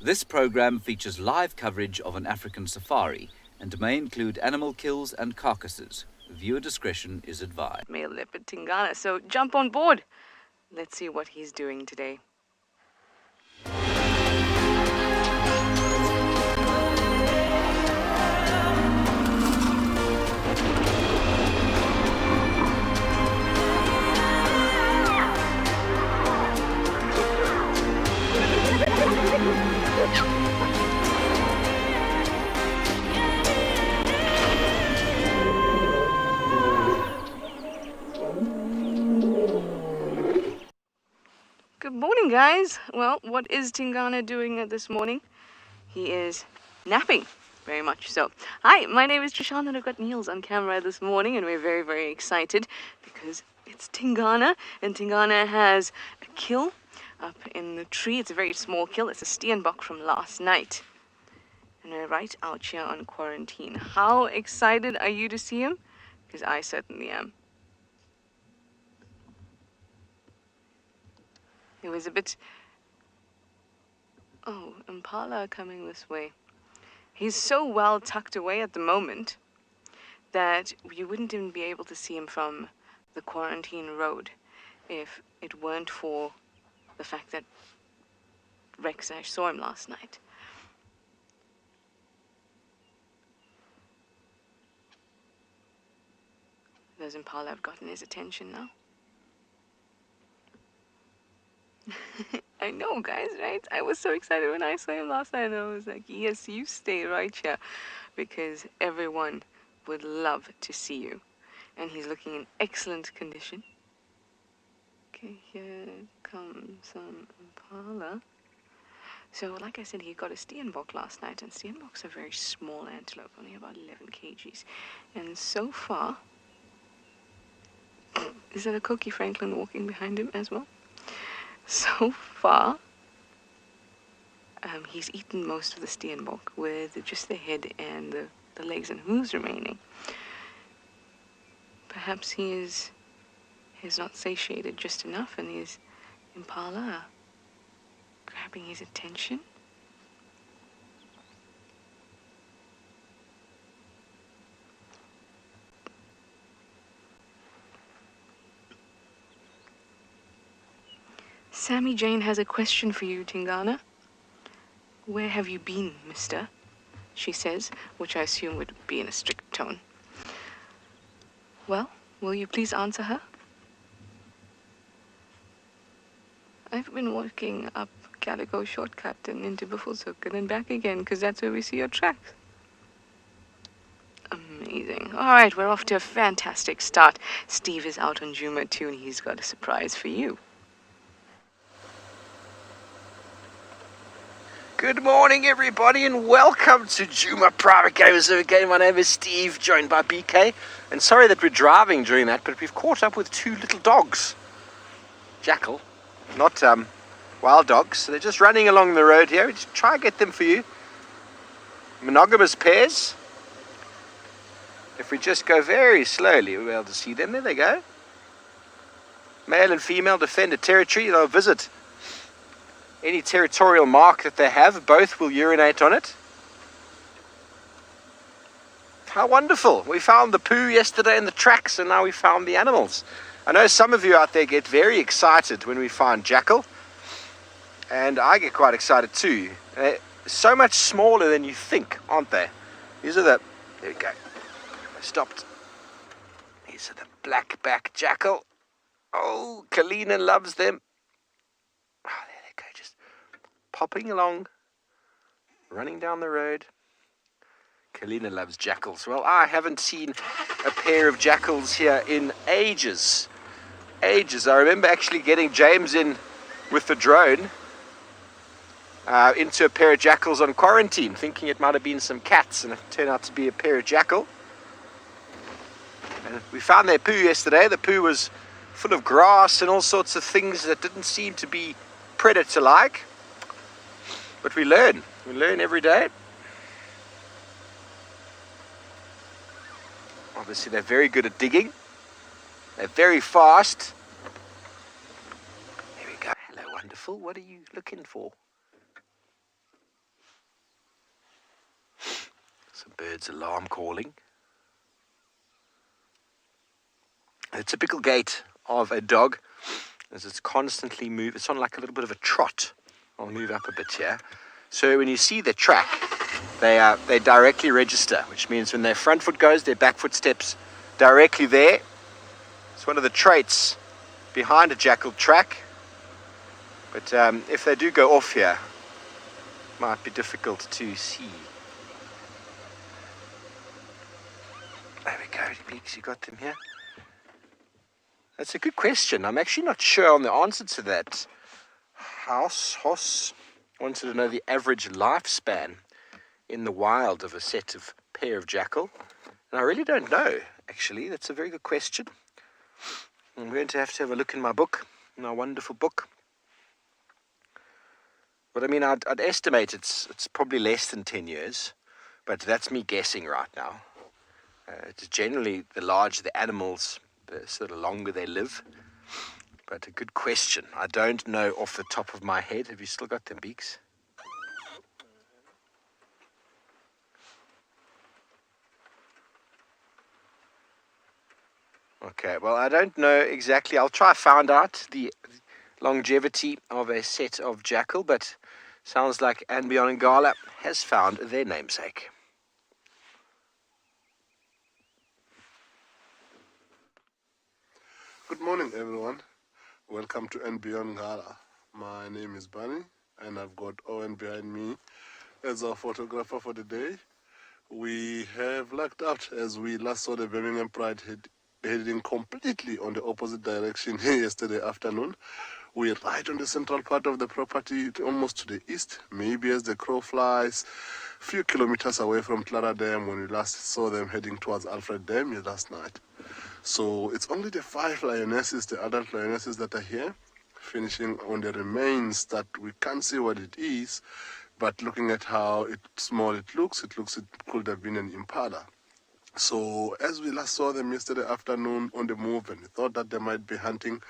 This program features live coverage of an African safari and may include animal kills and carcasses. Viewer discretion is advised. Male leopard Tingana. So jump on board. Let's see what he's doing today. Good morning, guys. Well, what is Tingana doing this morning? He is napping, very much so. Hi, my name is Trishan and I've got Niels on camera this morning and we're very, very excited because it's Tingana and Tingana has a kill up in the tree. It's a very small kill. It's a steenbok from last night. And we're right out here on quarantine. How excited are you to see him? Because I certainly am. It was a bit... Oh, impala coming this way. He's so well tucked away at the moment that you wouldn't even be able to see him from the quarantine road if it weren't for the fact that Rex and I saw him last night. Those impala have gotten his attention now. I know, guys, right? I was so excited when I saw him last night. And I was like, yes, you stay right here because everyone would love to see you. And he's looking in excellent condition. Okay, here comes some impala. So, like I said, he got a steenbok last night. And steenboks are very small antelope, only about 11 kgs. And so far... Is that a Cokie Franklin walking behind him as well? So far, he's eaten most of the steenbok with just the head and the legs and hooves remaining. Perhaps he's not satiated just enough and his impala are grabbing his attention. Sammy Jane has a question for you, Tingana. Where have you been, mister? She says, which I assume would be in a strict tone. Well, will you please answer her? I've been walking up Calico shortcut and into Buffelshoek and then back again, because that's where we see your tracks. Amazing. All right, we're off to a fantastic start. Steve is out on Juma too, and he's got a surprise for you. Good morning, everybody, and welcome to Juma Private Game Reserve. Again, my name is Steve, joined by BK. And sorry that we're driving during that, but we've caught up with two little dogs. Jackal, not wild dogs. So they're just running along the road here. We just try and get them for you. Monogamous pairs. If we just go very slowly, we'll be able to see them. There they go. Male and female defend a territory. They'll visit any territorial mark that they have. Both will urinate on it. How wonderful. We found the poo yesterday in the tracks and now we found the animals. I know some of you out there get very excited when we find jackal. And I get quite excited too. They're so much smaller than you think, aren't they? These are the... There we go. I stopped. These are the black-back jackal. Oh, Kalina loves them. Oh, there they go. Just popping along. Running down the road. Kalina loves jackals. Well, I haven't seen a pair of jackals here in ages. Ages. I remember actually getting James in with the drone into a pair of jackals on quarantine, thinking it might have been some cats, and it turned out to be a pair of jackal. And we found their poo yesterday. The poo was full of grass and all sorts of things that didn't seem to be predator-like. But we learn. We learn every day. Obviously, they're very good at digging. They're very fast. There we go. Hello, wonderful. What are you looking for? Some bird's alarm calling. A typical gait of a dog is it's constantly moving. It's on like a little bit of a trot. I'll move up a bit here. So when you see the track, they directly register, which means when their front foot goes, their back foot steps directly there. It's one of the traits behind a jackal track. But if they do go off here, it might be difficult to see. There we go, Beaks, you got them here. That's a good question. I'm actually not sure on the answer to that. Hoss wanted to know the average lifespan in the wild of a pair of jackal. And I really don't know, actually. That's a very good question. I'm going to have a look in my book, in my wonderful book. But I mean, I'd estimate it's probably less than 10 years. But that's me guessing right now. It's generally, the larger the animals, the sort of longer they live. But a good question. I don't know off the top of my head. Have you still got them, Beaks? Okay, well, I don't know exactly. I'll try find out the longevity of a set of jackal, but sounds like Anbion has found their namesake. Good morning, everyone. Welcome to Beyond Ngala. My name is Bunny, and I've got Owen behind me as our photographer for the day. We have lucked out as we last saw the Birmingham Pride heading completely on the opposite direction yesterday afternoon. We're right on the central part of the property, almost to the east, maybe as the crow flies, a few kilometers away from Clara Dam when we last saw them heading towards Alfred Dam last night. So it's only the 5 lionesses, the adult lionesses that are here, finishing on the remains that we can't see what it is, but looking at how small it looks it could have been an impala. So as we last saw them yesterday afternoon on the move, and we thought that they might be hunting,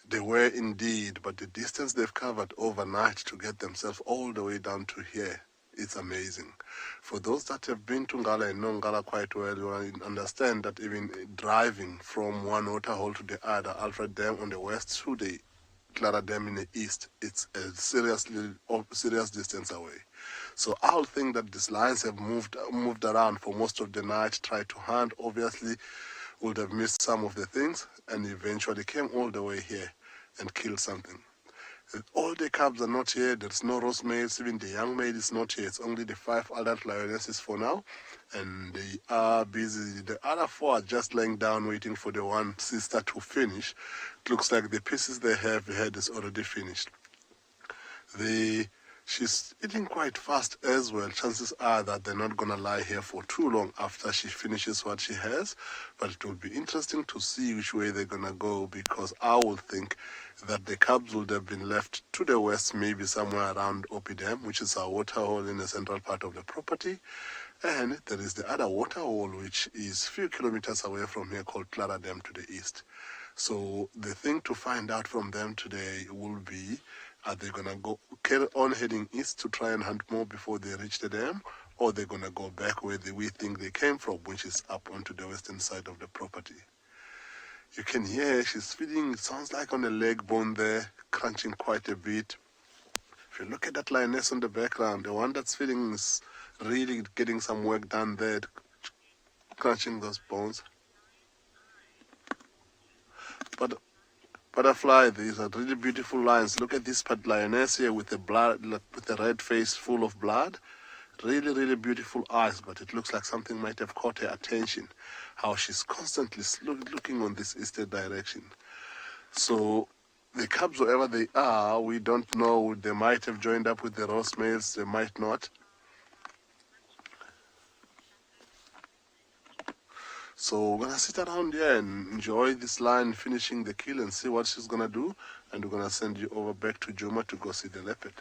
they were indeed, but the distance they've covered overnight to get themselves all the way down to here, it's amazing. For those that have been to Ngala and know Ngala quite well, you will understand that even driving from one waterhole to the other, Alfred Dam on the west to the Clara Dam in the east, it's a serious distance away. So I'll think that these lions have moved around for most of the night, tried to hunt, obviously would have missed some of the things, and eventually came all the way here and killed something. All the cubs are not here. There's no roast males. Even the young maid is not here. It's only the 5 adult lionesses for now, and they are busy. The other 4 are just laying down waiting for the one sister to finish. It looks like the pieces they have had is already finished. She's eating quite fast as well. Chances are that they're not going to lie here for too long after she finishes what she has. But it will be interesting to see which way they're going to go, because I would think that the cubs would have been left to the west, maybe somewhere around Opi Dam, which is our waterhole in the central part of the property. And there is the other waterhole, which is a few kilometers away from here, called Clara Dam to the east. So the thing to find out from them today will be, are they going to go carry on heading east to try and hunt more before they reach the dam, or they're going to go back where we think they came from, which is up onto the western side of the property. You can hear she's feeding, it sounds like on the leg bone there, crunching quite a bit. If you look at that lioness on the background, the one that's feeding is really getting some work done there, crunching those bones. But butterfly, these are really beautiful lions. Look at this lioness here with the red face full of blood. Really, really beautiful eyes, but it looks like something might have caught her attention. How she's constantly looking on this eastern direction. So the cubs, wherever they are, we don't know. They might have joined up with the roast males, they might not. So we're going to sit around here and enjoy this lion finishing the kill and see what she's going to do. And we're going to send you over back to Juma to go see the leopard.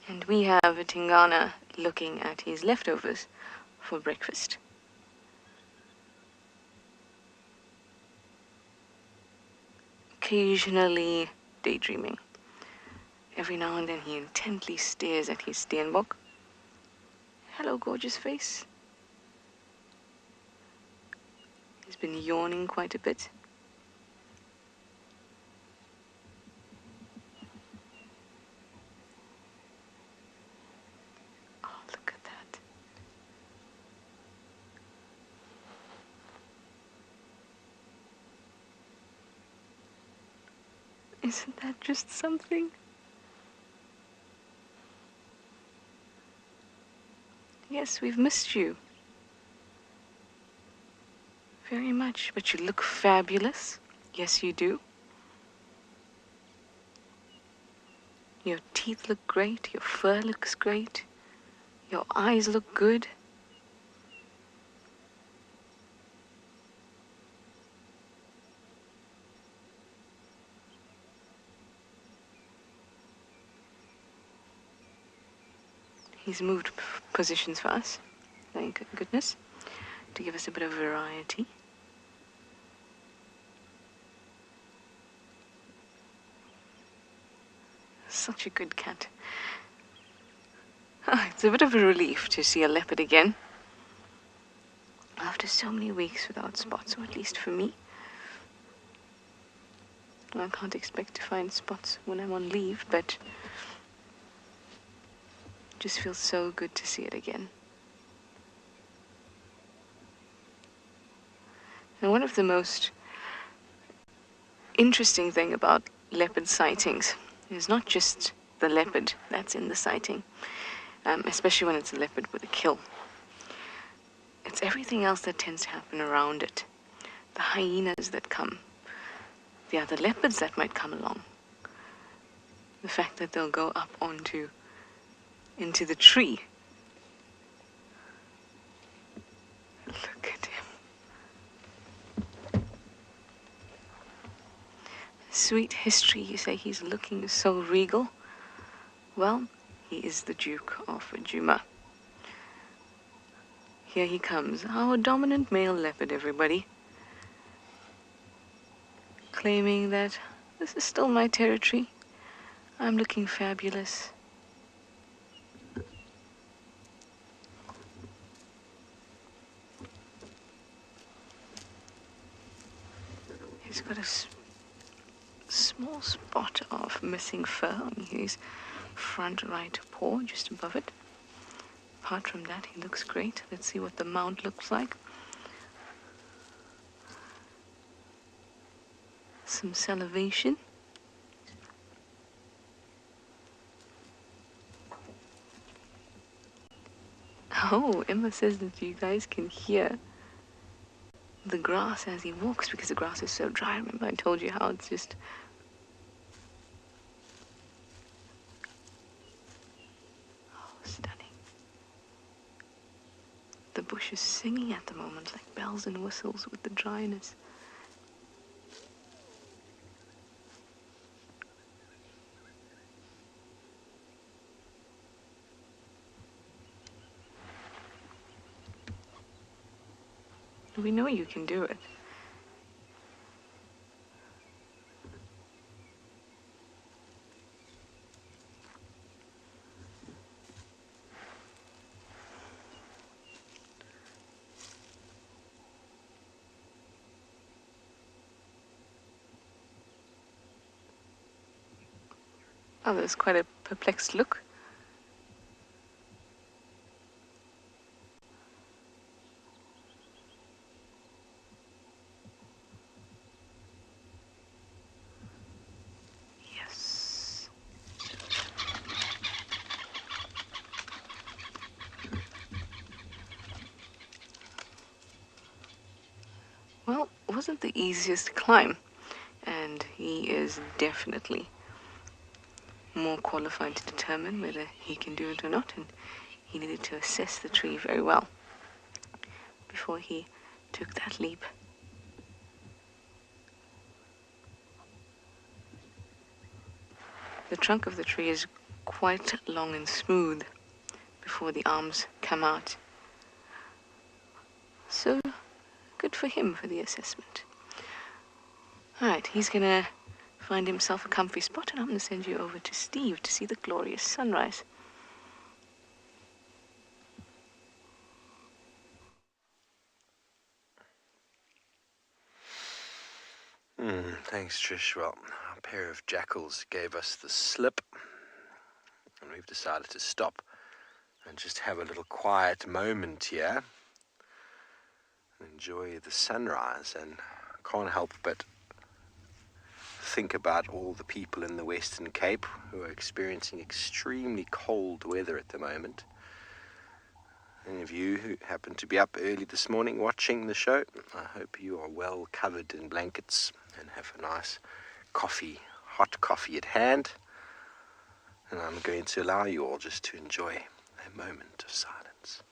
And we have Tingana looking at his leftovers for breakfast. occasionally daydreaming. Every now and then he intently stares at his steenbok. Hello, gorgeous face. He's been yawning quite a bit. Oh, look at that. Isn't that just something? Yes, we've missed you. Very much, but you look fabulous. Yes, you do. Your teeth look great, your fur looks great, your eyes look good. He's moved positions for us, thank goodness, to give us a bit of variety. Such a good cat. It's a bit of a relief to see a leopard again. After so many weeks without spots, or at least for me. I can't expect to find spots when I'm on leave, but it just feels so good to see it again. And one of the most interesting thing about leopard sightings is not just the leopard that's in the sighting, especially when it's a leopard with a kill. It's everything else that tends to happen around it. The hyenas that come, the other leopards that might come along, the fact that they'll go up into the tree. Look at him. Sweet history, you say he's looking so regal. Well, he is the Duke of Djuma. Here he comes, our dominant male leopard, everybody. Claiming that this is still my territory. I'm looking fabulous. He's got a small spot of missing fur on his front right paw, just above it. Apart from that, he looks great. Let's see what the mount looks like. Some salivation. Oh, Emma says that you guys can hear the grass as he walks because the grass is so dry. Remember I told you how it's just... Oh, stunning. The bush is singing at the moment like bells and whistles with the dryness. We know you can do it. Oh, there's quite a perplexed look. Yes. Well, it wasn't the easiest climb, and he is definitely more qualified to determine whether he can do it or not, and he needed to assess the tree very well before he took that leap. The trunk of the tree is quite long and smooth before the arms come out. So, good for him for the assessment. Alright, he's gonna find himself a comfy spot, and I'm going to send you over to Steve to see the glorious sunrise. Thanks, Trish. Well, a pair of jackals gave us the slip, and we've decided to stop and just have a little quiet moment here and enjoy the sunrise. And I can't help but think about all the people in the Western Cape who are experiencing extremely cold weather at the moment. Any of you who happen to be up early this morning watching the show, I hope you are well covered in blankets and have a nice coffee, hot coffee at hand. And I'm going to allow you all just to enjoy a moment of silence.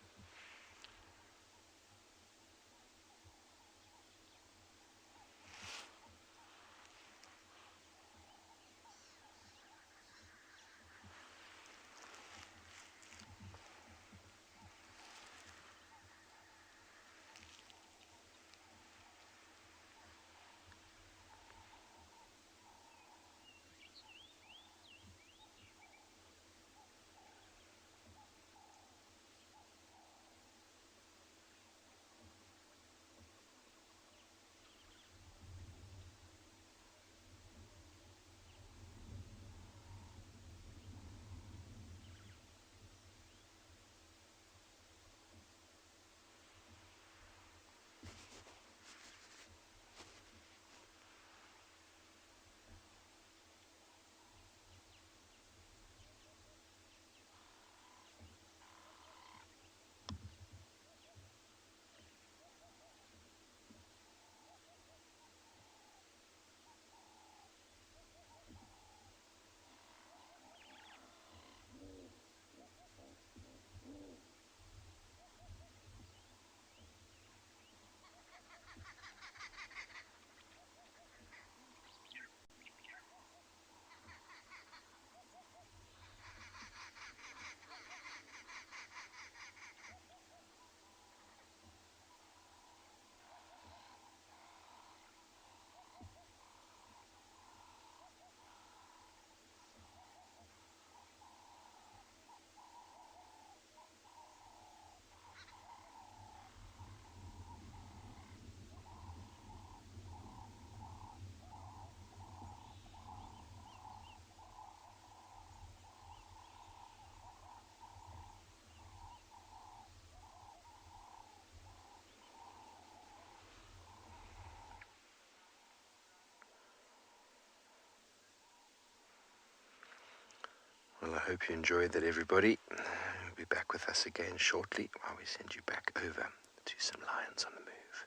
Well, I hope you enjoyed that, everybody. We'll be back with us again shortly while we send you back over to some lions on the move.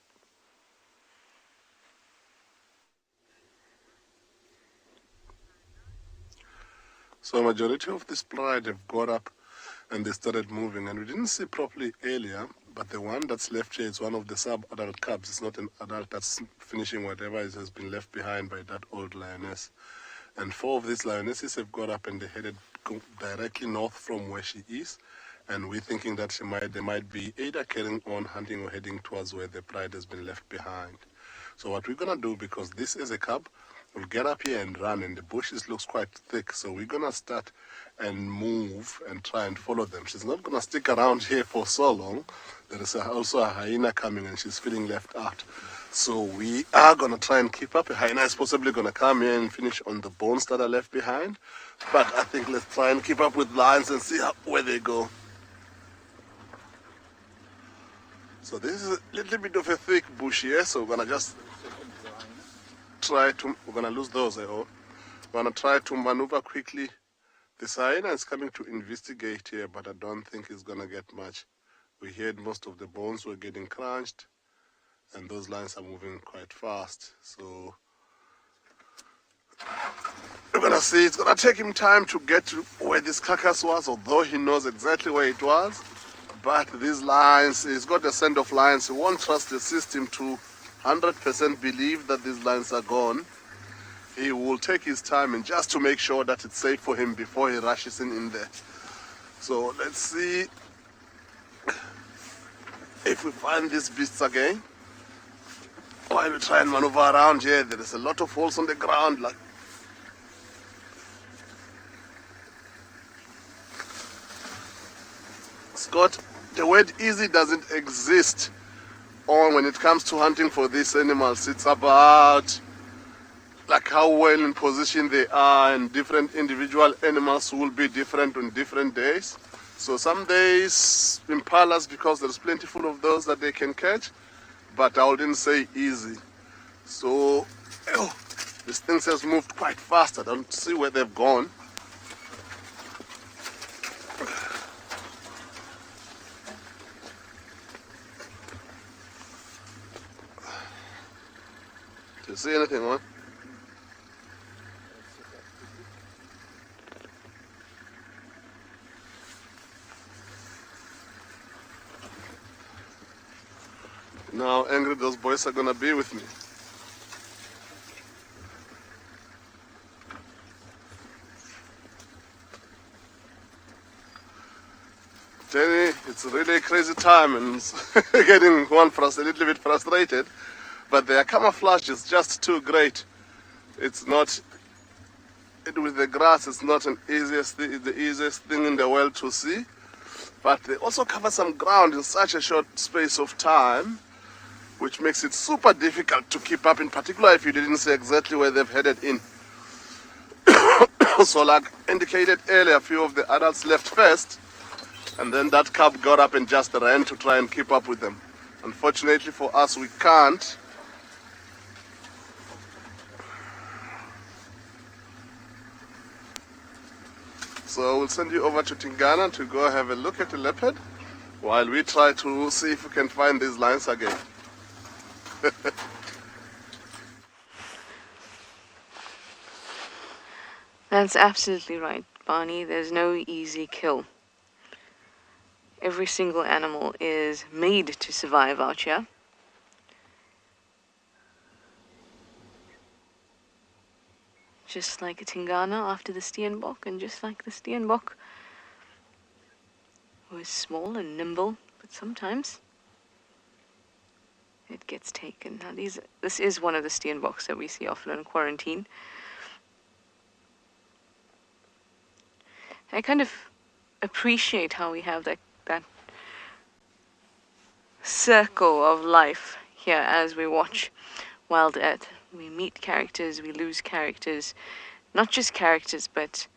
So majority of this pride have got up and they started moving, and we didn't see properly earlier, but the one that's left here is one of the sub-adult cubs. It's not an adult that's finishing whatever has been left behind by that old lioness. And 4 of these lionesses have got up and they headed directly north from where she is, and we're thinking that they might be either carrying on hunting or heading towards where the pride has been left behind. So what we're gonna do, because this is a cub, we'll get up here and run, and the bushes looks quite thick, so we're gonna start and move and try and follow them. She's not gonna stick around here for so long. There is also a hyena coming and she's feeling left out. So we are gonna try and keep up. A hyena is possibly gonna come here and finish on the bones that are left behind. But I think let's try and keep up with lions and see where they go. So this is a little bit of a thick bush here, so we're gonna just we're gonna lose those. We're gonna try to maneuver quickly. The hyena is coming to investigate here, but I don't think it's gonna get much. We heard most of the bones were getting crunched, and those lions are moving quite fast. So we're gonna see. It's gonna take him time to get to where this carcass was, although he knows exactly where it was. But these lions, he's got a scent of lions. He won't trust the system to 100% believe that these lions are gone. He will take his time and just to make sure that it's safe for him before he rushes in there. So let's see if we find these beasts again. While we try and maneuver around here, there is a lot of holes on the ground. Like the word easy doesn't exist on when it comes to hunting for these animals. It's about like how well in position they are, and different individual animals will be different on different days. So some days impalas, because there's plentiful of those that they can catch, but I wouldn't say easy. So this thing has moved quite fast. I don't see where they've gone. Do you see anything, man? Now angry those boys are gonna be with me. Jenny, it's really a crazy time and getting one a little bit frustrated, but their camouflage is just too great. It's not, with the grass, it's not the easiest thing in the world to see, but they also cover some ground in such a short space of time, which makes it super difficult to keep up, in particular if you didn't say exactly where they've headed in. So like indicated earlier, a few of the adults left first, and then that cub got up and just ran to try and keep up with them. Unfortunately for us, we can't. So we'll send you over to Tingana to go have a look at the leopard while we try to see if we can find these lions again. That's absolutely right, Barney. There's no easy kill. Every single animal is made to survive out here. Just like a Tingana after the Steenbok, and just like the Steenbok, who is small and nimble, but sometimes it gets taken. Now this is one of the Steenboks that we see often in quarantine. I kind of appreciate how we have that circle of life here as we watch Wild Earth. We meet characters, we lose characters, not just characters, but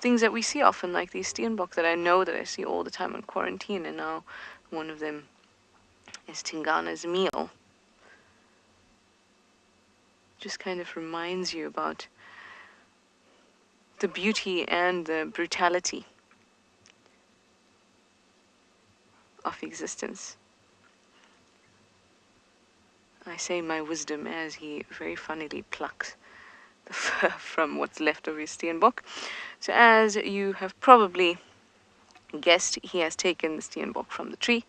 things that we see often, like these Steenbok that I know that I see all the time in quarantine, and now one of them is Tingana's meal. Just kind of reminds you about the beauty and the brutality of existence. I say my wisdom as he very funnily plucks the fur from what's left of his Steenbok. So as you have probably guessed, he has taken the Steenbok from the tree,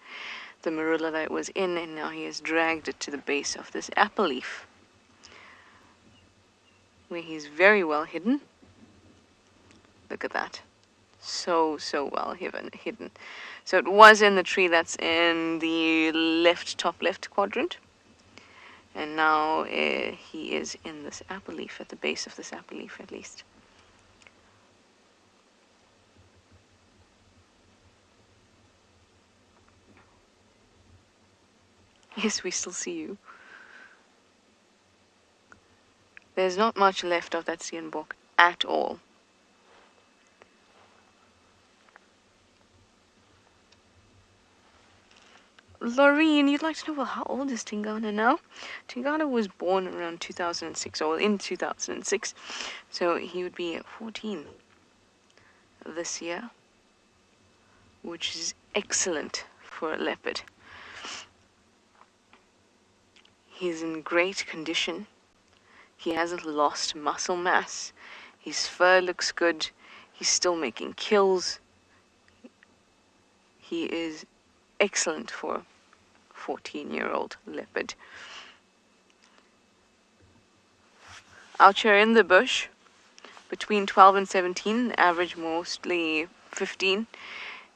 the marula that it was in, and now he has dragged it to the base of this apple leaf, where he's very well hidden. Look at that. So well hidden. So it was in the tree that's in the top left quadrant. And now he is in this apple leaf, at the base of this apple leaf at least. Yes, we still see you. There's not much left of that Steenbok at all. Laureen, you'd like to know, well, how old is Tingana now? Tingana was born around 2006, or in 2006, so he would be 14 this year, which is excellent for a leopard. He's in great condition. He hasn't lost muscle mass. His fur looks good. He's still making kills. He is excellent for a 14-year-old leopard. Out here in the bush, between 12 and 17, average mostly 15,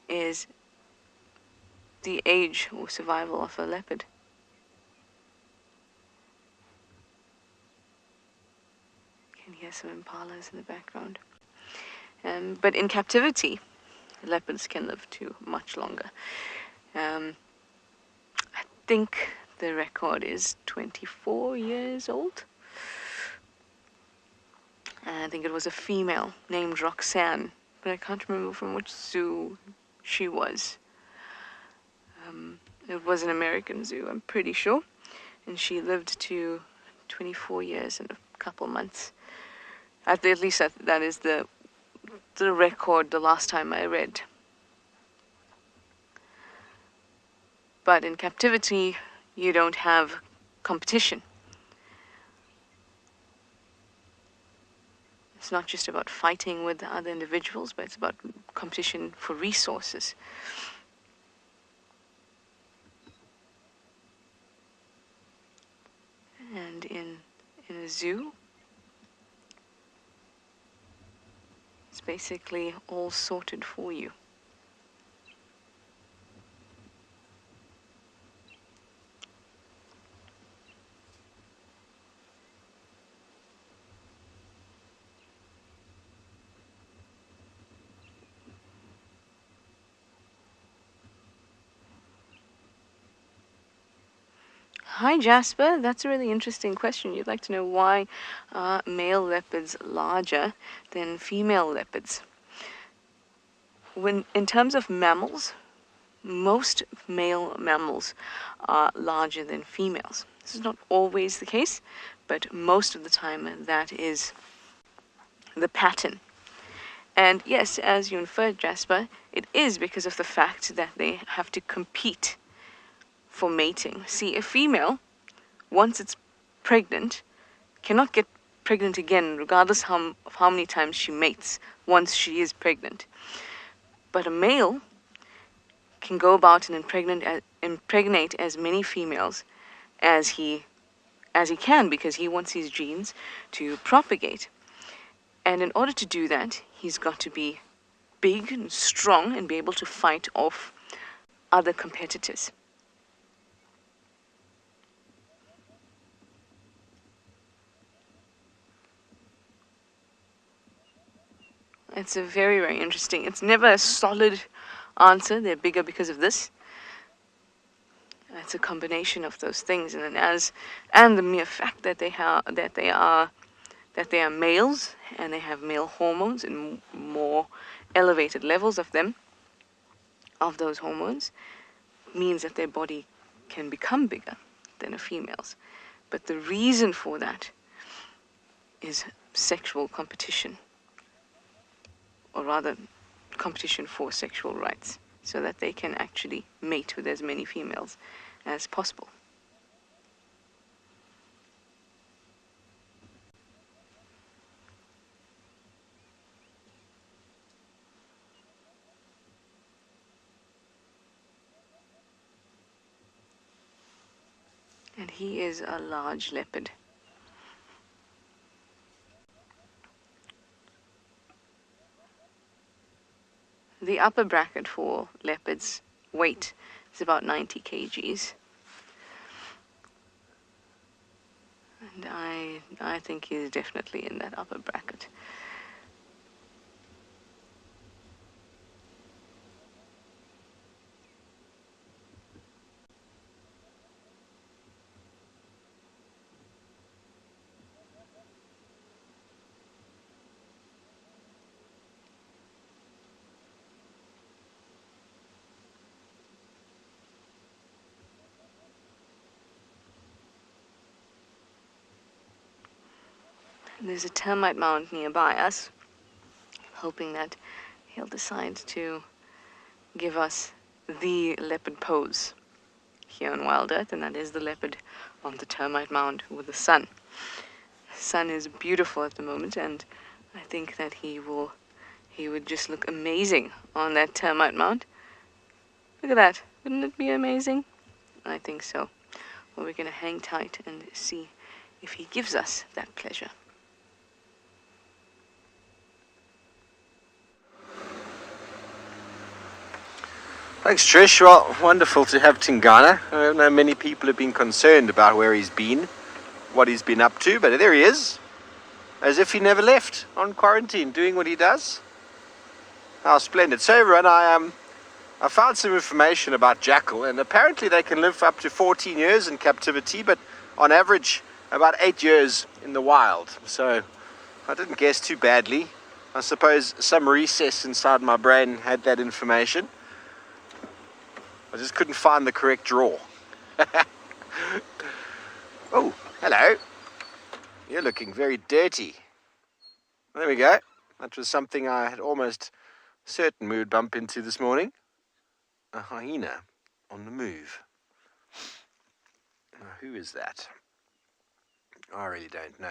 is the age or survival of a leopard. You can hear some impalas in the background. But in captivity, leopards can live to much longer. I think the record is 24 years old. And I think it was a female named Roxanne, but I can't remember from which zoo she was. It was an American zoo, I'm pretty sure. And she lived to 24 years and a couple months. At least that is the record the last time I read. But in captivity, you don't have competition. It's not just about fighting with other individuals, but it's about competition for resources. And in a zoo, it's basically all sorted for you. Hi Jasper, that's a really interesting question. You'd like to know why are male leopards larger than female leopards? In terms of mammals, most male mammals are larger than females. This is not always the case, but most of the time that is the pattern. And yes, as you inferred, Jasper, it is because of the fact that they have to compete for mating. See, a female, once it's pregnant, cannot get pregnant again, regardless of how many times she mates once she is pregnant. But a male can go about and impregnate as many females as he can, because he wants his genes to propagate. And in order to do that, he's got to be big and strong and be able to fight off other competitors. It's a very, very interesting. It's never a solid answer. They're bigger because of this. It's a combination of those things, and the mere fact that they are males and they have male hormones and more elevated levels of those hormones, means that their body can become bigger than a female's. But the reason for that is sexual competition, or rather competition for sexual rights, so that they can actually mate with as many females as possible. And he is a large leopard. The upper bracket for leopards' weight is about 90 kgs. And I think he's definitely in that upper bracket. There's a termite mound nearby us, hoping that he'll decide to give us the leopard pose here on Wild Earth, and that is the leopard on the termite mound with the sun. The sun is beautiful at the moment, and I think that he would just look amazing on that termite mound. Look at that. Wouldn't it be amazing? I think so. Well, we're going to hang tight and see if he gives us that pleasure. Thanks, Trish. Well, wonderful to have Tingana. I know many people have been concerned about where he's been, what he's been up to, but there he is, as if he never left, on quarantine, doing what he does. How splendid. So everyone, I found some information about jackal, and apparently they can live for up to 14 years in captivity, but on average about 8 years in the wild. So I didn't guess too badly. I suppose some recess inside my brain had that information. I just couldn't find the correct drawer. Oh, hello. You're looking very dirty. There we go. That was something I had almost certain we would bump into this morning. A hyena on the move. Now, who is that? I really don't know.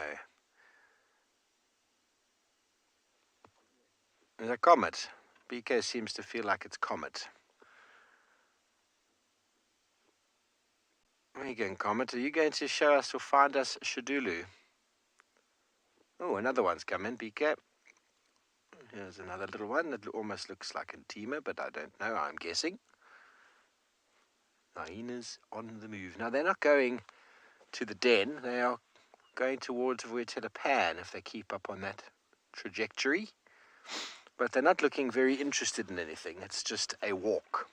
It's a comet. BK seems to feel like it's comet. Where are you going, comet? Are you going to show us or find us Shadulu? Oh, another one's coming, BK. Here's another little one that almost looks like a Tima, but I don't know, I'm guessing. Hyenas on the move. Now, they're not going to the den. They are going towards Vuetelapan if they keep up on that trajectory. But they're not looking very interested in anything. It's just a walk.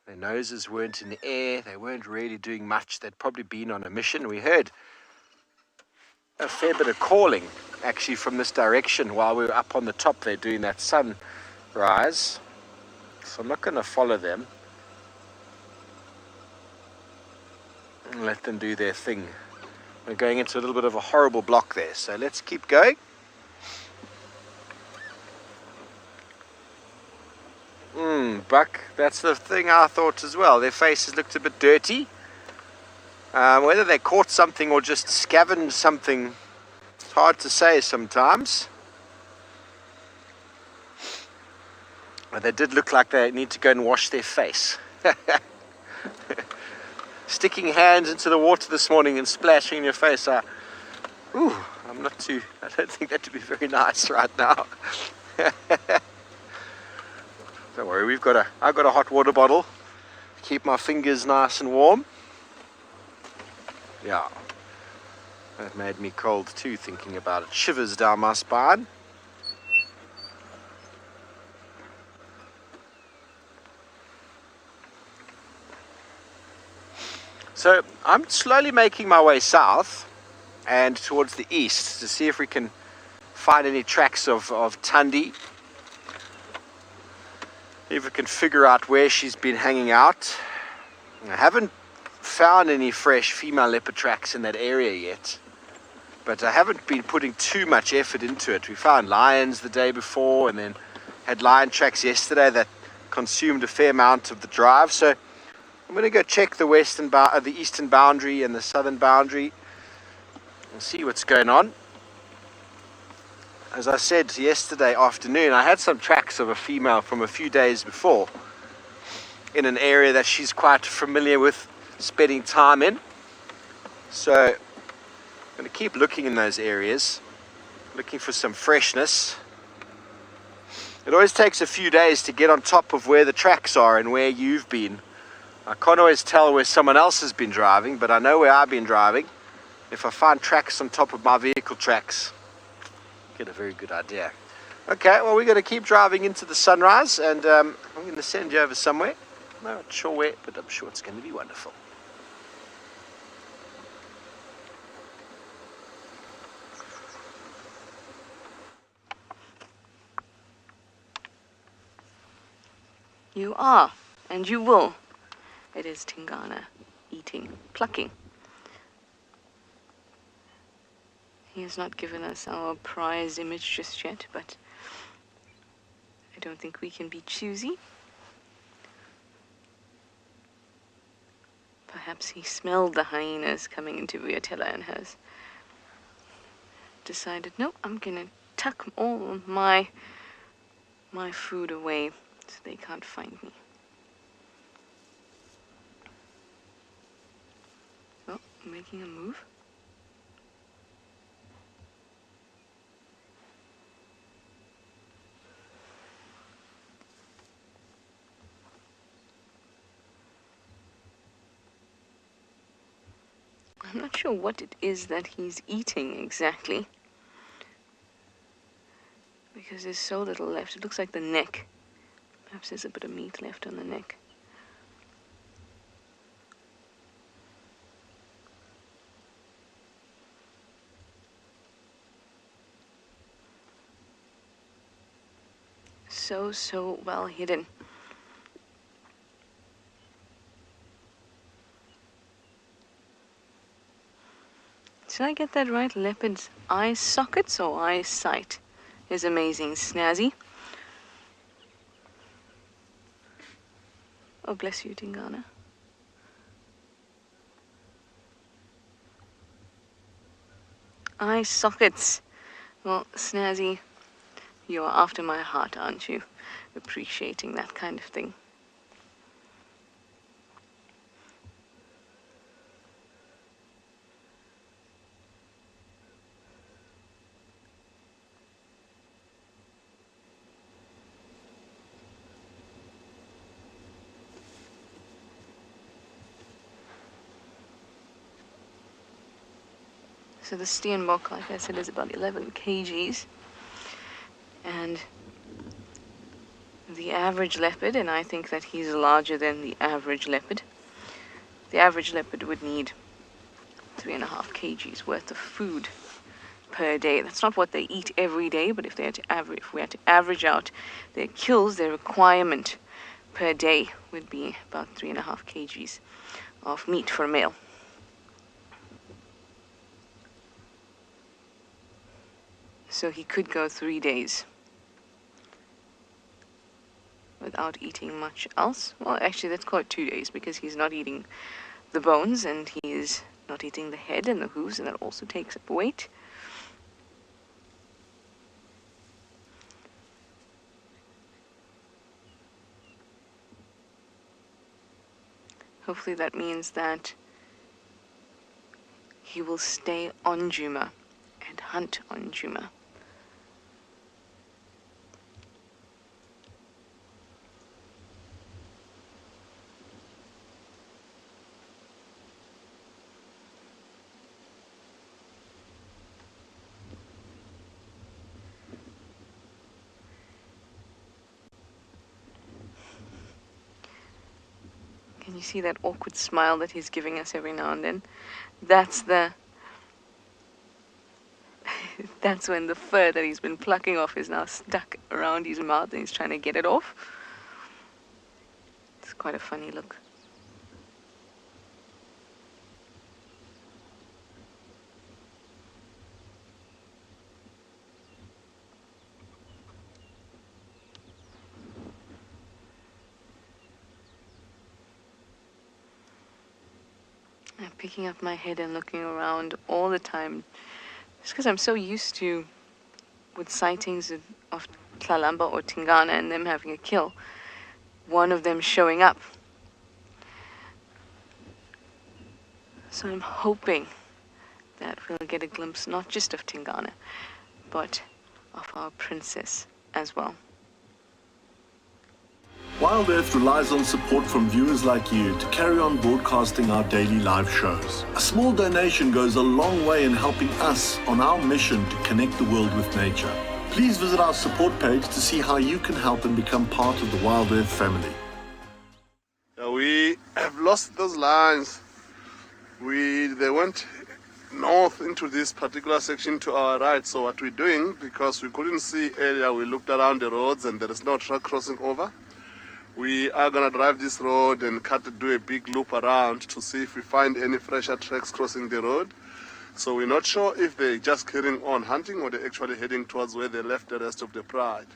Their noses weren't in the air. They weren't really doing much. They'd probably been on a mission. We heard a fair bit of calling, actually, from this direction while we were up on the top there doing that sunrise. So I'm not going to follow them. And let them do their thing. We're going into a little bit of a horrible block there, so let's keep going. Buck, that's the thing I thought as well. Their faces looked a bit dirty. Whether they caught something or just scavenged something, it's hard to say sometimes. But they did look like they need to go and wash their face. Sticking hands into the water this morning and splashing in your face. I don't think that would be very nice right now. Don't worry, I've got a hot water bottle. Keep my fingers nice and warm. Yeah. That made me cold too, thinking about it. Shivers down my spine. So I'm slowly making my way south and towards the east to see if we can find any tracks of Thandi. If we can figure out where she's been hanging out. I haven't found any fresh female leopard tracks in that area yet, but I haven't been putting too much effort into it. We found lions the day before and then had lion tracks yesterday that consumed a fair amount of the drive. So I'm going to go check the the eastern boundary and the southern boundary and see what's going on. As I said yesterday afternoon, I had some tracks of a female from a few days before in an area that she's quite familiar with spending time in. So I'm going to keep looking in those areas, looking for some freshness. It always takes a few days to get on top of where the tracks are and where you've been. I can't always tell where someone else has been driving, but I know where I've been driving. If I find tracks on top of my vehicle tracks, get a very good idea. Okay, well, we're going to keep driving into the sunrise, and I'm going to send you over somewhere. I'm not sure where, but I'm sure it's going to be wonderful. You are, and you will. It is Tingana, eating, plucking. He has not given us our prized image just yet, but I don't think we can be choosy. Perhaps he smelled the hyenas coming into Vuetela and has decided, no, I'm gonna tuck all of my food away so they can't find me. Oh, making a move. I'm not sure what it is that he's eating exactly, because there's so little left. It looks like the neck. Perhaps there's a bit of meat left on the neck. So well hidden. Did I get that right? Leopard's eye sockets or eyesight is amazing. Snazzy. Oh, bless you, Tingana. Eye sockets. Well, Snazzy, you are after my heart, aren't you? Appreciating that kind of thing. So the steenbok, like I said, is about 11 kgs. And the average leopard, and I think that he's larger than the average leopard. The average leopard would need 3.5 kgs worth of food per day. That's not what they eat every day, but if we had to average out their kills, their requirement per day would be about 3.5 kgs of meat for a male. So he could go 3 days without eating much else. Well, actually, let's call it 2 days, because he's not eating the bones and he's not eating the head and the hooves, and that also takes up weight. Hopefully that means that he will stay on Djuma and hunt on Djuma. Can you see that awkward smile that he's giving us every now and then? That's that's when the fur that he's been plucking off is now stuck around his mouth and he's trying to get it off. It's quite a funny look. I'm picking up my head and looking around all the time, just because I'm so used to, with sightings of Tlalamba or Tingana and them having a kill, one of them showing up. So I'm hoping that we'll get a glimpse not just of Tingana, but of our princess as well. Wild Earth relies on support from viewers like you to carry on broadcasting our daily live shows. A small donation goes a long way in helping us on our mission to connect the world with nature. Please visit our support page to see how you can help and become part of the Wild Earth family. We have lost those lines. They went north into this particular section to our right. So what we're doing, because we couldn't see earlier, we looked around the roads and there is no truck crossing over. We are going to drive this road and do a big loop around to see if we find any fresher tracks crossing the road. So we're not sure if they're just carrying on hunting or they're actually heading towards where they left the rest of the pride.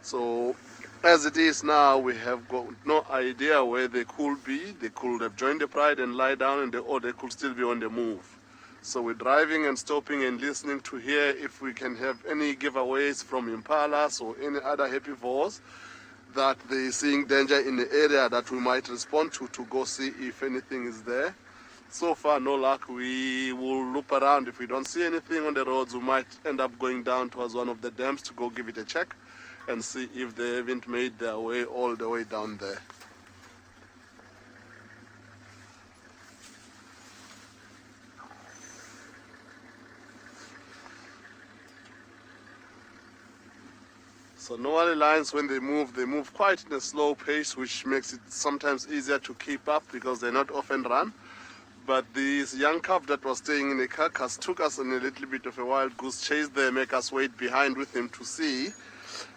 So as it is now, we have got no idea where they could be. They could have joined the pride and lie down, or they could still be on the move. So we're driving and stopping and listening to hear if we can have any giveaways from impalas or any other herbivores that they're seeing danger in the area that we might respond to go see if anything is there. So far, no luck. We will loop around. If we don't see anything on the roads, we might end up going down towards one of the dams to go give it a check and see if they haven't made their way all the way down there. So normally lions, when they move quite in a slow pace, which makes it sometimes easier to keep up because they not often run. But this young calf that was staying in the carcass took us on a little bit of a wild goose chase there, make us wait behind with him to see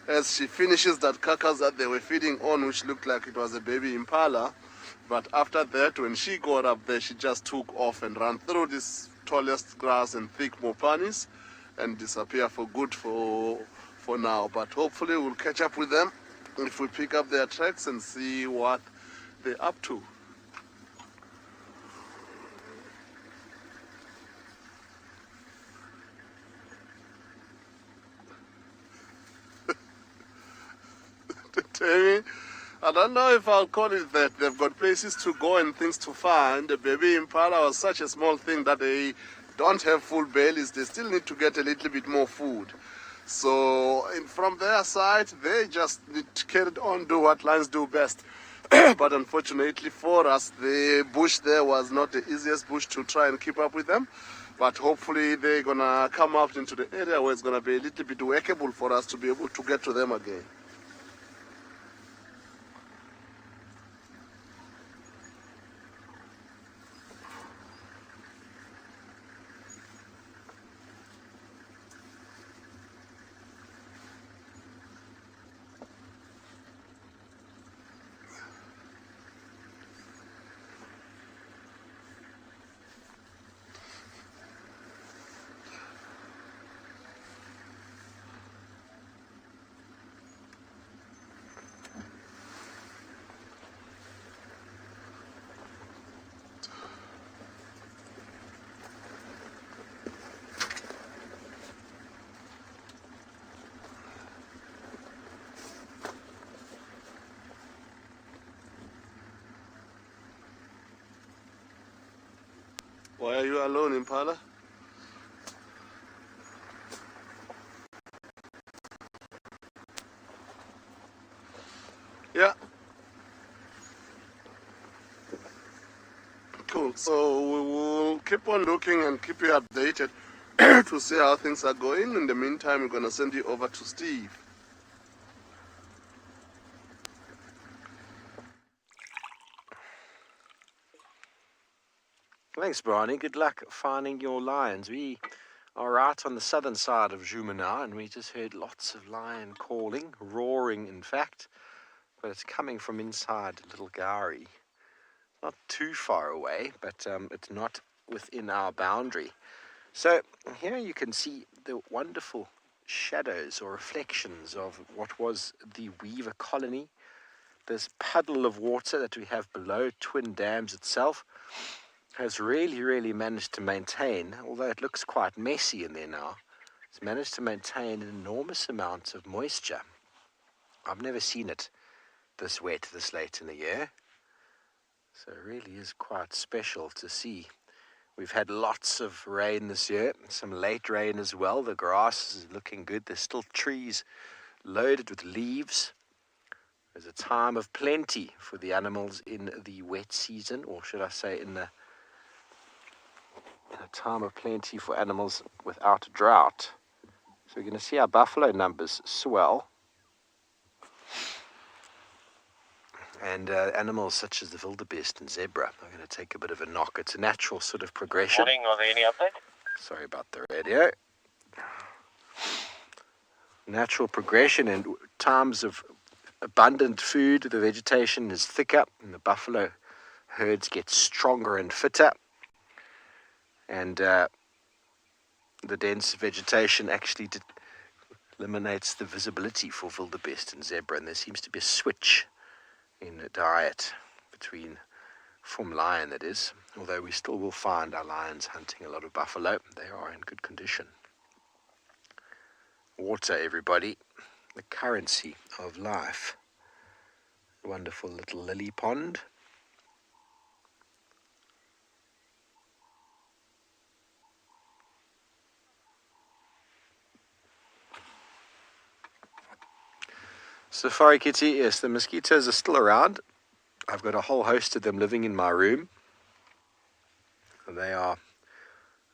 as she finishes that carcass that they were feeding on, which looked like it was a baby impala. But after that, when she got up there, she just took off and ran through this tallest grass and thick mopanis and disappear for good for now. But hopefully we'll catch up with them if we pick up their tracks and see what they're up to. Tammy, I don't know if I'll call it that. They've got places to go and things to find. The baby impala was such a small thing that they don't have full bellies. They still need to get a little bit more food. So from their side, they just need to carry on, do what lions do best. But unfortunately for us, the bush there was not the easiest bush to try and keep up with them. But hopefully they're going to come out into the area where it's going to be a little bit workable for us to be able to get to them again. Why are you alone, Impala? Yeah. Cool. So we will keep on looking and keep you updated to see how things are going. In the meantime, we're going to send you over to Steve. Thanks, Barney. Good luck finding your lions. We are out on the southern side of Jumana, and we just heard lots of lion calling, roaring in fact, but it's coming from inside Little Gowrie. Not too far away, but it's not within our boundary. So here you can see the wonderful shadows or reflections of what was the Weaver colony. This puddle of water that we have below Twin Dams itself has really managed to maintain, although it looks quite messy in there now, it's managed to maintain an enormous amount of moisture. I've never seen it this wet this late in the year, so it really is quite special to see. We've had lots of rain this year, some late rain as well. The grass is looking good. There's still trees loaded with leaves. There's a time of plenty for the animals in the wet season, or should I say in a time of plenty for animals without drought. So we're going to see our buffalo numbers swell. And animals such as the wildebeest and zebra are going to take a bit of a knock. It's a natural sort of progression. Morning, are there any update? Sorry about the radio. Natural progression, and times of abundant food, the vegetation is thicker and the buffalo herds get stronger and fitter. And the dense vegetation actually eliminates the visibility for wildebeest and zebra, and there seems to be a switch in the diet from lion, that is, although we still will find our lions hunting a lot of buffalo. They are in good condition. Water, everybody, the currency of life. Wonderful little lily pond. Safari Kitty, yes, the mosquitoes are still around. I've got a whole host of them living in my room. They're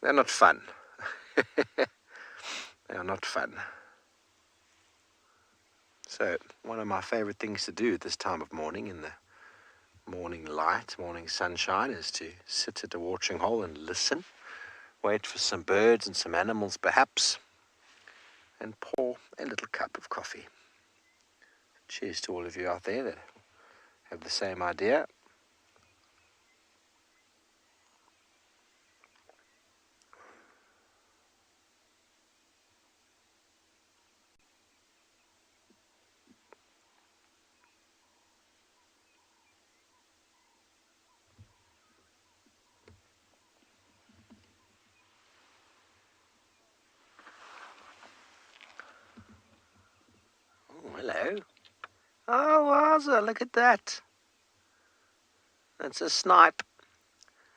not fun. They are not fun. So one of my favorite things to do at this time of morning, in the morning light, morning sunshine, is to sit at a watering hole and listen, wait for some birds and some animals perhaps, and pour a little cup of coffee. Cheers to all of you out there that have the same idea. Oh, hello. Oh, wowza, look at that. That's a snipe.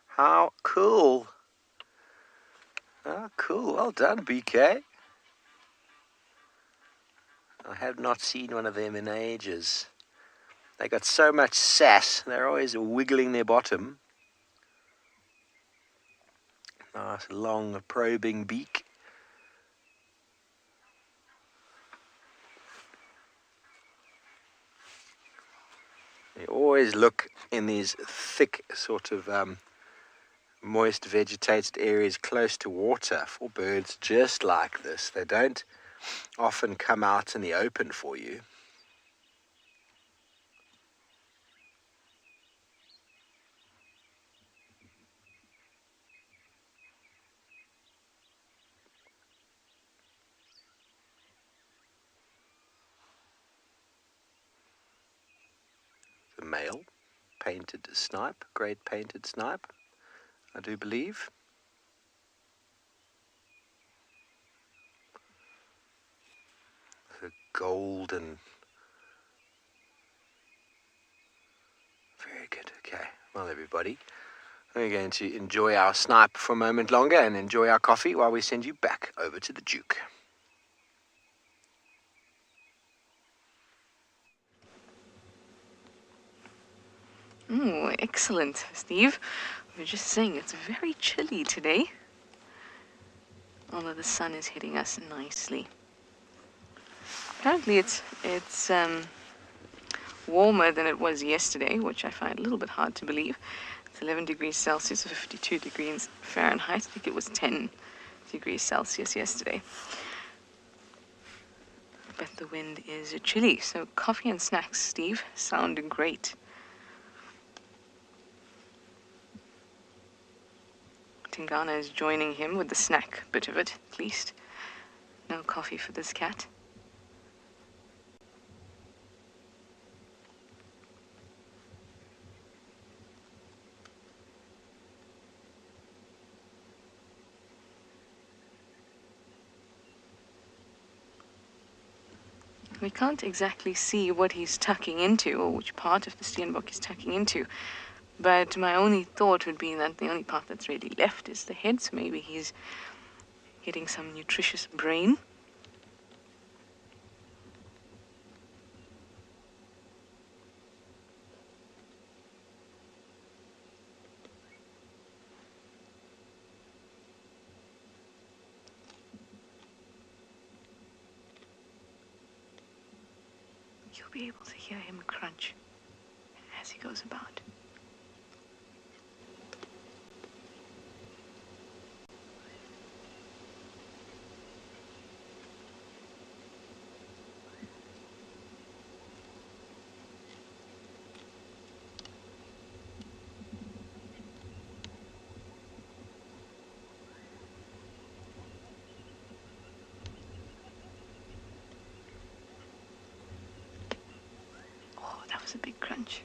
How cool. Oh, cool. Well done, BK. I have not seen one of them in ages. They got so much sass. They're always wiggling their bottom. Nice long probing beak. They always look in these thick sort of moist vegetated areas close to water for birds just like this. They don't often come out in the open for you. The male painted snipe, great painted snipe, I do believe. The golden. Very good. Okay. Well, everybody, we're going to enjoy our snipe for a moment longer and enjoy our coffee while we send you back over to the Duke. Oh, excellent, Steve. We were just saying it's very chilly today, although the sun is hitting us nicely. Apparently it's warmer than it was yesterday, which I find a little bit hard to believe. It's 11 degrees Celsius, 52 degrees Fahrenheit. I think it was 10 degrees Celsius yesterday. But the wind is chilly, so coffee and snacks, Steve, sound great. Tingana is joining him with the snack bit of it, at least. No coffee for this cat. We can't exactly see what he's tucking into, or which part of the steenbok he's tucking into. But my only thought would be that the only part that's really left is the head, so maybe he's getting some nutritious brain. You'll be able to hear him crunch as he goes about. Oh, that was a big crunch.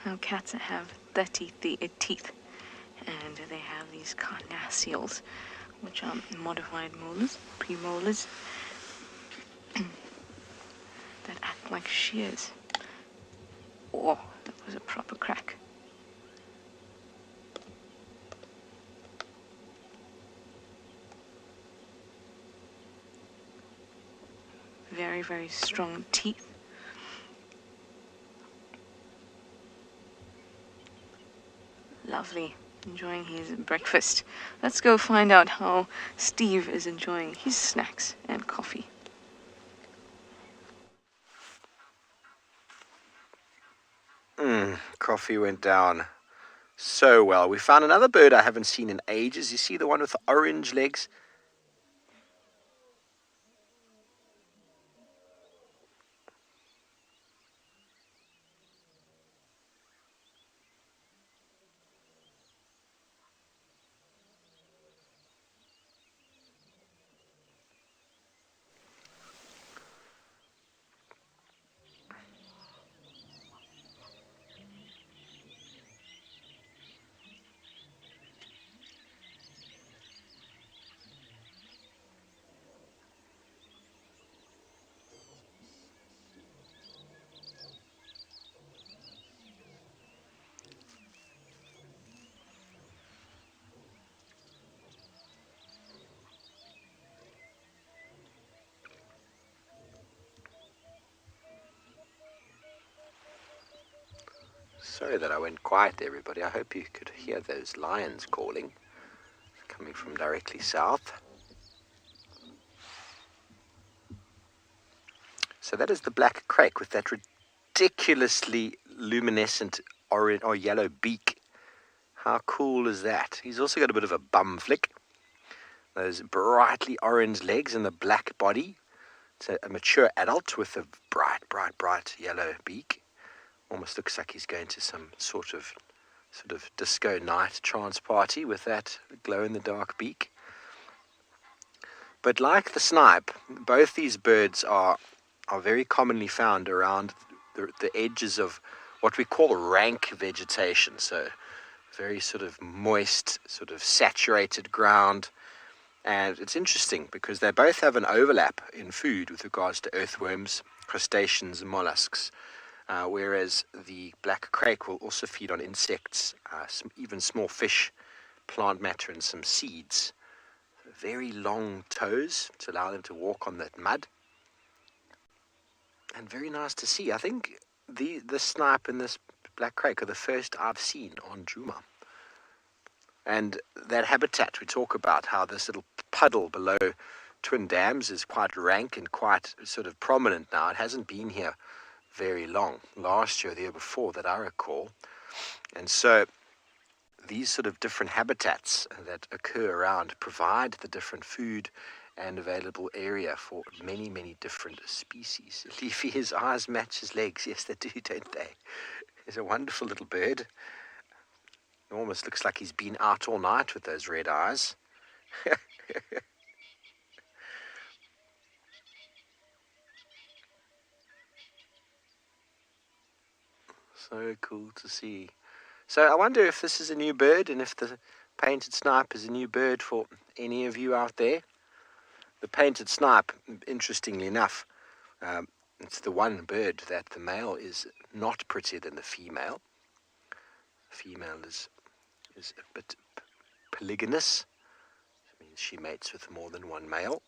Now cats have 30 teeth, and they have these carnassials, which are modified molars, premolars, that act like shears. Oh, that was a proper crack. Very, very strong teeth. Lovely. Enjoying his breakfast. Let's go find out how Steve is enjoying his snacks and coffee. Coffee went down so well. We found another bird I haven't seen in ages. You see the one with the orange legs? Sorry that I went quiet there, everybody. I hope you could hear those lions calling, coming from directly south. So that is the black crake with that ridiculously luminescent orange or yellow beak. How cool is that? He's also got a bit of a bum flick. Those brightly orange legs and the black body. It's a mature adult with a bright yellow beak. Almost looks like he's going to some sort of disco night trance party with that glow-in-the-dark beak. But like the snipe, both these birds are very commonly found around the edges of what we call rank vegetation. So very sort of moist, sort of saturated ground. And it's interesting because they both have an overlap in food with regards to earthworms, crustaceans, and mollusks. Whereas the black crake will also feed on insects, even small fish, plant matter, and some seeds. Very long toes to allow them to walk on that mud. And very nice to see. I think the snipe and this black crake are the first I've seen on Djuma. And that habitat we talk about, how this little puddle below Twin Dams is quite rank and quite sort of prominent now. It hasn't been here very long. Last year, the year before that I recall. And so these sort of different habitats that occur around provide the different food and available area for many, many different species. Leafy, his eyes match his legs. Yes, they do, don't they? He's a wonderful little bird. It almost looks like he's been out all night with those red eyes. So cool to see. So I wonder if this is a new bird and if the painted snipe is a new bird for any of you out there. The painted snipe, interestingly enough, it's the one bird that the male is not prettier than the female. The female is a bit polygynous. It means she mates with more than one male.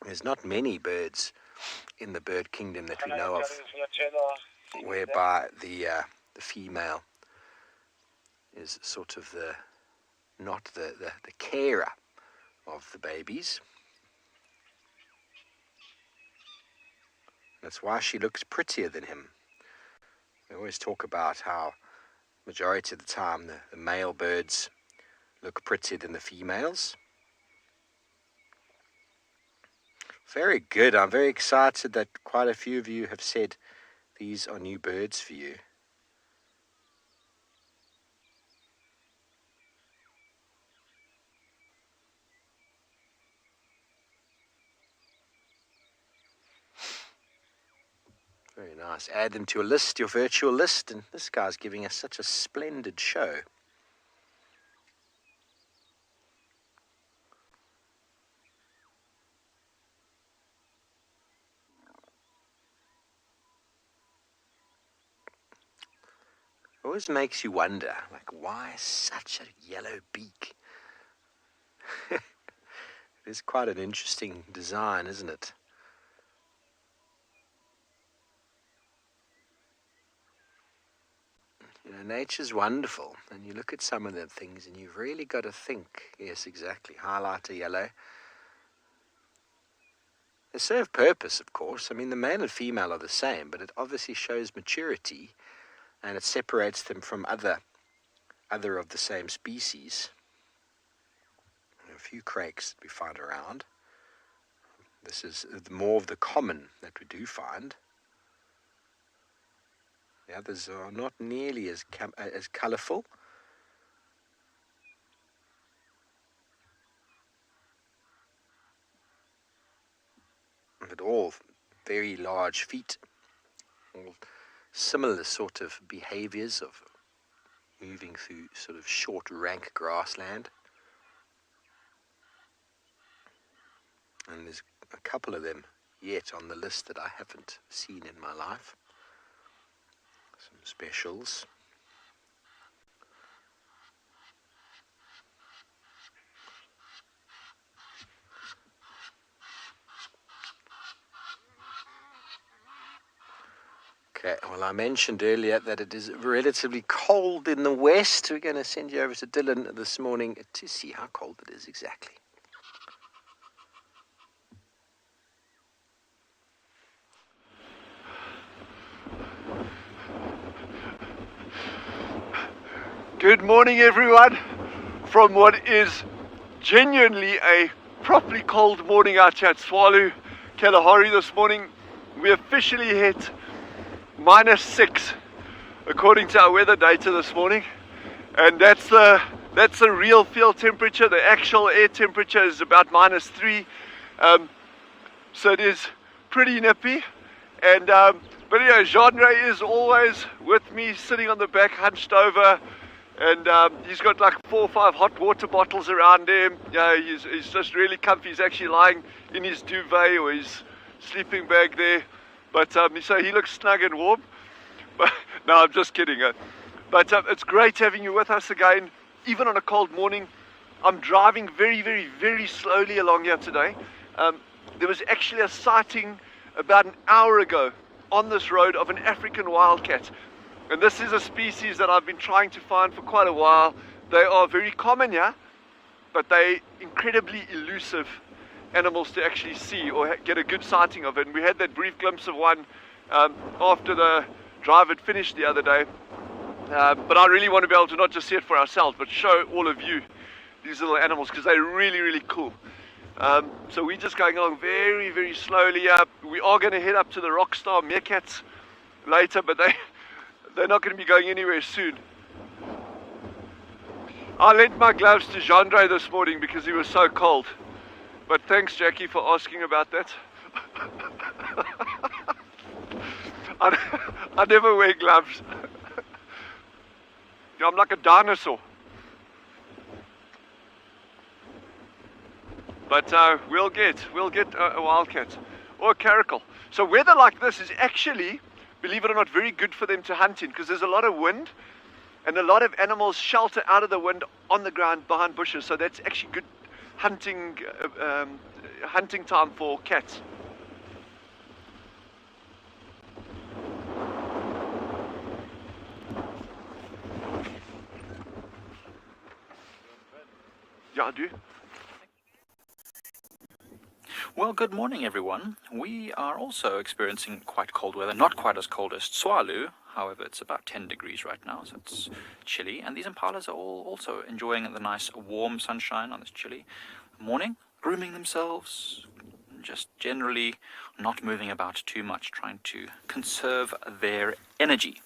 There's not many birds in the bird kingdom that we know of whereby the female is sort of not the carer of the babies. That's why she looks prettier than him. We always talk about how majority of the time the male birds look prettier than the females. Very good. I'm very excited that quite a few of you have said these are new birds for you. Very nice. Add them to your list, your virtual list, and this guy's giving us such a splendid show. always makes you wonder, like, why such a yellow beak? It is quite an interesting design, isn't it? You know, nature's wonderful, and you look at some of the things and you've really got to think. Yes, exactly. Highlighter yellow. They serve purpose, of course. I mean, the male and female are the same, but it obviously shows maturity, and it separates them from other of the same species. A few crakes that we find around. This is more of the common that we do find. The others are not nearly as colourful. But all very large feet, all similar sort of behaviours of moving through sort of short rank grassland. And there's a couple of them yet on the list that I haven't seen in my life. Some specials. Okay, well, I mentioned earlier that it is relatively cold in the west. We're going to send you over to Dylan this morning to see how cold it is exactly. Good morning, everyone, from what is genuinely a properly cold morning out here at Tswalu Kalahari this morning. We officially hit -6 according to our weather data this morning, and that's the real field temperature. The actual air temperature is about -3, so it is pretty nippy. And but yeah, Jean-Ray is always with me, sitting on the back, hunched over. And he's got like 4 or 5 hot water bottles around him. Yeah, he's just really comfy. He's actually lying in his duvet or his sleeping bag there. But so he looks snug and warm. But no, I'm just kidding. But it's great having you with us again, even on a cold morning. I'm driving very, very, very slowly along here today. There was actually a sighting about an hour ago on this road of an African wildcat. And this is a species that I've been trying to find for quite a while. They are very common here, but they're incredibly elusive animals to actually see or get a good sighting of it. And we had that brief glimpse of one after the drive had finished the other day. But I really want to be able to not just see it for ourselves, but show all of you these little animals, because they're really, really cool. So we're just going along very, very slowly. We are going to head up to the rockstar meerkats later, but they're not going to be going anywhere soon. I lent my gloves to Jean-Ray this morning because he was so cold. But thanks, Jackie, for asking about that. I never wear gloves. I'm like a dinosaur. But we'll get a wildcat or a caracal. So weather like this is actually, believe it or not, very good for them to hunt in, because there's a lot of wind and a lot of animals shelter out of the wind on the ground behind bushes. So that's actually good hunting time for cats. Yeah, I do. Well, good morning, everyone. We are also experiencing quite cold weather, not quite as cold as Tswalu. However, it's about 10 degrees right now, so it's chilly. And these impalas are all also enjoying the nice warm sunshine on this chilly morning, grooming themselves, just generally not moving about too much, trying to conserve their energy.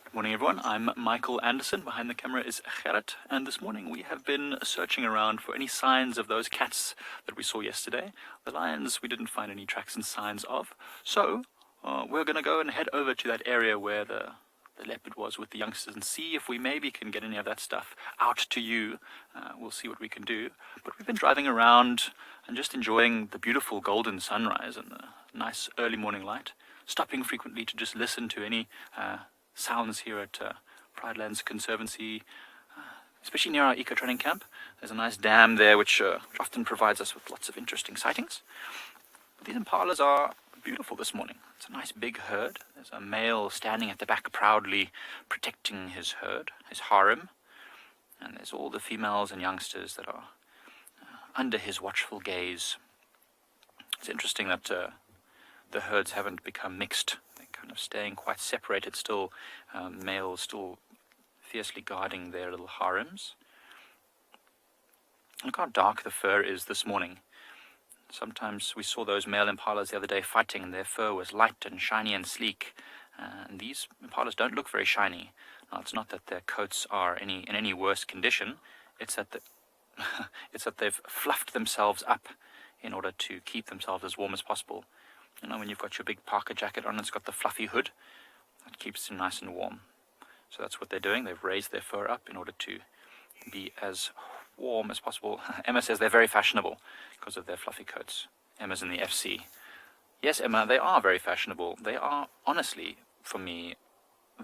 Good morning, everyone. I'm Michael Anderson. Behind the camera is Gerrit, and this morning we have been searching around for any signs of those cats that we saw yesterday. The lions we didn't find any tracks and signs of, so we're going to go and head over to that area where the leopard was with the youngsters and see if we maybe can get any of that stuff out to you. We'll see what we can do. But we've been driving around and just enjoying the beautiful golden sunrise and the nice early morning light, stopping frequently to just listen to any sounds here at Pridelands Conservancy, especially near our eco-training camp. There's a nice dam there which often provides us with lots of interesting sightings. But these impalas are beautiful this morning. It's a nice big herd. There's a male standing at the back proudly protecting his herd, his harem. And there's all the females and youngsters that are under his watchful gaze. It's interesting that the herds haven't become mixed. They're kind of staying quite separated still, males still fiercely guarding their little harems. Look how dark the fur is this morning. Sometimes we saw those male impalas the other day fighting, and their fur was light and shiny and sleek. And these impalas don't look very shiny. Now, it's not that their coats are in any worse condition. It's that it's that they've fluffed themselves up in order to keep themselves as warm as possible. You know, when you've got your big parka jacket on, it's got the fluffy hood. That keeps them nice and warm. So that's what they're doing. They've raised their fur up in order to be as warm as possible. Emma says they're very fashionable because of their fluffy coats. Emma's in the FC. Yes, Emma, they are very fashionable. They are, honestly, for me,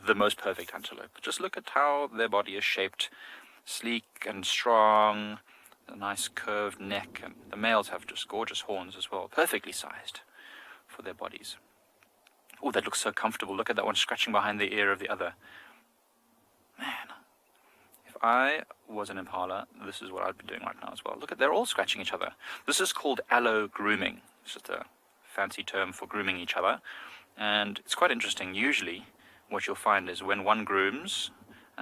the most perfect antelope. Just look at how their body is shaped. Sleek and strong, a nice curved neck, and the males have just gorgeous horns as well, perfectly sized for their bodies. Oh, that looks so comfortable. Look at that one scratching behind the ear of the other. Man, if I was an impala, this is what I'd be doing right now as well. Look at, they're all scratching each other. This is called allo grooming. It's just a fancy term for grooming each other. And it's quite interesting. Usually, what you'll find is when one grooms,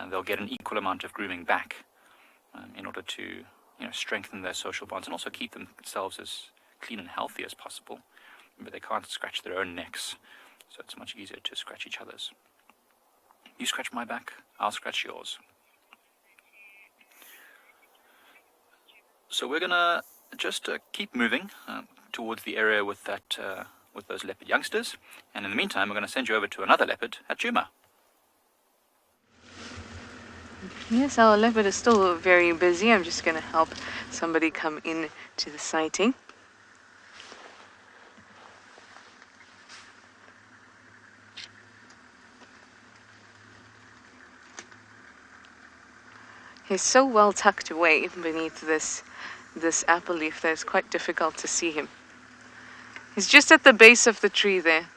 they'll get an equal amount of grooming back in order to, strengthen their social bonds and also keep themselves as clean and healthy as possible. But they can't scratch their own necks, so it's much easier to scratch each other's. You scratch my back, I'll scratch yours. So we're gonna just keep moving towards the area with that with those leopard youngsters, and in the meantime we're going to send you over to another leopard at Djuma. Yes, our leopard is still very busy. I'm just going to help somebody come in to the sighting. He's so well tucked away beneath this apple leaf that it's quite difficult to see him. He's just at the base of the tree there.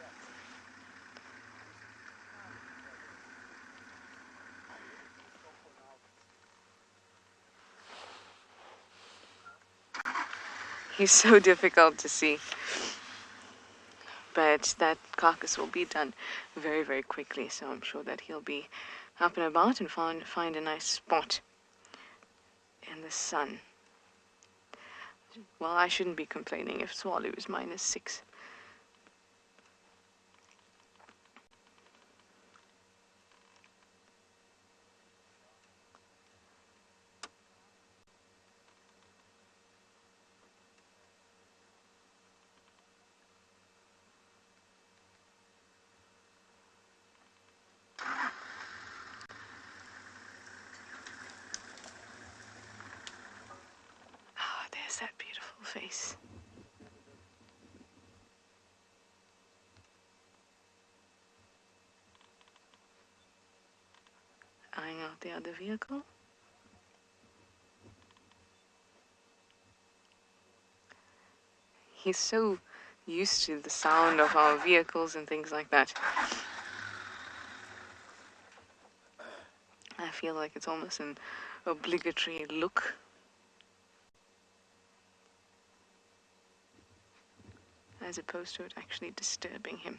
He's so difficult to see. But that carcass will be done very, very quickly, so I'm sure that he'll be up and about and find a nice spot in the sun. Well, I shouldn't be complaining if Tswalu is -6. There's that beautiful face. Eyeing out the other vehicle. He's so used to the sound of our vehicles and things like that. I feel like it's almost an obligatory look. As opposed to it actually disturbing him.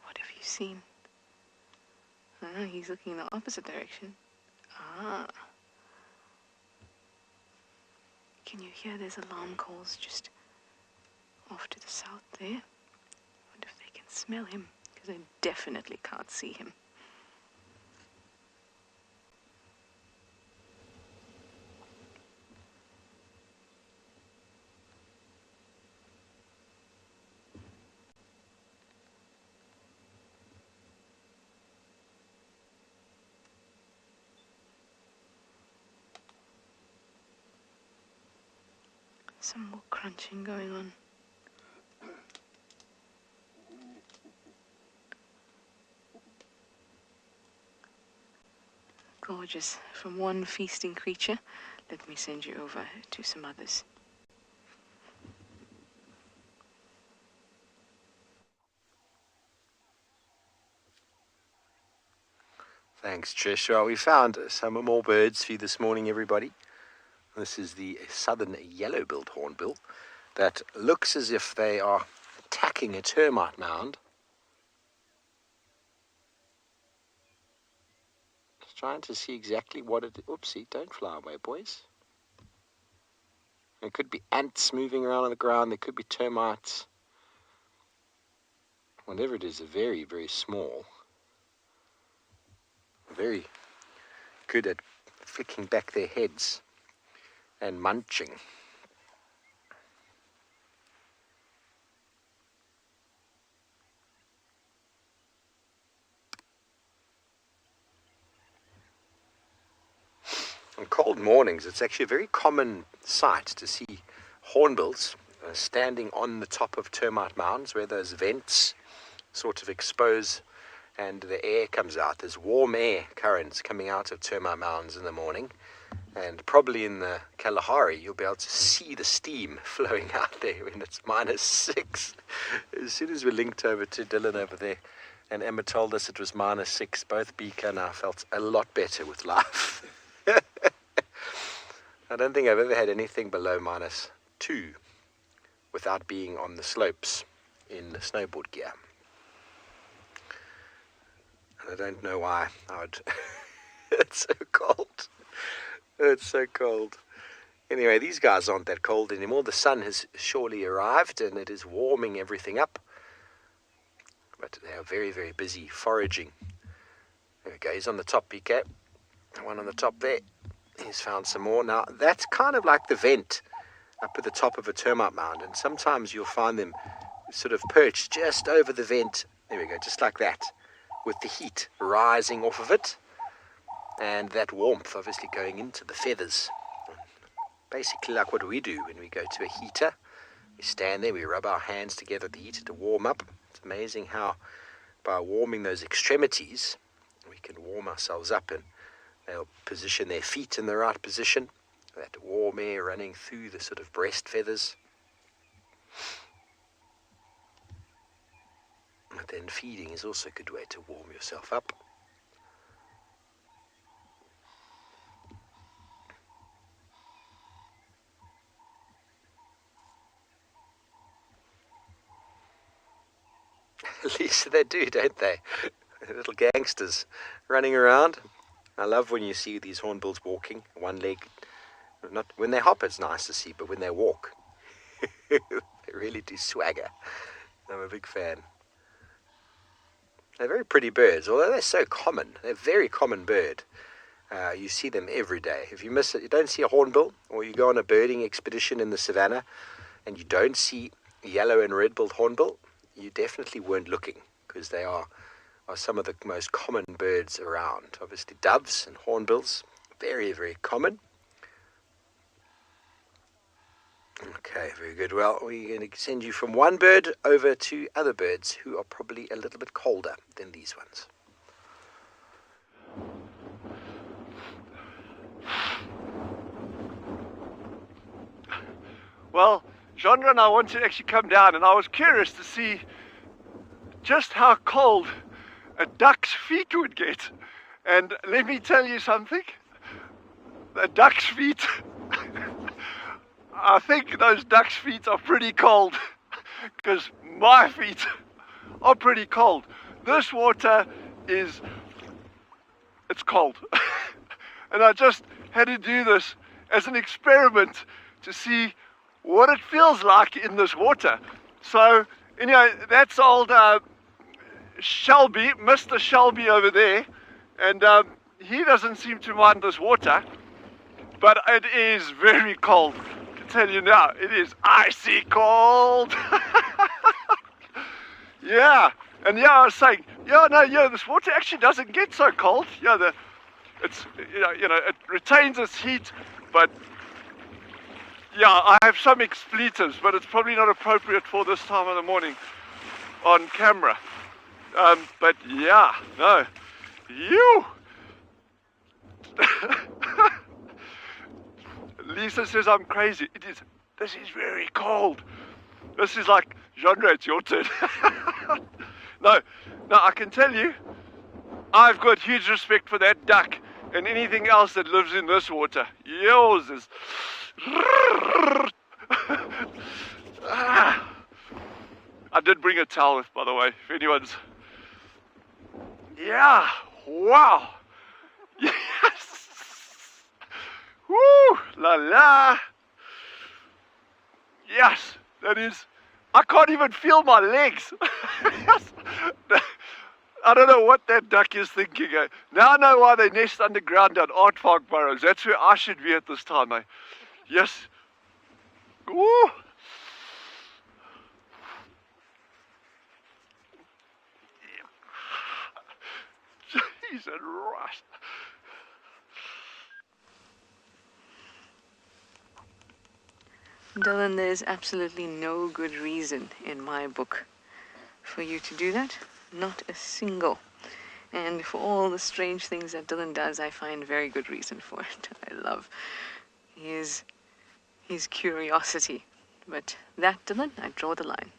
What have you seen? Ah, he's looking in the opposite direction. Ah. Can you hear there's alarm calls just off to the south there? I wonder if they can smell him, because they definitely can't see him. Some more crunching going on. Gorgeous. From one feasting creature, let me send you over to some others. Thanks, Trish. Well, we found some more birds for you this morning, everybody. This is the southern yellow-billed hornbill that looks as if they are attacking a termite mound. Just trying to see exactly what it... Oopsie, don't fly away, boys. There could be ants moving around on the ground. There could be termites. Whatever it is, they're very, very small. Very good at flicking back their heads and munching. On cold mornings, it's actually a very common sight to see hornbills standing on the top of termite mounds where those vents sort of expose and the air comes out. There's warm air currents coming out of termite mounds in the morning, and probably in the Kalahari you'll be able to see the steam flowing out there when it's -6. As soon as we linked over to Dylan over there and Emma told us it was -6, both Beaker and I felt a lot better with life. I don't think I've ever had anything below -2 without being on the slopes in the snowboard gear. I don't know why I would. It's so cold. It's so cold. Anyway, these guys aren't that cold anymore. The sun has surely arrived and it is warming everything up. But they are very, very busy foraging. There we go. He's on the top, PK. The one on the top there. He's found some more. Now, that's kind of like the vent up at the top of a termite mound. And sometimes you'll find them sort of perched just over the vent. There we go, just like that, with the heat rising off of it and that warmth obviously going into the feathers. Basically like what we do when we go to a heater. We stand there, we rub our hands together at the heater to warm up. It's amazing how by warming those extremities we can warm ourselves up, and they'll position their feet in the right position. That warm air running through the sort of breast feathers. But then feeding is also a good way to warm yourself up. At least they do, don't they? Little gangsters running around. I love when you see these hornbills walking, one leg. Not when they hop, it's nice to see, but when they walk, they really do swagger. I'm a big fan. They're very pretty birds, although they're so common. They're a very common bird. You see them every day. If you miss it, you don't see a hornbill, or you go on a birding expedition in the savannah and you don't see yellow and red-billed hornbill, you definitely weren't looking, because they are some of the most common birds around. Obviously doves and hornbills, very, very common. Okay, very good. Well, we're going to send you from one bird over to other birds who are probably a little bit colder than these ones. Well, Genre and I wanted to actually come down, and I was curious to see just how cold a duck's feet would get. And let me tell you something, a duck's feet, I think those duck's feet are pretty cold, because my feet are pretty cold. This water it's cold. And I just had to do this as an experiment to see what it feels like in this water. So, that's old Shelby, Mr. Shelby over there, and he doesn't seem to mind this water, but it is very cold. I can tell you now, it is icy cold. Yeah, and I was saying, this water actually doesn't get so cold. It retains its heat, but Yeah, I have some expletives, but it's probably not appropriate for this time of the morning on camera. But yeah, no. You! Lisa says I'm crazy. This is very cold. This is like, Genre, it's your turn. No, I can tell you, I've got huge respect for that duck and anything else that lives in this water. Yours is... I did bring a towel with, by the way, if anyone's... Yeah, wow. Yes. Woo, la la. Yes, that is... I can't even feel my legs. Yes. I don't know what that duck is thinking. Now I know why they nest underground on aardvark burrows. That's where I should be at this time. Yes. Woo. Jesus Christ. Dylan, there's absolutely no good reason in my book for you to do that. Not a single. And for all the strange things that Dylan does, I find very good reason for it. I love his curiosity. But that, Dylan, I draw the line.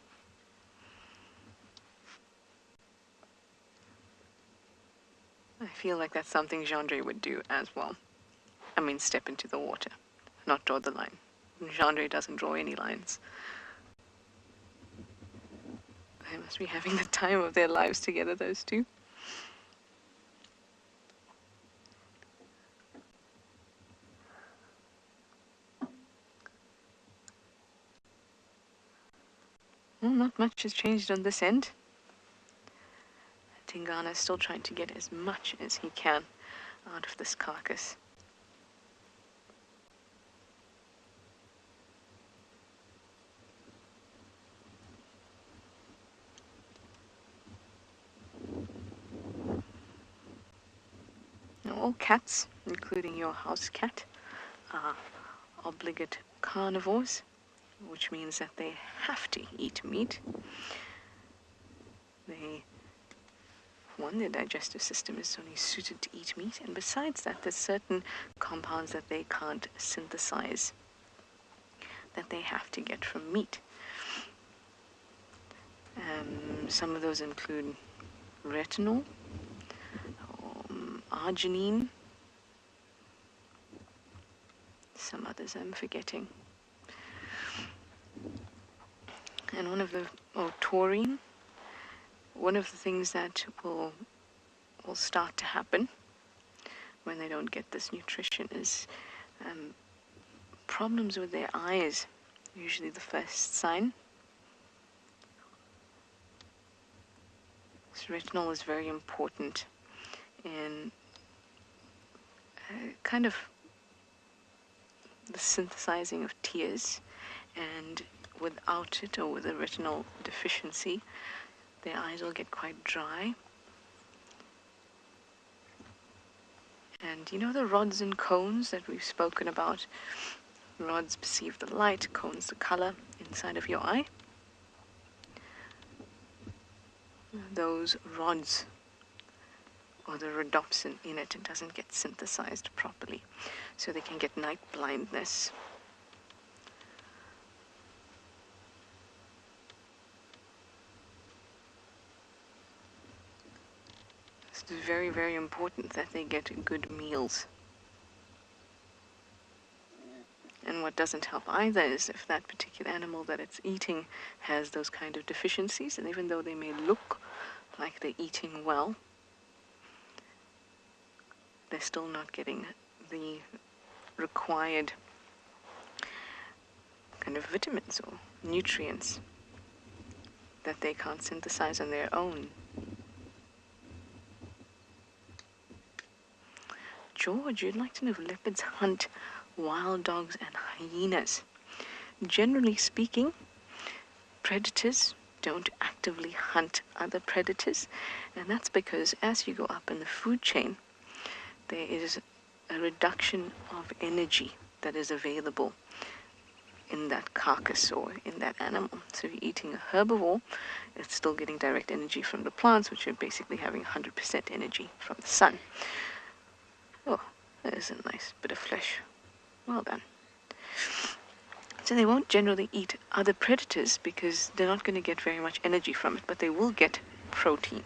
I feel like that's something Genre would do as well. I mean, step into the water, not draw the line. Genre doesn't draw any lines. They must be having the time of their lives together, those two. Well, not much has changed on this end. Tingana is still trying to get as much as he can out of this carcass. Now, all cats, including your house cat, are obligate carnivores, which means that they have to eat meat. Their digestive system is only suited to eat meat, and besides that, there's certain compounds that they can't synthesize that they have to get from meat. Some of those include retinol, arginine, some others I'm forgetting, and taurine. One of the things that will start to happen when they don't get this nutrition is problems with their eyes, usually the first sign. So retinol is very important in kind of the synthesizing of tears, and without it, or with a retinol deficiency, their eyes will get quite dry. And you know the rods and cones that we've spoken about? Rods perceive the light, cones the color inside of your eye. Those rods, or the rhodopsin in it doesn't get synthesized properly, so they can get night blindness. It's very, very important that they get good meals. And what doesn't help either is if that particular animal that it's eating has those kind of deficiencies, and even though they may look like they're eating well, they're still not getting the required kind of vitamins or nutrients that they can't synthesize on their own. George, you'd like to know if leopards hunt wild dogs and hyenas. Generally speaking, predators don't actively hunt other predators, and that's because as you go up in the food chain, there is a reduction of energy that is available in that carcass or in that animal. So if you're eating a herbivore, it's still getting direct energy from the plants, which are basically having 100% energy from the sun. Oh, there's a nice bit of flesh. Well done. So they won't generally eat other predators because they're not going to get very much energy from it, but they will get protein.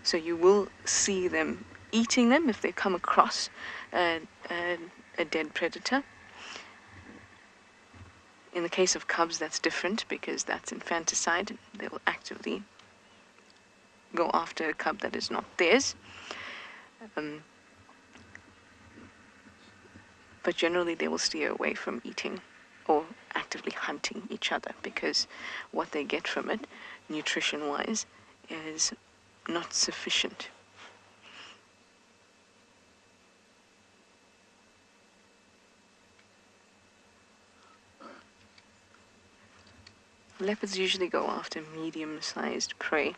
So you will see them eating them if they come across a dead predator. In the case of cubs, that's different because that's infanticide. They will actively go after a cub that is not theirs. But generally they will steer away from eating or actively hunting each other because what they get from it, nutrition-wise, is not sufficient. Leopards usually go after medium-sized prey.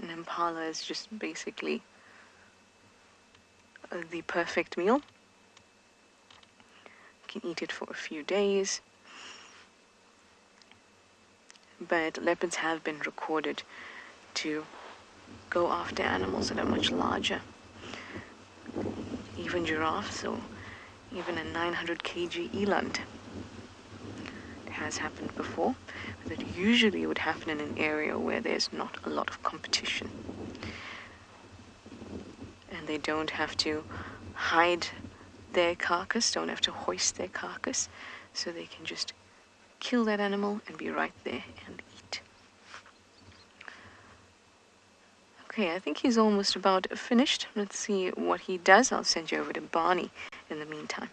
An impala is just basically the perfect meal. You can eat it for a few days. But leopards have been recorded to go after animals that are much larger. Even giraffes or even a 900 kg eland. It has happened before, but it usually would happen in an area where there's not a lot of competition. And they don't have to hide their carcass, don't have to hoist their carcass, so they can just kill that animal and be right there and eat. Okay, I think he's almost about finished. Let's see what he does. I'll send you over to Barney in the meantime.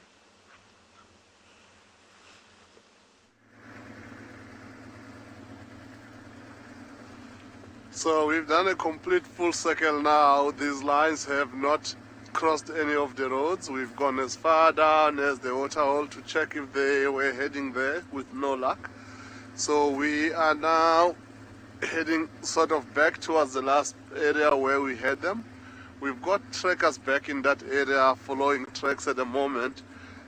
So we've done a complete full circle now. These lines have not crossed any of the roads. We've gone as far down as the waterhole to check if they were heading there with no luck. So we are now heading sort of back towards the last area where we had them. We've got trackers back in that area following tracks at the moment.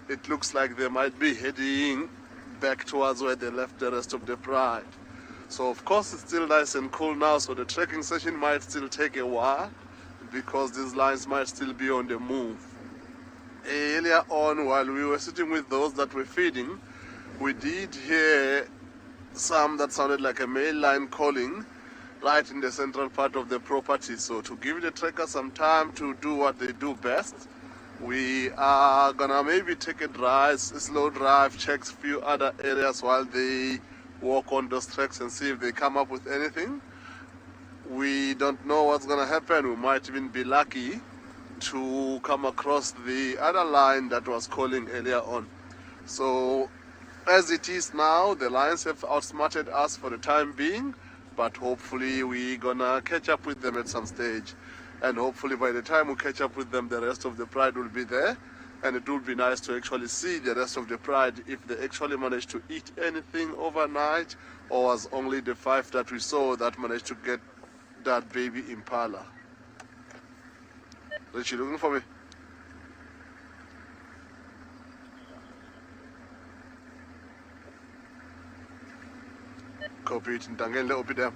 It looks like they might be heading back towards where they left the rest of the pride. So of course it's still nice and cool now, so the trekking session might still take a while because these lines might still be on the move. Earlier on, while we were sitting with those that were feeding, we did hear some that sounded like a male line calling right in the central part of the property. So to give the tracker some time to do what they do best, we are gonna maybe take a drive, a slow drive, check a few other areas while they walk on those tracks and see if they come up with anything. We don't know what's gonna happen. We might even be lucky to come across the other line that was calling earlier on. So as it is now, the lions have outsmarted us for the time being, but hopefully we're gonna catch up with them at some stage. And hopefully by the time we catch up with them, the rest of the pride will be there. And it would be nice to actually see the rest of the pride if they actually managed to eat anything overnight, or was only the 5 that we saw that managed to get that baby impala. Is she looking for me? Copy it in Tangen, let me them.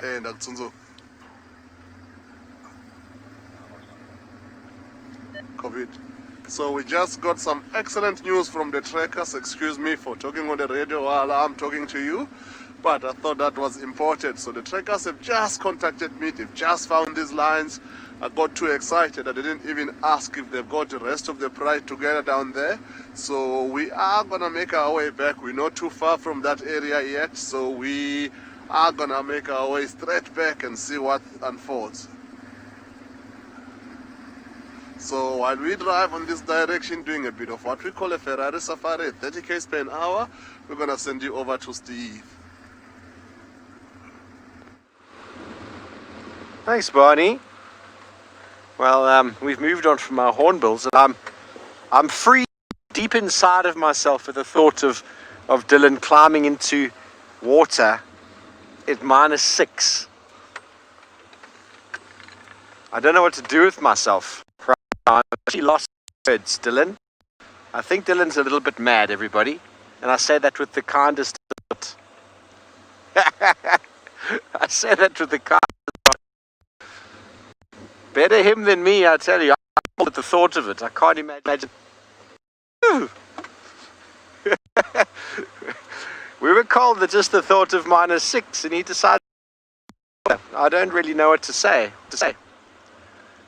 And Tsunzo. Copy it. So we just got some excellent news from the trackers. Excuse me for talking on the radio while I'm talking to you, but I thought that was important. So the trackers have just contacted me. They've just found these lines. I got too excited. I didn't even ask if they've got the rest of the pride together down there. So we are gonna make our way back. We're not too far from that area yet, so we are gonna make our way straight back and see what unfolds. So while we drive on this direction, doing a bit of what we call a Ferrari safari, 30 km per hour, we're gonna send you over to Steve. Thanks, Barney. Well, we've moved on from our hornbills, and I'm free deep inside of myself with the thought of of Dylan climbing into water at -6. I don't know what to do with myself. I actually lost words, Dylan. I think Dylan's a little bit mad, everybody. And I say that with the kindest heart. I say that with the kindest heart. Better him than me, I tell you. I'm at the thought of it. I can't imagine. We were cold at just the thought of -6, and he decided. I don't really know what to say.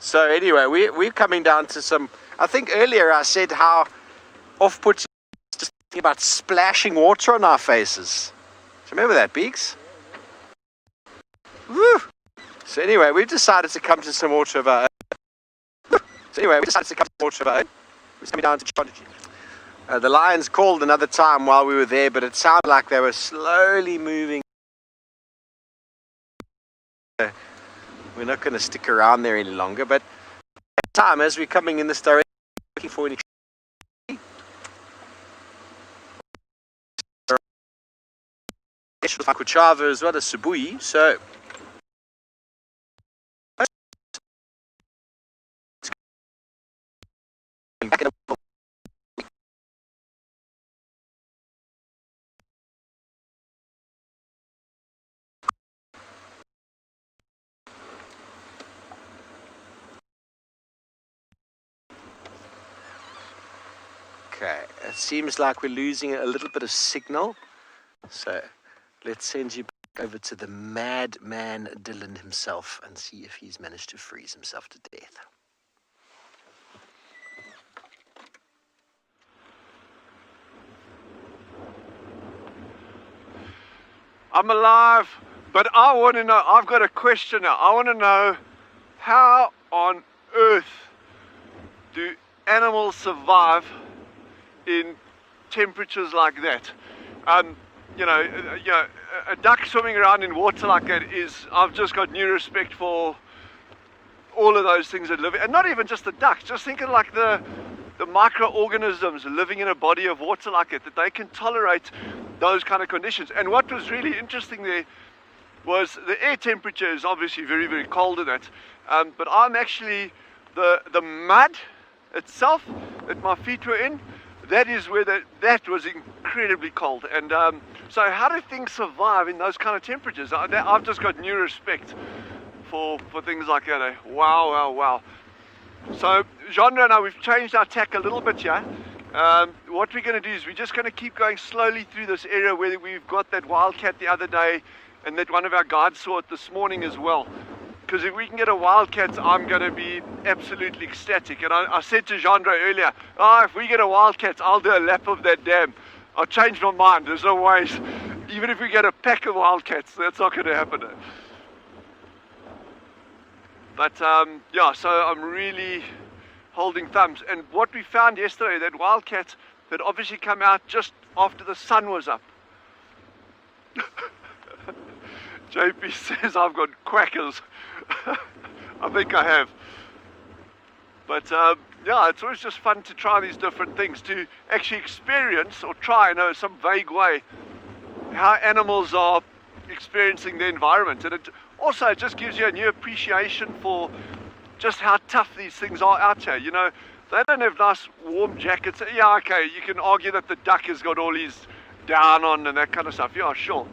So anyway, we're coming down to some. I think earlier I said how off-putting just thinking about splashing water on our faces. Do you remember that, Beeks? Woo! So anyway, we've decided to come to some water of our own. We're coming down to Tswalu. The lions called another time while we were there, but it sounded like they were slowly moving. We're not going to stick around there any longer, but at the time, as we're coming in this direction, looking for any Kuchava as well as Subui, so okay, it seems like we're losing a little bit of signal, so let's send you back over to the madman Dylan himself and see if he's managed to freeze himself to death. I'm alive, but I want to know, I've got a question now. I want to know, how on earth do animals survive in temperatures like that? You know, a duck swimming around in water like that is, I've just got new respect for all of those things that live, and not even just the ducks, just thinking like the microorganisms living in a body of water like that they can tolerate those kind of conditions. And what was really interesting there was the air temperature is obviously very, very cold in that, but I'm actually, the mud itself that my feet were in, that is where that was incredibly cold. And so how do things survive in those kind of temperatures? I've just got new respect for things like that. Wow, wow, wow. So genre now, we've changed our tack a little bit here. What we're going to do is we're just going to keep going slowly through this area where we've got that wildcat the other day, and that one of our guides saw it this morning as well. Because if we can get a wildcat, I'm going to be absolutely ecstatic. And I said to Genre earlier, if we get a wildcat, I'll do a lap of that dam. I'll change my mind. There's no ways. Even if we get a pack of wildcats, that's not going to happen. But yeah, so I'm really holding thumbs. And what we found yesterday, that wildcat had obviously come out just after the sun was up. JP says I've got quackers. I think I have. But yeah, it's always just fun to try these different things, to actually experience or try in some vague way how animals are experiencing the environment. And it also just gives you a new appreciation for just how tough these things are out here. You know, they don't have nice warm jackets. Yeah, okay, you can argue that the duck has got all his down on and that kind of stuff. Yeah, sure.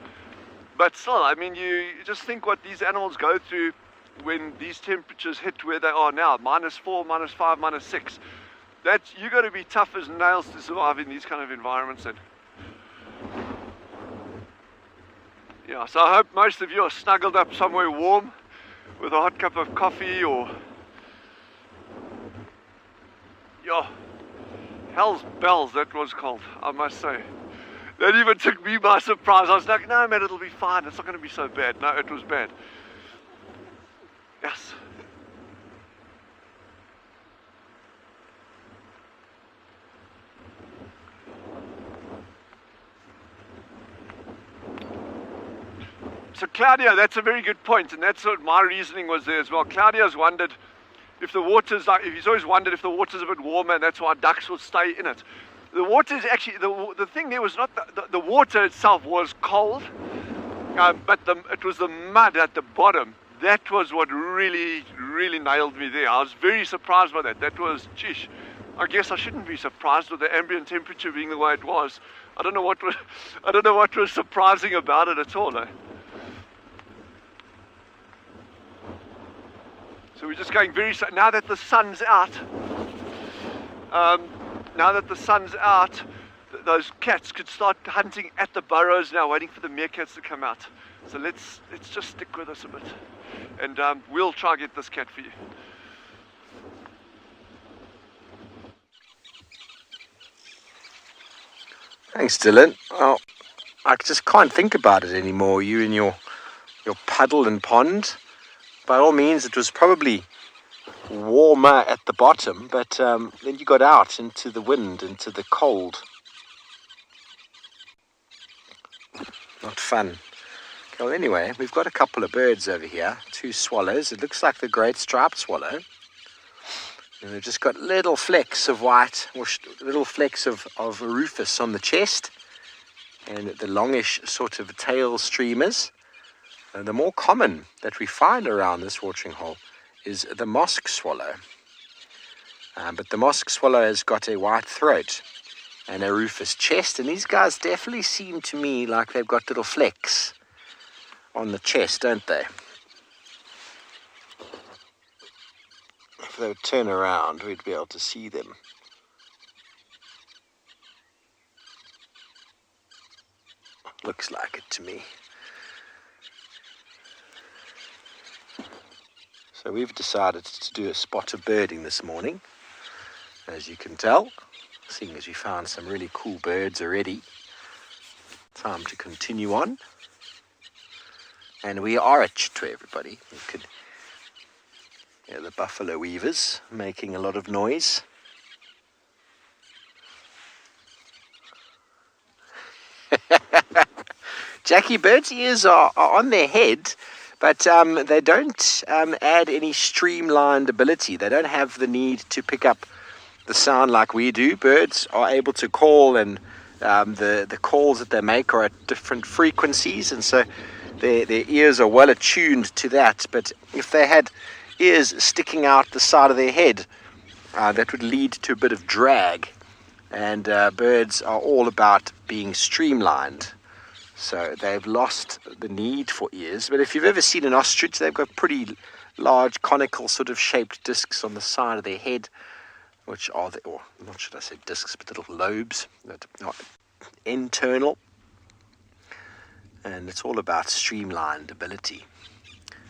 But still, I mean, you just think what these animals go through when these temperatures hit where they are now, -4, -5, -6. You got to be tough as nails to survive in these kind of environments. And yeah, so I hope most of you are snuggled up somewhere warm with a hot cup of coffee, or yeah, hell's bells, that was cold, I must say. That even took me by surprise. I was like, no man, it'll be fine, it's not going to be so bad. No, it was bad. Yes. So Claudia, that's a very good point, and that's what my reasoning was there as well. Claudia's wondered if the water's like, he's always wondered if the water's a bit warmer, and that's why ducks will stay in it. The water is actually, the thing there was not, the water itself was cold, but it was the mud at the bottom. That was what really, really nailed me there. I was very surprised by that. That was, geez, I guess I shouldn't be surprised with the ambient temperature being the way it was. I don't know what was surprising about it at all. So we're just going now that the sun's out. Those cats could start hunting at the burrows now, waiting for the meerkats to come out. So let's just stick with us a bit, and we'll try and get this cat for you. Thanks, Dylan. Oh, I just can't think about it anymore. You and your puddle and pond. By all means, it was probably warmer at the bottom, but then you got out into the wind, into the cold. Not fun. Well, anyway, we've got a couple of birds over here, 2 swallows. It looks like the great striped swallow. And they've just got little flecks of white, or little flecks of rufous on the chest, and the longish sort of tail streamers. And the more common that we find around this watering hole is the mosque swallow. But the mosque swallow has got a white throat and a rufous chest, and these guys definitely seem to me like they've got little flecks on the chest, don't they? If they would turn around, we'd be able to see them. Looks like it to me. So we've decided to do a spot of birding this morning, as you can tell, seeing as we found some really cool birds already. Time to continue on. And we are at Chitwe, everybody. You could hear the buffalo weavers making a lot of noise. Jackie, birds' ears are on their head, but they don't add any streamlined ability. They don't have the need to pick up the sound like we do. Birds are able to call, and the calls that they make are at different frequencies, and so their ears are well attuned to that. But if they had ears sticking out the side of their head, that would lead to a bit of drag, and birds are all about being streamlined. So they've lost the need for ears. But if you've ever seen an ostrich, they've got pretty large conical sort of shaped discs on the side of their head, which are or not should I say discs, but little lobes that are internal. And it's all about streamlined ability.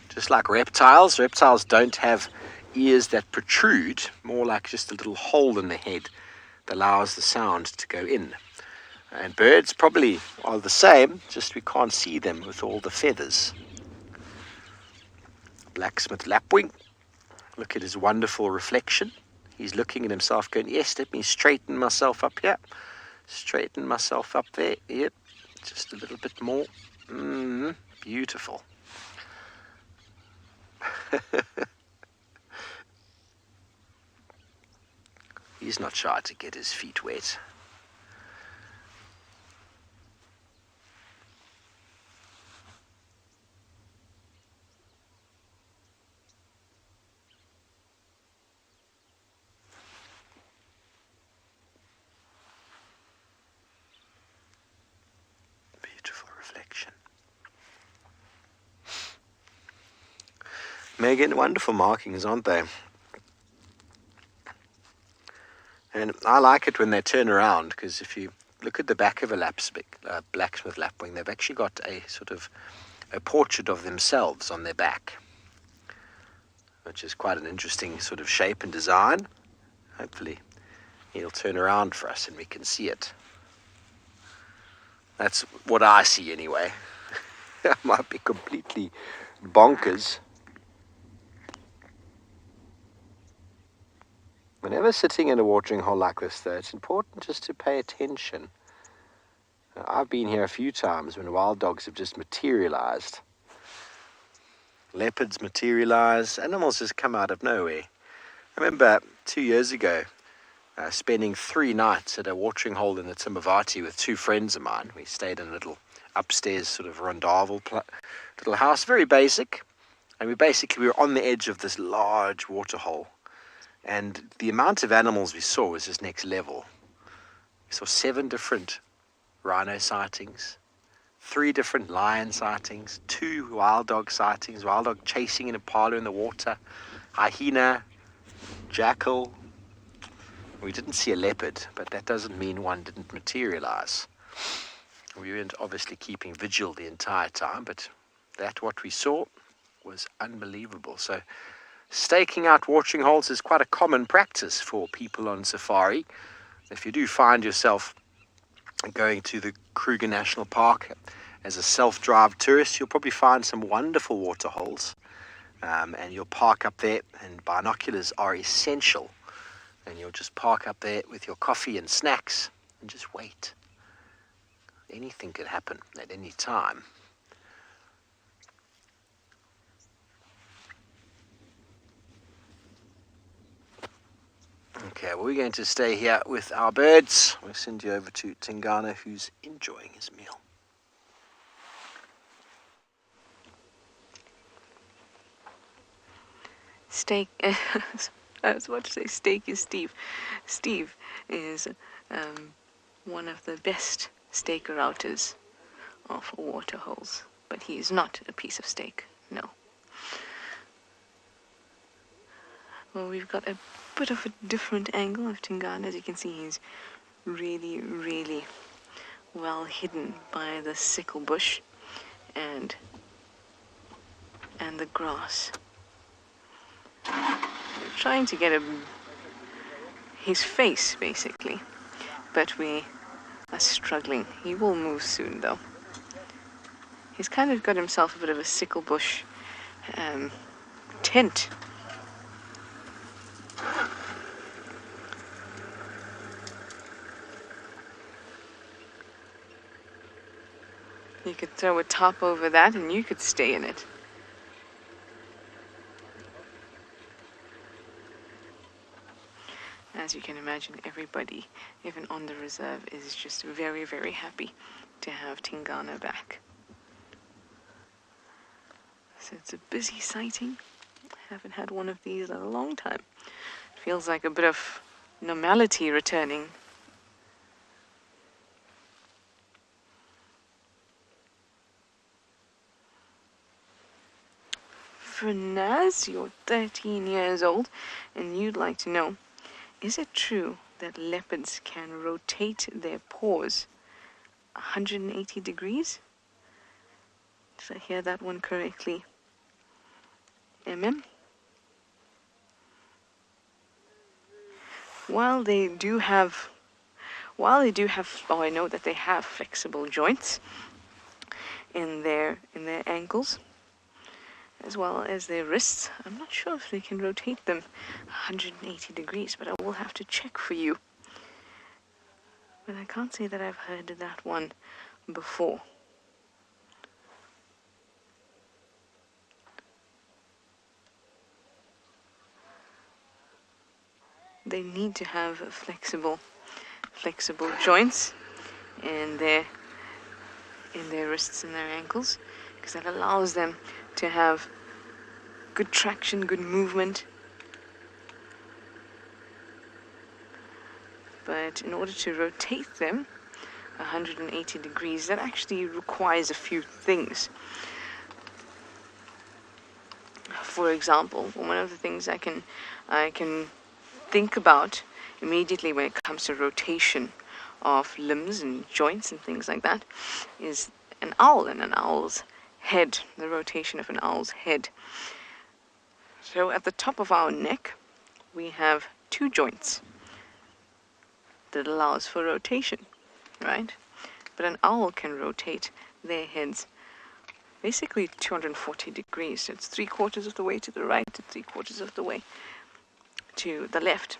Just like reptiles don't have ears that protrude, more like just a little hole in the head that allows the sound to go in. And birds probably are the same, just we can't see them with all the feathers. Blacksmith lapwing, look at his wonderful reflection. He's looking at himself going, yes, let me straighten myself up here. Straighten myself up there. Yep, just a little bit more. Beautiful. He's not shy to get his feet wet. Beautiful reflection. Megan, wonderful markings, aren't they? And I like it when they turn around, because if you look at the back of a blacksmith lapwing, they've actually got a sort of a portrait of themselves on their back, which is quite an interesting sort of shape and design. Hopefully he'll turn around for us and we can see it. That's what I see anyway. I might be completely bonkers. Whenever sitting in a watering hole like this, though, it's important just to pay attention. I've been here a few times when wild dogs have just materialized. Leopards materialize, animals just come out of nowhere. I remember 2 years ago, spending 3 nights at a watering hole in the Timavati with 2 friends of mine. We stayed in a little upstairs sort of rondavel little house, very basic. And we were on the edge of this large water hole. And the amount of animals we saw was just next level. We saw 7 different rhino sightings, 3 different lion sightings, 2 wild dog sightings, wild dog chasing an impala in the water, hyena, jackal. We didn't see a leopard, but that doesn't mean one didn't materialize. We weren't obviously keeping vigil the entire time, but what we saw was unbelievable. So staking out watering holes is quite a common practice for people on safari. If you do find yourself going to the Kruger National Park as a self-drive tourist, you'll probably find some wonderful water holes, and you'll park up there, and binoculars are essential. And you'll just park up there with your coffee and snacks and just wait. Anything could happen at any time. Okay, well, we're going to stay here with our birds. We'll send you over to Tingana, who's enjoying his meal. Steak. I was about to say steak is Steve. Steve is one of the best staker outers of water holes, but he is not a piece of steak, no. Well, we've got a bit of a different angle of Tingana. As you can see, he's really, really well hidden by the sickle bush and the grass. We're trying to get his face, basically, but we are struggling. He will move soon, though. He's kind of got himself a bit of a sickle bush tent. You could throw a top over that and you could stay in it. As you can imagine, everybody, even on the reserve, is just very, very happy to have Tingana back. So it's a busy sighting. I haven't had one of these in a long time. It feels like a bit of normality returning. Fernaz, you're 13 years old, and you'd like to know, is it true that leopards can rotate their paws 180 degrees? Did I hear that one correctly? While they do have, oh, I know that they have flexible joints in their ankles, as well as their wrists. I'm not sure if they can rotate them 180 degrees, but I will have to check for you. But I can't say that I've heard that one before. They need to have flexible joints in their wrists and their ankles, because that allows them to have good traction, good movement. But in order to rotate them 180 degrees, that actually requires a few things. For example, one of the things I can think about immediately when it comes to rotation of limbs and joints and things like that is an owl and an owl's head, the rotation of an owl's head. So at the top of our neck, we have 2 joints that allows for rotation, right? But an owl can rotate their heads basically 240 degrees. So it's 3/4 of the way to the right to 3/4 of the way to the left.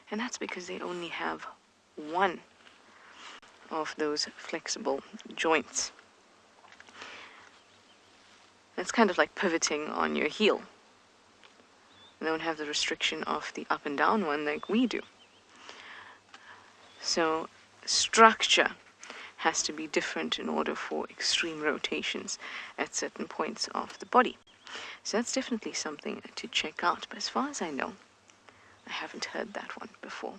And that's because they only have one of those flexible joints. It's kind of like pivoting on your heel. They don't have the restriction of the up and down one like we do. So structure has to be different in order for extreme rotations at certain points of the body. So that's definitely something to check out. But as far as I know, I haven't heard that one before.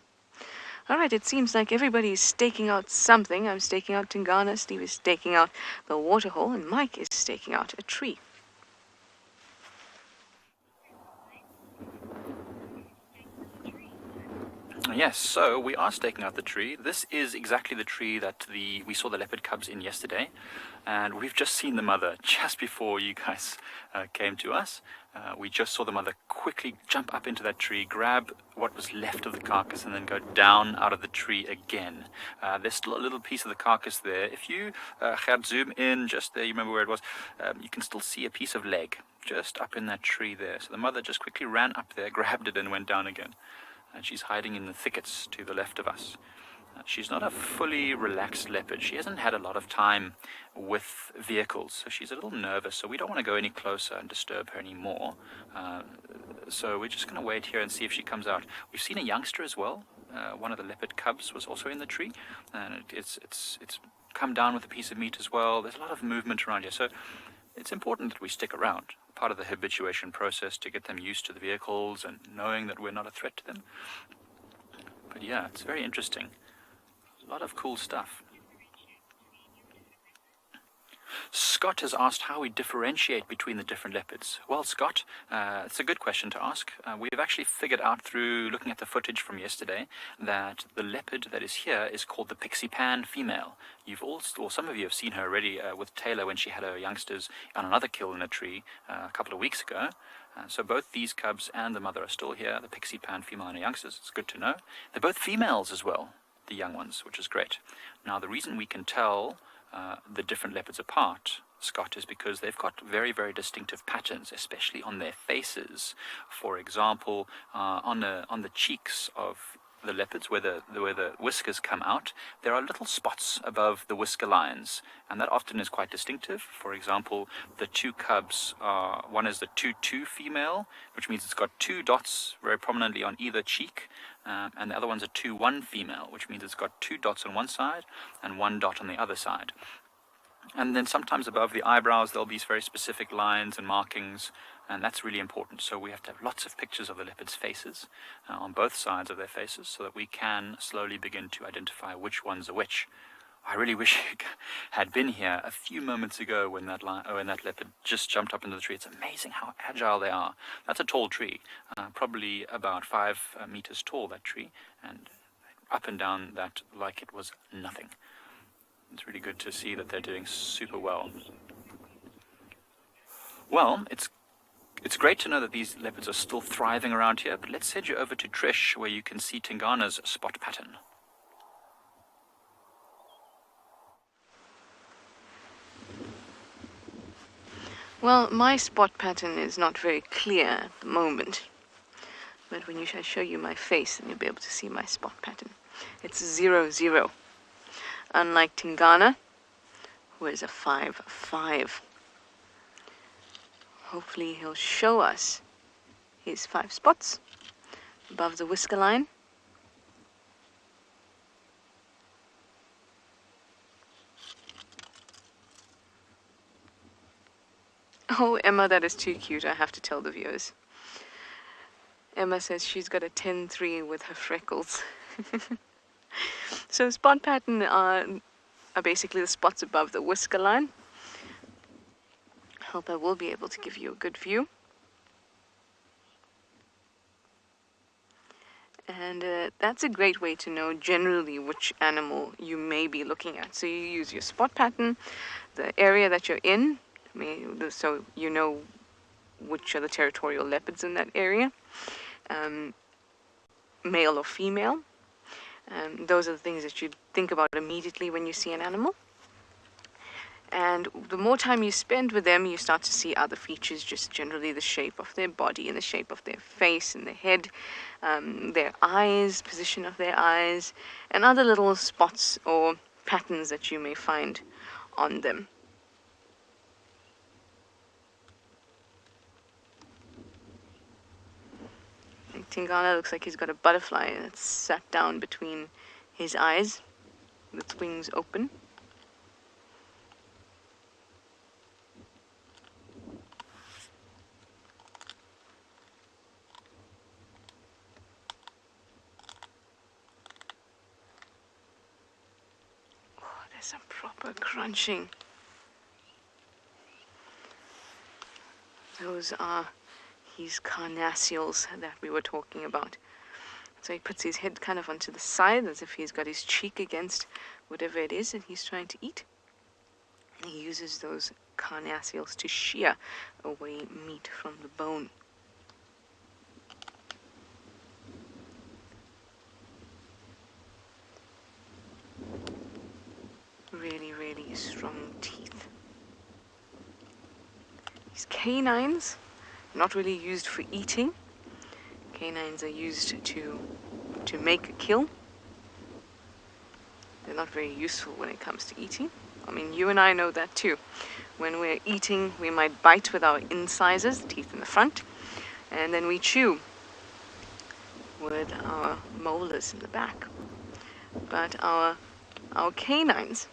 All right, it seems like everybody is staking out something. I'm staking out Tingana, Steve is staking out the waterhole, and Mike is staking out a tree. Yes, so we are staking out the tree. This is exactly the tree that we saw the leopard cubs in yesterday, and we've just seen the mother just before you guys came to us. We just saw the mother quickly jump up into that tree, grab what was left of the carcass, and then go down out of the tree again. There's still a little piece of the carcass there. If you had zoom in just there, you remember where it was, you can still see a piece of leg just up in that tree there. So the mother just quickly ran up there, grabbed it, and went down again. And she's hiding in the thickets to the left of us. She's not a fully relaxed leopard. She hasn't had a lot of time with vehicles, so she's a little nervous, so we don't want to go any closer and disturb her anymore. So we're just going to wait here and see if she comes out. We've seen a youngster as well. One of the leopard cubs was also in the tree, and it's come down with a piece of meat as well. There's a lot of movement around here, so it's important that we stick around. Part of the habituation process to get them used to the vehicles and knowing that we're not a threat to them. But yeah, it's very interesting. A lot of cool stuff. Scott has asked how we differentiate between the different leopards. Well, Scott, it's a good question to ask. We've actually figured out through looking at the footage from yesterday that the leopard that is here is called the pixie pan female. You've also, or some of you have seen her already with Taylor when she had her youngsters on another kill in a tree a couple of weeks ago. So both these cubs and the mother are still here, the pixie pan female and her youngsters. It's good to know. They're both females as well, the young ones, which is great. Now, the reason we can tell the different leopards apart, Scott, is because they've got very, very distinctive patterns, especially on their faces. For example, on the cheeks of the leopards, where the whiskers come out, there are little spots above the whisker lines, and that often is quite distinctive. For example, the two cubs are, one is the 2-2 female, which means it's got 2 dots very prominently on either cheek, and the other one's a 2-1 female, which means it's got 2 dots on one side and 1 dot on the other side. And then sometimes above the eyebrows there'll be very specific lines and markings, and that's really important. So we have to have lots of pictures of the leopards' faces on both sides of their faces so that we can slowly begin to identify which ones are which. I really wish you had been here a few moments ago when that leopard just jumped up into the tree. It's amazing how agile they are. That's a tall tree, probably about 5 meters tall, that tree, and up and down that like it was nothing. It's really good to see that they're doing super well. Well, it's great to know that these leopards are still thriving around here, but let's send you over to Trish where you can see Tingana's spot pattern. Well, my spot pattern is not very clear at the moment, but when I show you my face, then you'll be able to see my spot pattern. It's 0-0. Unlike Tingana, who is a 5-5. Hopefully he'll show us his 5 spots above the whisker line. Oh, Emma, that is too cute, I have to tell the viewers. Emma says she's got a 10-3 with her freckles. So spot pattern are basically the spots above the whisker line. Hope I will be able to give you a good view. And that's a great way to know generally which animal you may be looking at. So you use your spot pattern, the area that you're in, so you know which are the territorial leopards in that area, male or female. Those are the things that you think about immediately when you see an animal. And the more time you spend with them, you start to see other features, just generally the shape of their body and the shape of their face and their head, their eyes, position of their eyes, and other little spots or patterns that you may find on them. Tingana looks like he's got a butterfly that's sat down between his eyes with wings open. Oh, there's some proper crunching. Those are his carnassials that we were talking about. So he puts his head kind of onto the side as if he's got his cheek against whatever it is that he's trying to eat. And he uses those carnassials to shear away meat from the bone. Really, really strong teeth. These canines, not really used for eating. Canines are used to make a kill. They're not very useful when it comes to eating. I mean, you and I know that too. When we're eating, we might bite with our incisors, the teeth in the front, and then we chew with our molars in the back. But our canines,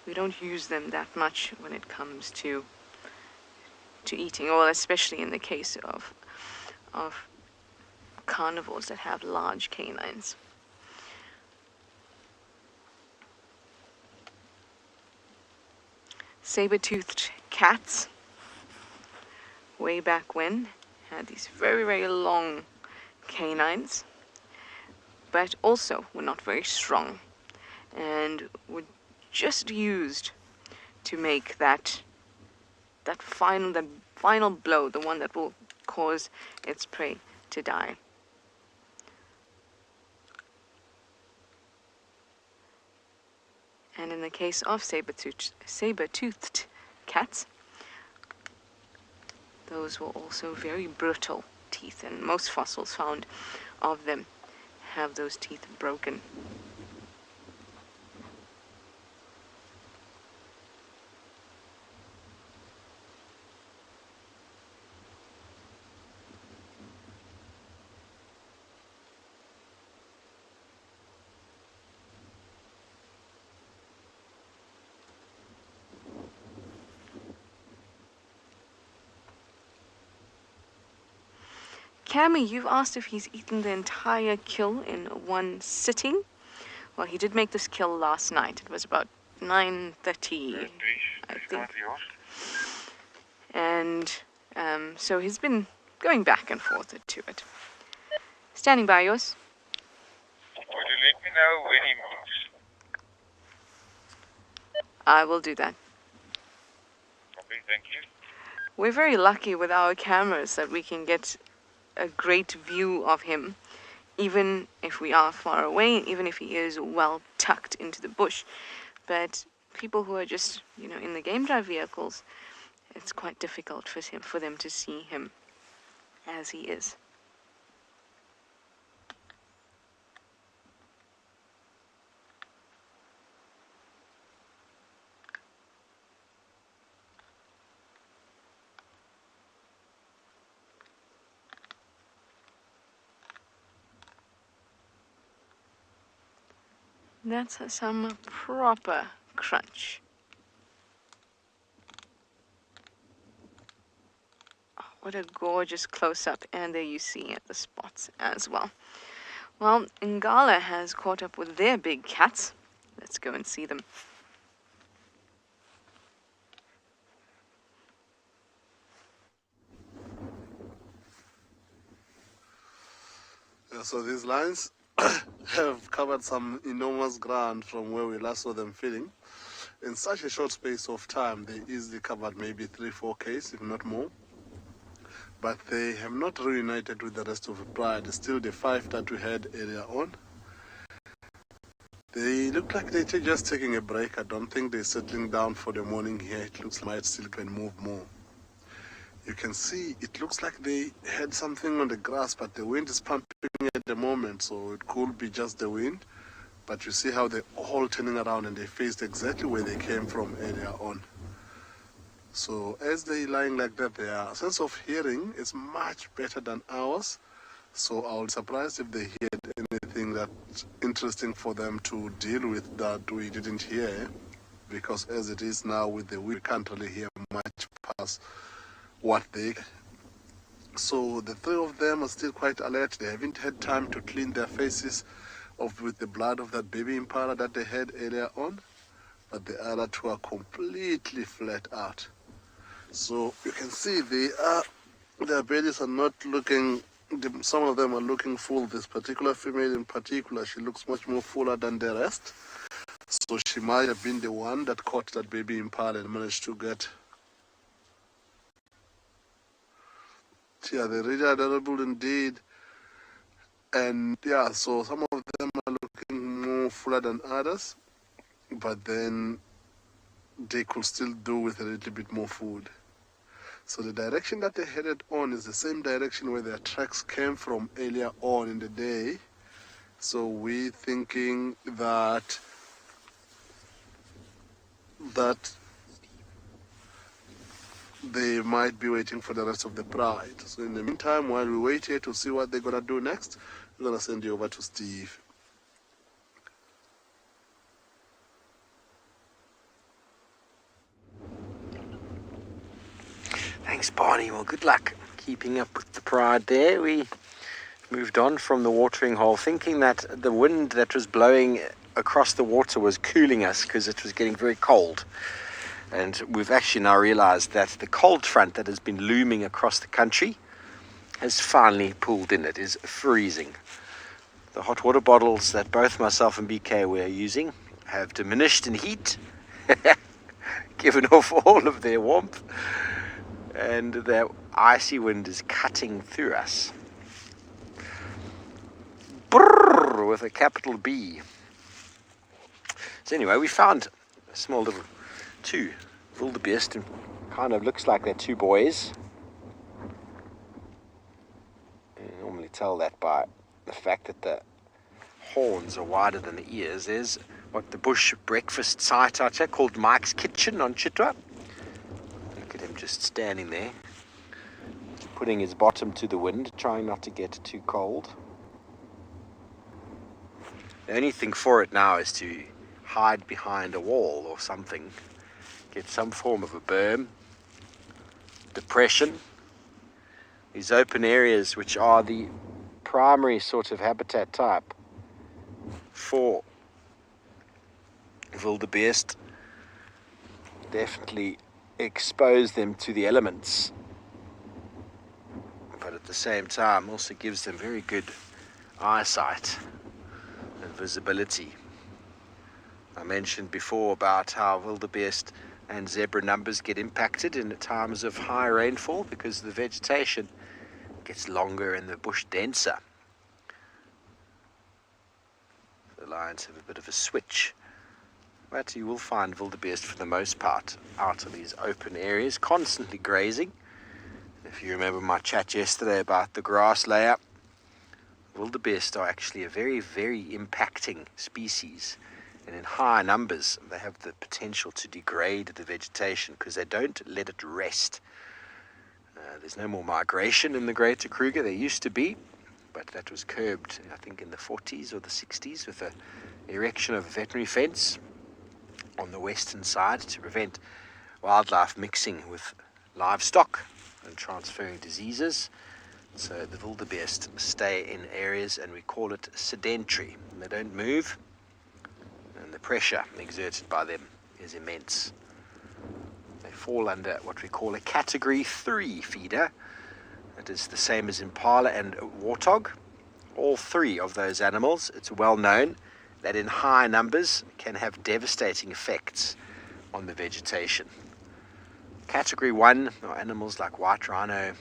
we don't use them that much when it comes to eating, or especially in the case of carnivores that have large canines. Saber-toothed cats, way back when, had these very, very long canines, but also were not very strong, and were just used to make that final blow, the one that will cause its prey to die. And in the case of saber-toothed cats, those were also very brittle teeth, and most fossils found of them have those teeth broken. Cammy, you've asked if he's eaten the entire kill in one sitting. Well, he did make this kill last night. It was about 9:30, I think. And so he's been going back and forth to it. Standing by, yours. Would you let me know when he moves? I will do that. Okay, thank you. We're very lucky with our cameras that we can get a great view of him, even if we are far away, even if he is well tucked into the bush. But people who are just, in the game drive vehicles, it's quite difficult for them to see him as he is. That's some proper crunch. Oh, what a gorgeous close-up, and there you see the spots as well. Well, Ngala has caught up with their big cats. Let's go and see them. So these lions have covered some enormous ground from where we last saw them feeding. In such a short space of time, they easily covered maybe 3-4 km, if not more. But they have not reunited with the rest of the pride. Still the 5 that we had earlier on. They look like they're just taking a break. I don't think they're settling down for the morning here. It looks like they still can move more. You can see it looks like they had something on the grass, but the wind is pumping at the moment, so it could be just the wind. But you see how they're all turning around and they faced exactly where they came from earlier on. So as they're lying like that, their sense of hearing is much better than ours. So I was surprised if they heard anything that's interesting for them to deal with that we didn't hear, because as it is now with the wind, we can't really hear much past what they. So the three of them are still quite alert. They haven't had time to clean their faces with the blood of that baby impala that they had earlier on, but the other two are completely flat out. So you can see their bellies are not looking, some of them are looking full. This particular female in particular, she looks much more fuller than the rest. So she might have been the one that caught that baby impala and managed to get. Yeah, they're really adorable indeed. And yeah, so some of them are looking more fuller than others, but then they could still do with a little bit more food. So the direction that they headed on is the same direction where their tracks came from earlier on in the day. So we're thinking that they might be waiting for the rest of the pride. So in the meantime, while we wait here to see what they're gonna do next, we're gonna send you over to Steve. Thanks, Barney. Well, good luck keeping up with the pride there. We moved on from the watering hole thinking that the wind that was blowing across the water was cooling us because it was getting very cold. And we've actually now realized that the cold front that has been looming across the country has finally pulled in. It is freezing. The hot water bottles that both myself and BK were using have diminished in heat, given off all of their warmth, and the icy wind is cutting through us. Brrr, with a capital B. So anyway, we found a small little two wildebeest, and kind of looks like they're two boys. You normally tell that by the fact that the horns are wider than the ears. There's what the bush breakfast site out here called Mike's Kitchen on Chitwa. Look at him just standing there, putting his bottom to the wind, trying not to get too cold. The only thing for it now is to hide behind a wall or something, get some form of a berm, depression. These open areas, which are the primary sort of habitat type for wildebeest, definitely expose them to the elements, but at the same time also gives them very good eyesight and visibility. I mentioned before about how wildebeest and zebra numbers get impacted in times of high rainfall because the vegetation gets longer and the bush denser. The lions have a bit of a switch, but you will find wildebeest for the most part out of these open areas, constantly grazing. If you remember my chat yesterday about the grass layer, wildebeest are actually a very, very impacting species. And in high numbers, they have the potential to degrade the vegetation because they don't let it rest. There's no more migration in the Greater Kruger. There used to be, but that was curbed, I think, in the 40s or the 60s with the erection of a veterinary fence on the western side to prevent wildlife mixing with livestock and transferring diseases. So the wildebeest stay in areas, and we call it sedentary. They don't move, and the pressure exerted by them is immense. They fall under what we call a category 3 feeder. It is the same as impala and warthog. All three of those animals, it's well known that in high numbers can have devastating effects on the vegetation. Category 1 are animals like white rhino,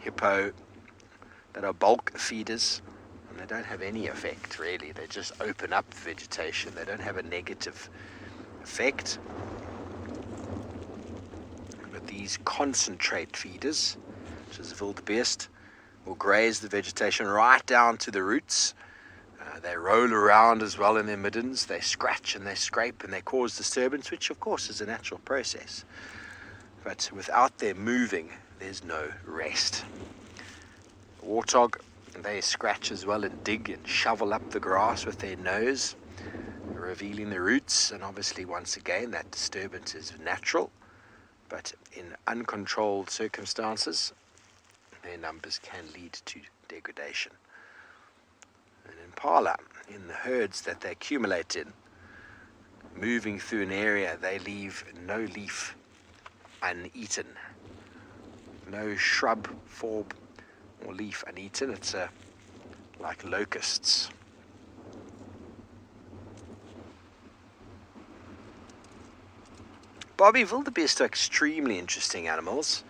hippo, that are bulk feeders, and they don't have any effect really. They just open up the vegetation. They don't have a negative effect. But these concentrate feeders, such as wildebeest, will graze the vegetation right down to the roots. They roll around as well in their middens. They scratch and they scrape and they cause disturbance, which of course is a natural process. But without their moving, there's no rest. Warthog They scratch as well and dig and shovel up the grass with their nose, revealing the roots. And obviously, once again, that disturbance is natural, but in uncontrolled circumstances, their numbers can lead to degradation. An impala, in the herds that they accumulate in, moving through an area, they leave no leaf uneaten, no shrub, forb, or leaf uneaten. It's like locusts. Bobby wildebeest are extremely interesting animals.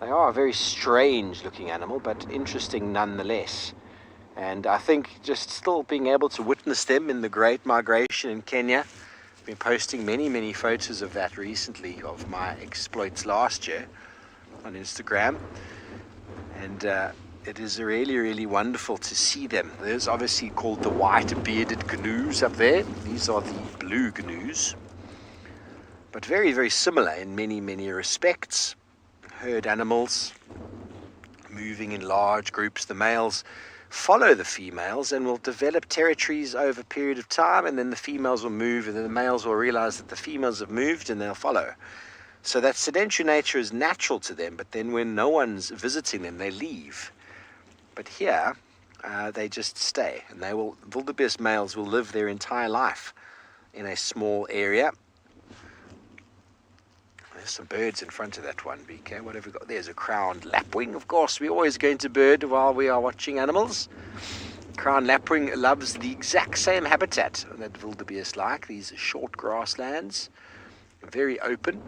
They are a very strange looking animal, but interesting nonetheless. And I think just still being able to witness them in the Great Migration in Kenya, I've been posting many photos of that recently, of my exploits last year on Instagram. And it is really wonderful to see them. There's obviously called the white bearded gnus up there. These are the blue gnus. But very similar in many respects. Herd animals, moving in large groups. The males follow the females and will develop territories over a period of time, and then the females will move, and then the males will realize that the females have moved and they'll follow. So that sedentary nature is natural to them, but then when no one's visiting them, they leave. But here, they just stay, and wildebeest males will live their entire life in a small area. There's some birds in front of that one, BK. What have we got? There's a crowned lapwing. Of course, we're always going to bird while we are watching animals. Crowned lapwing loves the exact same habitat that wildebeest like. These short grasslands, very open,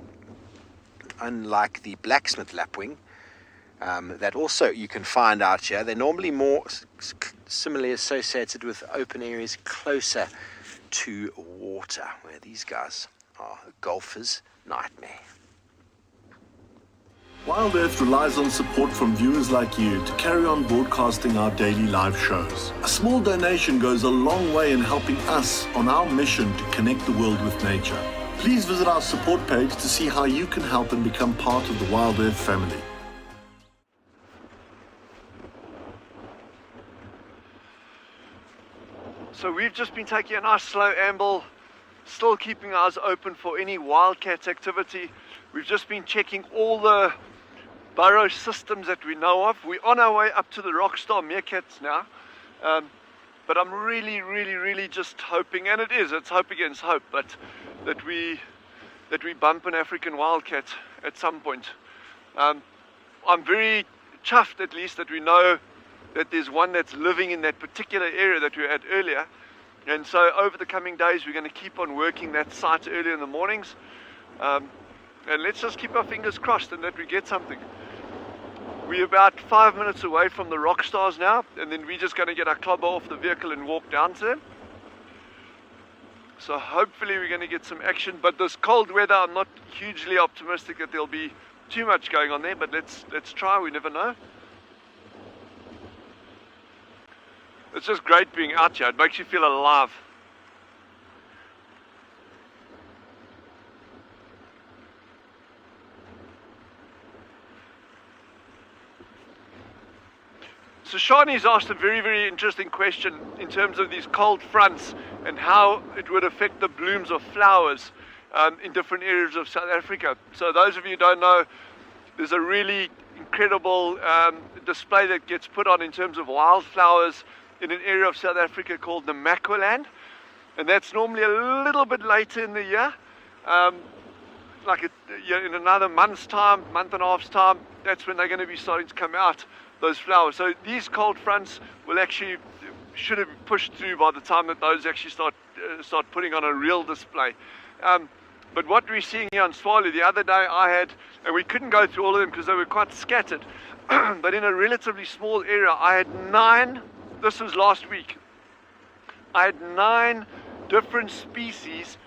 unlike the blacksmith lapwing that also you can find out here. They're normally more similarly associated with open areas closer to water, where these guys are a golfer's nightmare. Wild Earth relies on support from viewers like you to carry on broadcasting our daily live shows. A small donation goes a long way in helping us on our mission to connect the world with nature. Please visit our support page to see how you can help and become part of the Wild Earth family. So we've just been taking a nice slow amble, still keeping our eyes open for any wildcat activity. We've just been checking all the burrow systems that we know of. We're on our way up to the rockstar meerkats now, but I'm really just hoping, and it's hope against hope, but that we bump an African wildcat at some point. I'm very chuffed, at least, that we know that there's one that's living in that particular area that we were at earlier. And so over the coming days, we're going to keep on working that site early in the mornings. And let's just keep our fingers crossed and that we get something. We're about 5 minutes away from the rock stars now, and then we're just going to get our clobber off the vehicle and walk down to them. So hopefully we're going to get some action, but this cold weather, I'm not hugely optimistic that there'll be too much going on there, but let's try, we never know. It's just great being out here, it makes you feel alive. So Shani's asked a very interesting question in terms of these cold fronts and how it would affect the blooms of flowers in different areas of South Africa. So those of you who don't know, there's a really incredible display that gets put on in terms of wildflowers in an area of South Africa called the Makwaland, and that's normally a little bit later in the year, in another month and a half's time, that's when they're going to be starting to come out, those flowers. So these cold fronts will actually, should have pushed through by the time that those actually start putting on a real display. But what we're seeing here on Tswalu, the other day I had, and we couldn't go through all of them because they were quite scattered, but in a relatively small area, I had 9, this was last week, I had 9 different species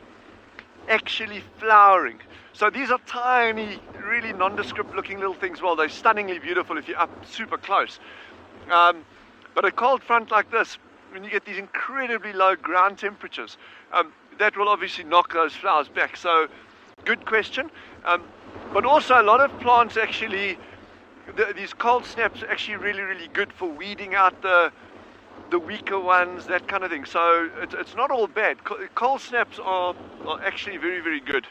actually flowering. So these are tiny, really nondescript looking little things. Well, they're stunningly beautiful if you're up super close. But a cold front like this, when you get these incredibly low ground temperatures, that will obviously knock those flowers back. So good question. But also a lot of plants actually these cold snaps are actually really, really good for weeding out the weaker ones, that kind of thing. So it's not all bad. Cold snaps are actually very, very good.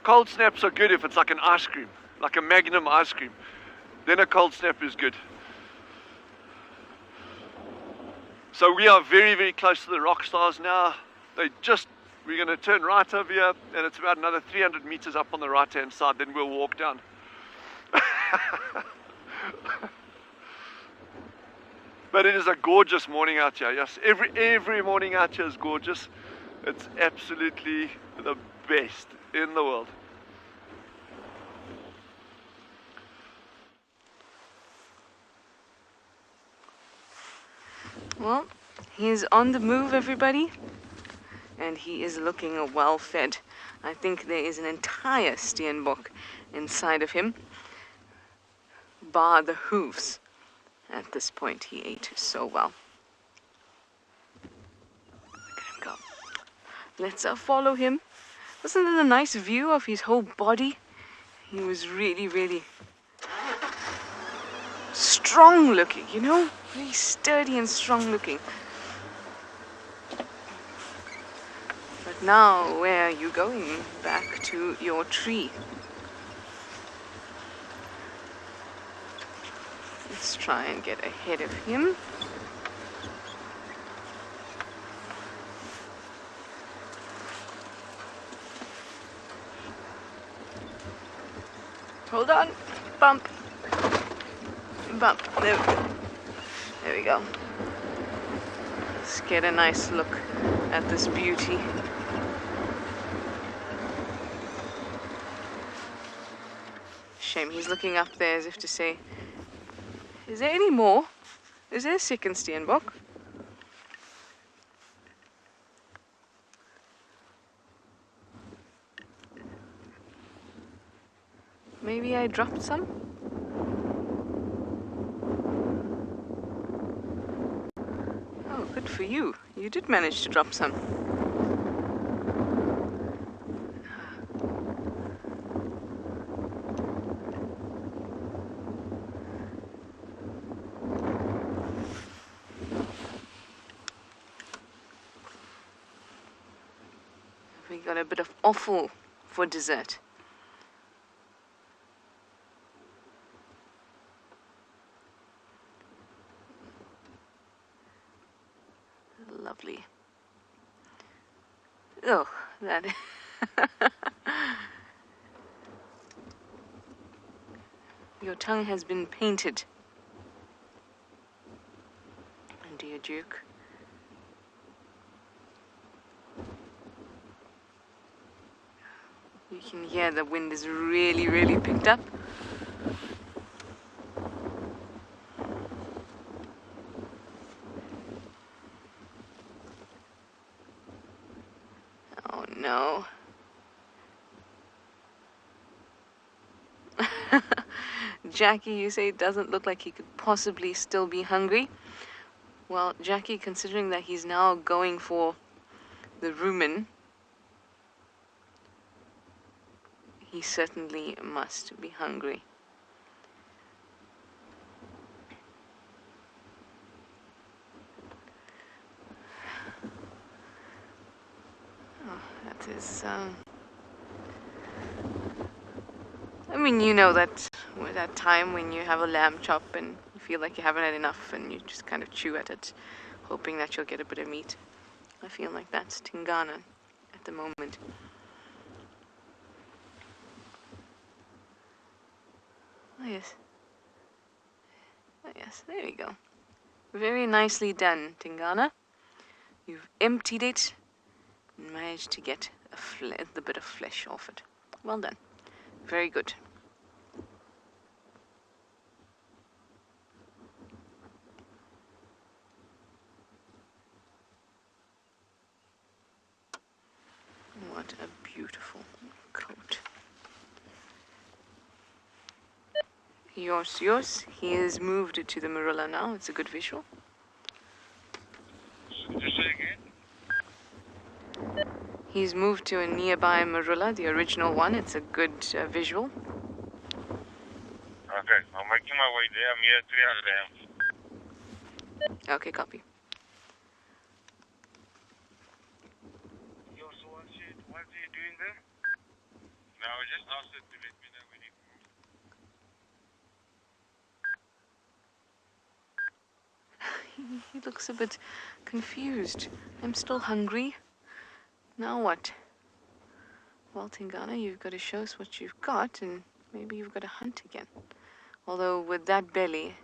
Cold snaps are good if it's like an ice cream, like a Magnum ice cream. Then a cold snap is good. So we are very, very close to the rock stars now. We're going to turn right over here, and it's about another 300 meters up on the right hand side, then we'll walk down. But it is a gorgeous morning out here. Yes, every morning out here is gorgeous. It's absolutely the best in the world. Well, he's on the move, everybody, and he is looking well fed. I think there is an entire steenbok inside of him, bar the hooves. At this point, he ate so well. Look at him go. Let's follow him. Wasn't it a nice view of his whole body? He was really, really strong looking, you know? Very sturdy and strong looking. But now, where are you going? Back to your tree. Let's try and get ahead of him. Hold on. Bump. Bump. There we go. There we go. Let's get a nice look at this beauty. Shame he's looking up there as if to say, is there any more? Is there a second steenbok? Maybe I dropped some? Oh, good for you. You did manage to drop some. We got a bit of offal for dessert. Lovely. Oh, that. Your tongue has been painted. And dear Duke. You can hear the wind is really, really picked up. Oh no. Jackie, you say it doesn't look like he could possibly still be hungry. Well, Jackie, considering that he's now going for the rumen, he certainly must be hungry. Oh, that is, I mean, you know that with that time when you have a lamb chop and you feel like you haven't had enough and you just kind of chew at it, hoping that you'll get a bit of meat. I feel like that's Tingana at the moment. Oh yes. Oh yes, there we go. Very nicely done, Tingana. You've emptied it and managed to get the bit of flesh off it. Well done. Very good. What a beautiful coat. Yours. He has moved to the marilla now. It's a good visual. He's moved to a nearby marula, the original one. It's a good visual. Okay, I'm making my way there. I'm here at 300 amps. Okay, copy. Yo, so what's he doing there? No, I just asked it to let me know when he moves. He looks a bit confused. I'm still hungry. Now what? Well, Tingana, you've got to show us what you've got, and maybe you've got to hunt again. Although with that belly,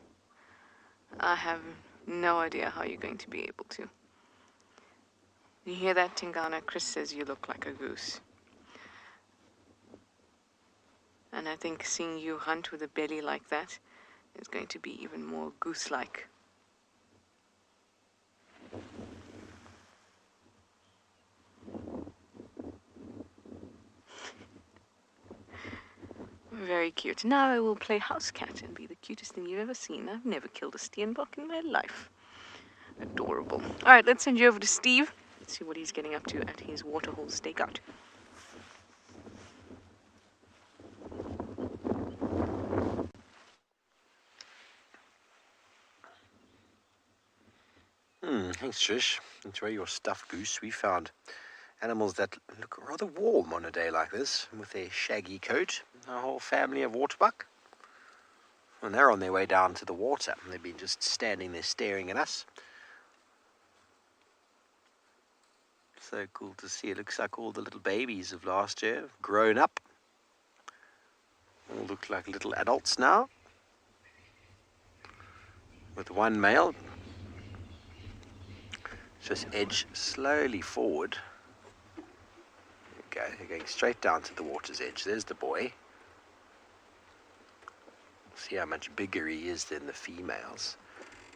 I have no idea how you're going to be able to. You hear that, Tingana? Chris says you look like a goose. And I think seeing you hunt with a belly like that is going to be even more goose-like. Very cute. Now I will play house cat and be the cutest thing you've ever seen. I've never killed a steenbok in my life. Adorable. All right, let's send you over to Steve. Let's see what he's getting up to at his waterhole stakeout. Thanks, Trish. Enjoy your stuffed goose. We found animals that look rather warm on a day like this, with their shaggy coat. A whole family of waterbuck. And they're on their way down to the water. They've been just standing there staring at us. So cool to see. It looks like all the little babies of last year have grown up. All look like little adults now. With one male. Just edge slowly forward. There we go. They're going straight down to the water's edge. There's the boy. See how much bigger he is than the females.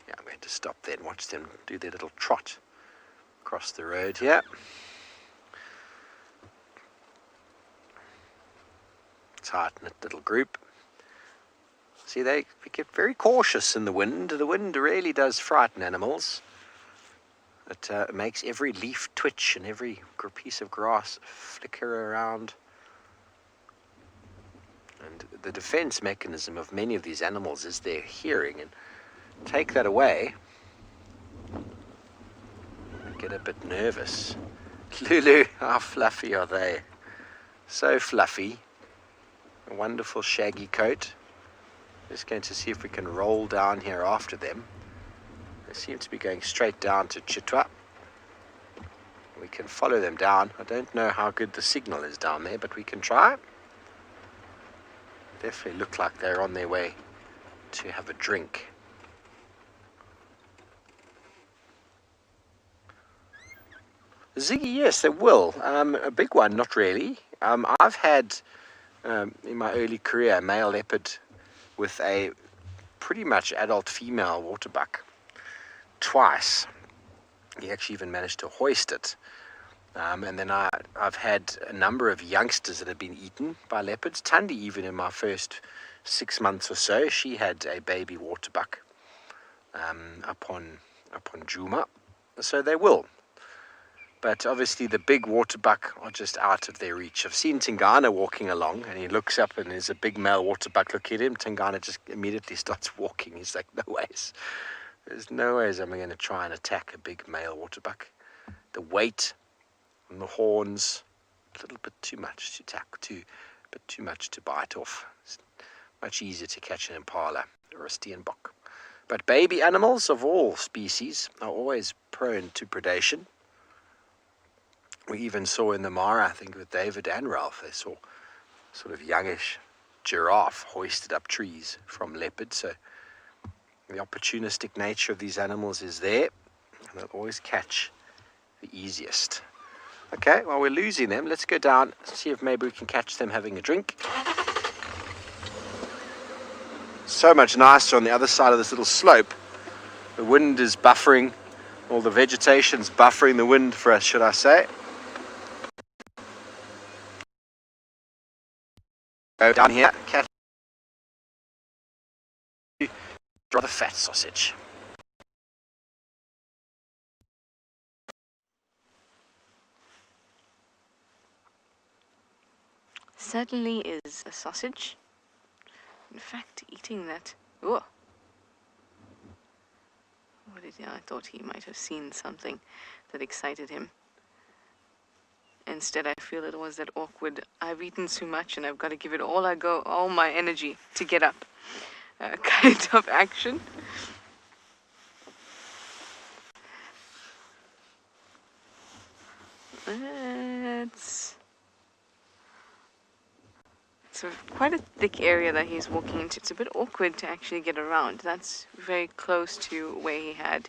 Yeah, I'm going to stop there and watch them do their little trot across the road here. Tight-knit little group. See, they get very cautious in the wind. The wind really does frighten animals. It makes every leaf twitch and every piece of grass flicker around. And the defense mechanism of many of these animals is their hearing. And take that away, they get a bit nervous. Lulu, how fluffy are they? So fluffy. A wonderful shaggy coat. Just going to see if we can roll down here after them. They seem to be going straight down to Chitwa. We can follow them down. I don't know how good the signal is down there, but we can try. Definitely look like they're on their way to have a drink. Ziggy, yes, they will. A big one, not really. I've had, in my early career, a male leopard with a pretty much adult female waterbuck. Twice. He actually even managed to hoist it. And then I've had a number of youngsters that have been eaten by leopards. Tundi, even in my first 6 months or so, she had a baby waterbuck up on Juma. So they will. But obviously the big waterbuck are just out of their reach. I've seen Tingana walking along, and he looks up and there's a big male waterbuck. Look at him. Tingana just immediately starts walking. He's like, no ways. There's no ways I'm going to try and attack a big male waterbuck. The weight and the horns, a little bit too much to attack, but too much to bite off. It's much easier to catch an impala or a steenbok. But baby animals of all species are always prone to predation. We even saw in the Mara, I think with David and Ralph, they saw sort of youngish giraffe hoisted up trees from leopard. So the opportunistic nature of these animals is there, and they'll always catch the easiest. Okay, while we're losing them, let's go down, see if maybe we can catch them having a drink. So much nicer on the other side of this little slope. The wind is buffering, all the vegetation's buffering the wind for us, should I say. Go down here, catch rather fat sausage. certainly is a sausage. In fact, eating that... Oh! What is it? I thought he might have seen something that excited him. Instead, I feel it was that awkward, I've eaten too much and I've got to give it all my energy to get up kind of action. It's quite a thick area that he's walking into. It's a bit awkward to actually get around. That's very close to where he had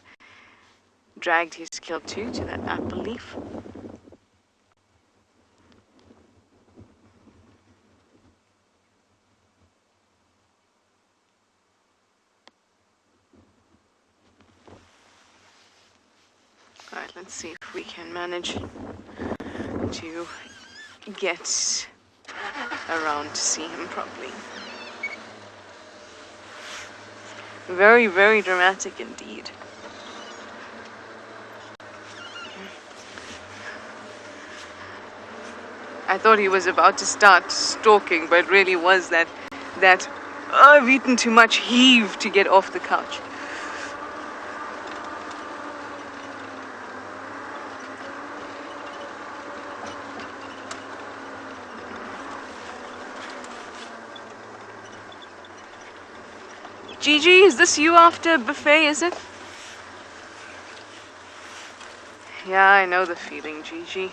dragged his kill to that apple leaf. Alright, let's see if we can manage to get around to see him properly. Very, very dramatic indeed. I thought he was about to start stalking, but it really was that I've eaten too much heave to get off the couch. Gigi, is this you after buffet, is it? Yeah, I know the feeling, Gigi.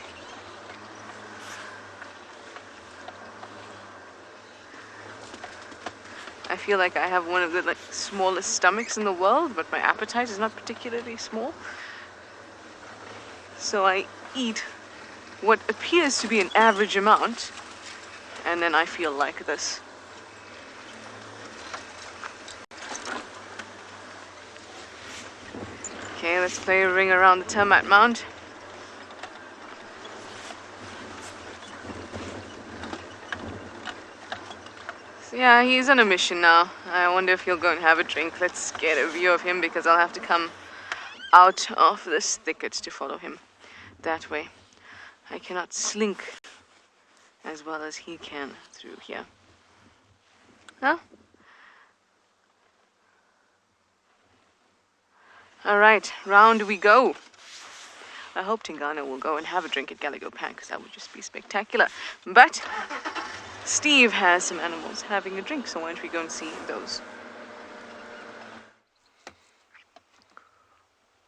I feel like I have one of the smallest stomachs in the world, but my appetite is not particularly small. So I eat what appears to be an average amount, and then I feel like this. Okay, let's play a ring around the termite mound. So yeah, he's on a mission now. I wonder if he'll go and have a drink. Let's get a view of him because I'll have to come out of this thicket to follow him that way. I cannot slink as well as he can through here. Huh? Alright, round we go. I hope Tingana will go and have a drink at Gallagher Pan because that would just be spectacular. But Steve has some animals having a drink, so why don't we go and see those?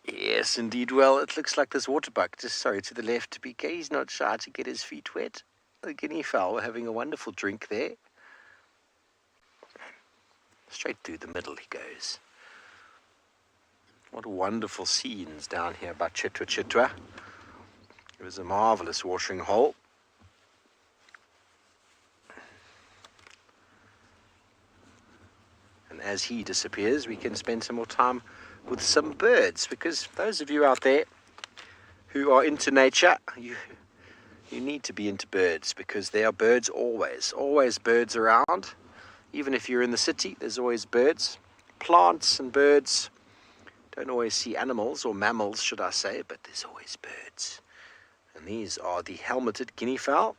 Yes, indeed. Well, it looks like this waterbuck, just sorry, to the left, PK. He's not shy to get his feet wet. The guinea fowl are having a wonderful drink there. Straight through the middle he goes. What wonderful scenes down here by Chitwa Chitwa. It was a marvelous watering hole. And as he disappears, we can spend some more time with some birds, because those of you out there who are into nature, you need to be into birds, because there are birds always birds around. Even if you're in the city, there's always birds. Plants and birds. Don't always see animals, or mammals should I say, but there's always birds. And these are the helmeted guinea fowl.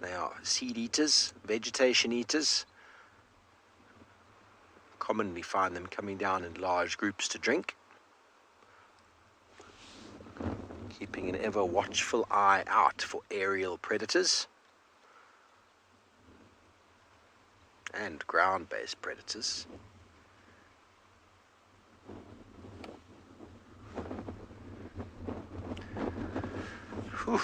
They are seed eaters, vegetation eaters. Commonly find them coming down in large groups to drink. Keeping an ever watchful eye out for aerial predators and ground-based predators. Whew.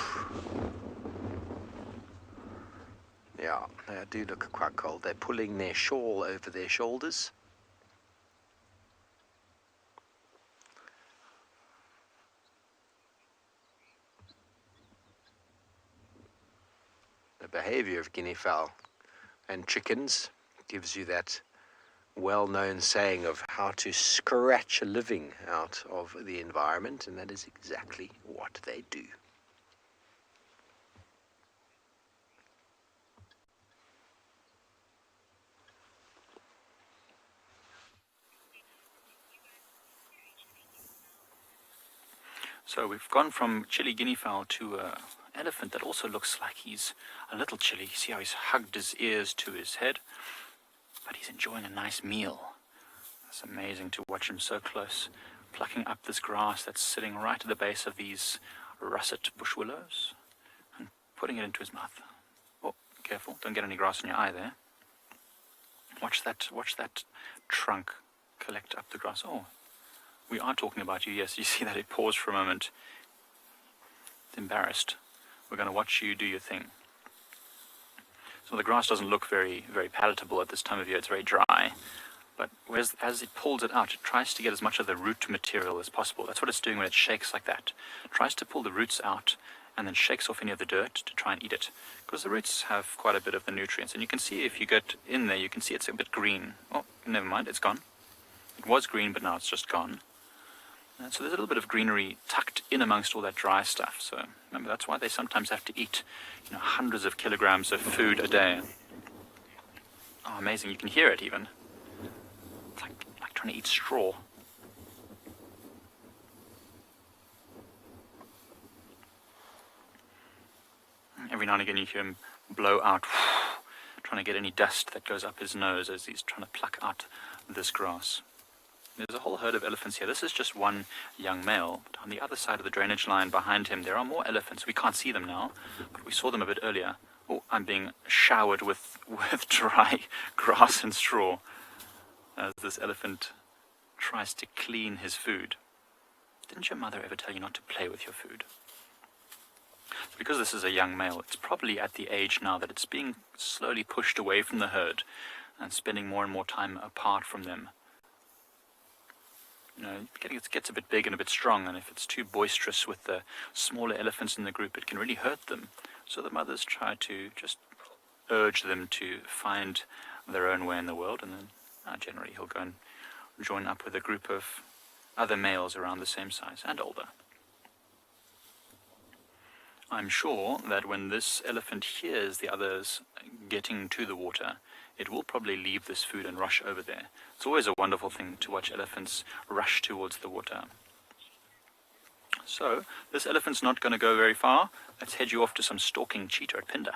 Yeah, they do look quite cold. They're pulling their shawl over their shoulders. The behavior of guinea fowl and chickens gives you that well-known saying of how to scratch a living out of the environment, and that is exactly what they do. So we've gone from chili guinea fowl to elephant that also looks like he's a little chilly. See how he's hugged his ears to his head? But he's enjoying a nice meal. It's amazing to watch him so close, plucking up this grass that's sitting right at the base of these russet bush willows and putting it into his mouth. Oh, careful, don't get any grass in your eye there. Watch that trunk collect up the grass. Oh, we are talking about you. Yes, you see that it paused for a moment. It's embarrassed. We're going to watch you do your thing. So the grass doesn't look very, very palatable at this time of year. It's very dry. But as it pulls it out, it tries to get as much of the root material as possible. That's what it's doing when it shakes like that. It tries to pull the roots out and then shakes off any of the dirt to try and eat it. Because the roots have quite a bit of the nutrients. And you can see if you get in there, you can see it's a bit green. Oh, never mind, it's gone. It was green, but now it's just gone. And so there's a little bit of greenery tucked in amongst all that dry stuff. So remember, that's why they sometimes have to eat, hundreds of kilograms of food a day. Oh, amazing, you can hear it even. It's like trying to eat straw. Every now and again you hear him blow out, trying to get any dust that goes up his nose as he's trying to pluck out this grass. There's a whole herd of elephants here. This is just one young male, but on the other side of the drainage line behind him there are more elephants. We can't see them now, but we saw them a bit earlier. Oh, I'm being showered with dry grass and straw as this elephant tries to clean his food. Didn't your mother ever tell you not to play with your food? Because this is a young male, it's probably at the age now that it's being slowly pushed away from the herd and spending more and more time apart from them. It gets a bit big and a bit strong, and if it's too boisterous with the smaller elephants in the group, it can really hurt them. So the mothers try to just urge them to find their own way in the world, and then generally he'll go and join up with a group of other males around the same size and older. I'm sure that when this elephant hears the others getting to the water, it will probably leave this food and rush over there. It's always a wonderful thing to watch elephants rush towards the water. So, this elephant's not going to go very far. Let's head you off to some stalking cheetah at Phinda.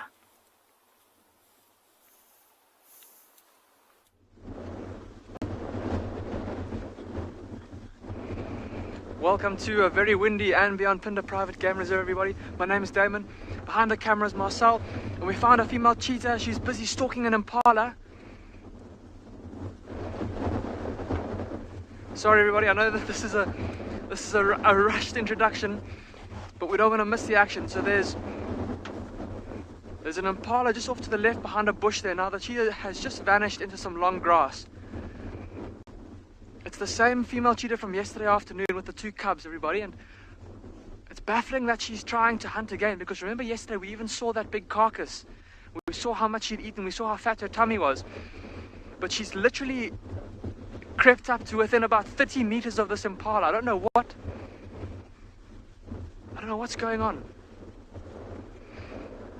Welcome to a very windy and beyond Phinda Private Game Reserve, everybody. My name is Damon. Behind the camera is Marcel, and we found a female cheetah. She's busy stalking an impala. Sorry, everybody. I know that this is a rushed introduction, but we don't want to miss the action. So there's an impala just off to the left behind a bush there. Now the cheetah has just vanished into some long grass. It's the same female cheetah from yesterday afternoon with the two cubs, everybody, and it's baffling that she's trying to hunt again, because remember yesterday we even saw that big carcass. We saw how much she'd eaten, we saw how fat her tummy was, but she's literally crept up to within about 30 meters of this impala. I don't know what's going on.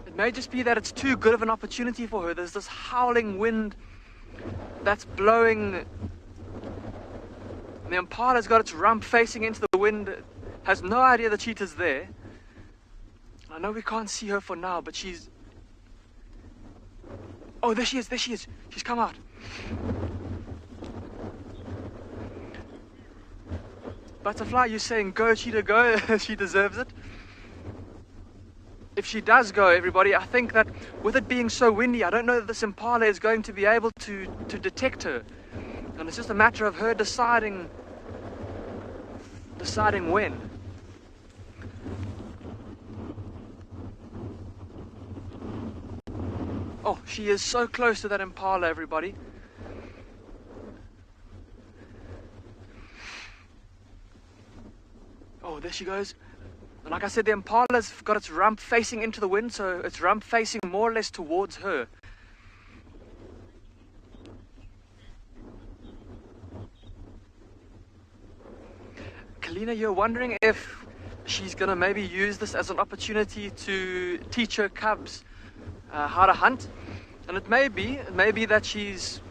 It may just be that it's too good of an opportunity for her. There's this howling wind that's blowing. The impala's got its rump facing into the wind, has no idea the cheetah's there. I know we can't see her for now, but she's... Oh, there she is. She's come out. Butterfly, you're saying go, cheetah, go. She deserves it. If she does go, everybody, I think that with it being so windy, I don't know that this impala is going to be able to detect her. And it's just a matter of her deciding when. Oh, she is so close to that impala, everybody. Oh, there she goes. And like I said, the impala's got its rump facing into the wind, so its rump facing more or less towards her. Kalina, you're wondering if she's going to maybe use this as an opportunity to teach her cubs how to hunt. And it may be that she's...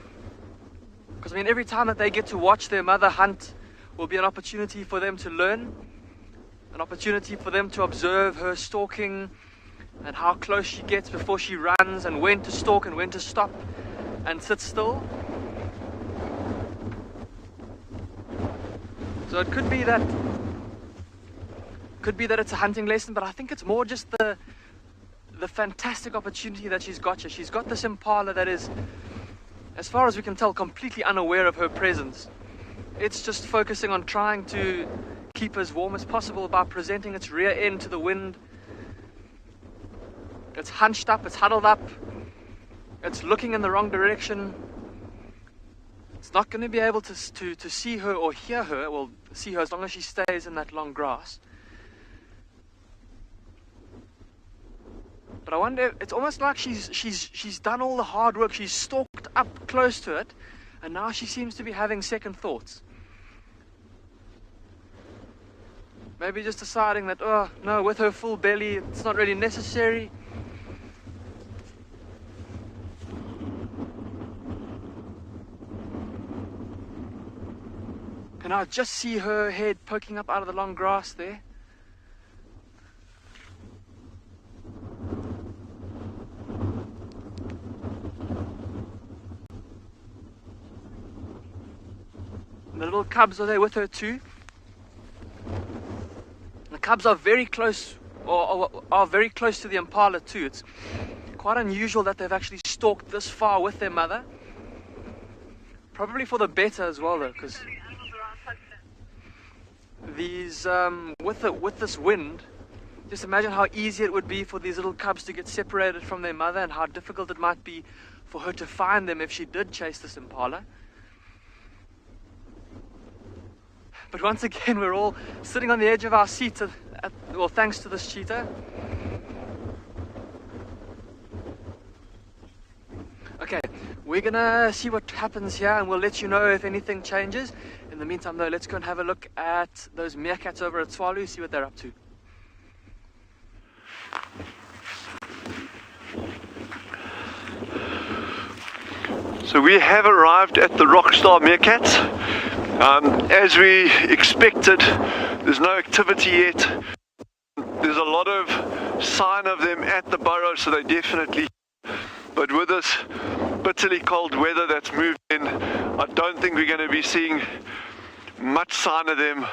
Because, I mean, every time that they get to watch their mother hunt will be an opportunity for them to learn, an opportunity for them to observe her stalking and how close she gets before she runs, and when to stalk and when to stop and sit still. So it could be that it's a hunting lesson, but I think it's more just the fantastic opportunity that she's got here. She's got this impala that is, as far as we can tell, completely unaware of her presence. It's just focusing on trying to keep as warm as possible by presenting its rear end to the wind. It's hunched up, it's huddled up, it's looking in the wrong direction. It's not going to be able to see her or hear her. Well, see her as long as she stays in that long grass. But I wonder, it's almost like she's done all the hard work. She's stalked up close to it, and now she seems to be having second thoughts. Maybe just deciding that, oh no, with her full belly, it's not really necessary. And I just see her head poking up out of the long grass there. And the little cubs are there with her too. The cubs are very close, or are very close to the impala too. It's quite unusual that they've actually stalked this far with their mother. Probably for the better as well though, because these with this wind, just imagine how easy it would be for these little cubs to get separated from their mother, and how difficult it might be for her to find them if she did chase this impala. But once again, we're all sitting on the edge of our seats, well, thanks to this cheetah. Okay, we're gonna see what happens here, and we'll let you know if anything changes. In the meantime though, let's go and have a look at those meerkats over at Tswalu, see what they're up to. So we have arrived at the Rockstar meerkats. As we expected, there's no activity yet. There's a lot of sign of them at the burrow, so they definitely, but with this bitterly cold weather that's moved in, I don't think we're going to be seeing much sign of them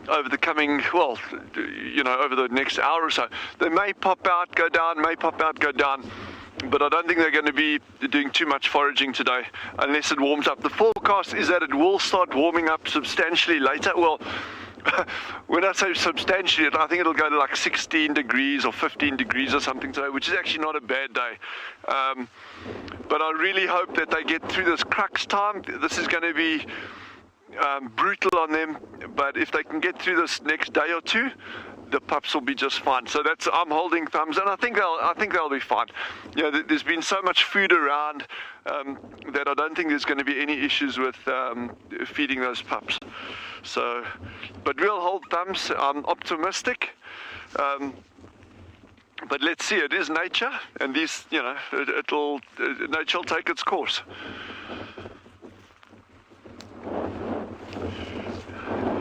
over the coming, well, you know, over the next hour or so. They may pop out, go down, may pop out, go down, but I don't think they're going to be doing too much foraging today unless it warms up. The forecast is that it will start warming up substantially later. Well, when I say substantially, I think it'll go to like 16 degrees or 15 degrees or something today, which is actually not a bad day. But I really hope that they get through this crux time. This is going to be brutal on them, but if they can get through this next day or two, the pups will be just fine. So that's, I'm holding thumbs, and I think they'll be fine. You know, there's been so much food around that I don't think there's going to be any issues with feeding those pups. So, but we'll hold thumbs. I'm optimistic. But let's see, it is nature, and these, you know, nature will take its course.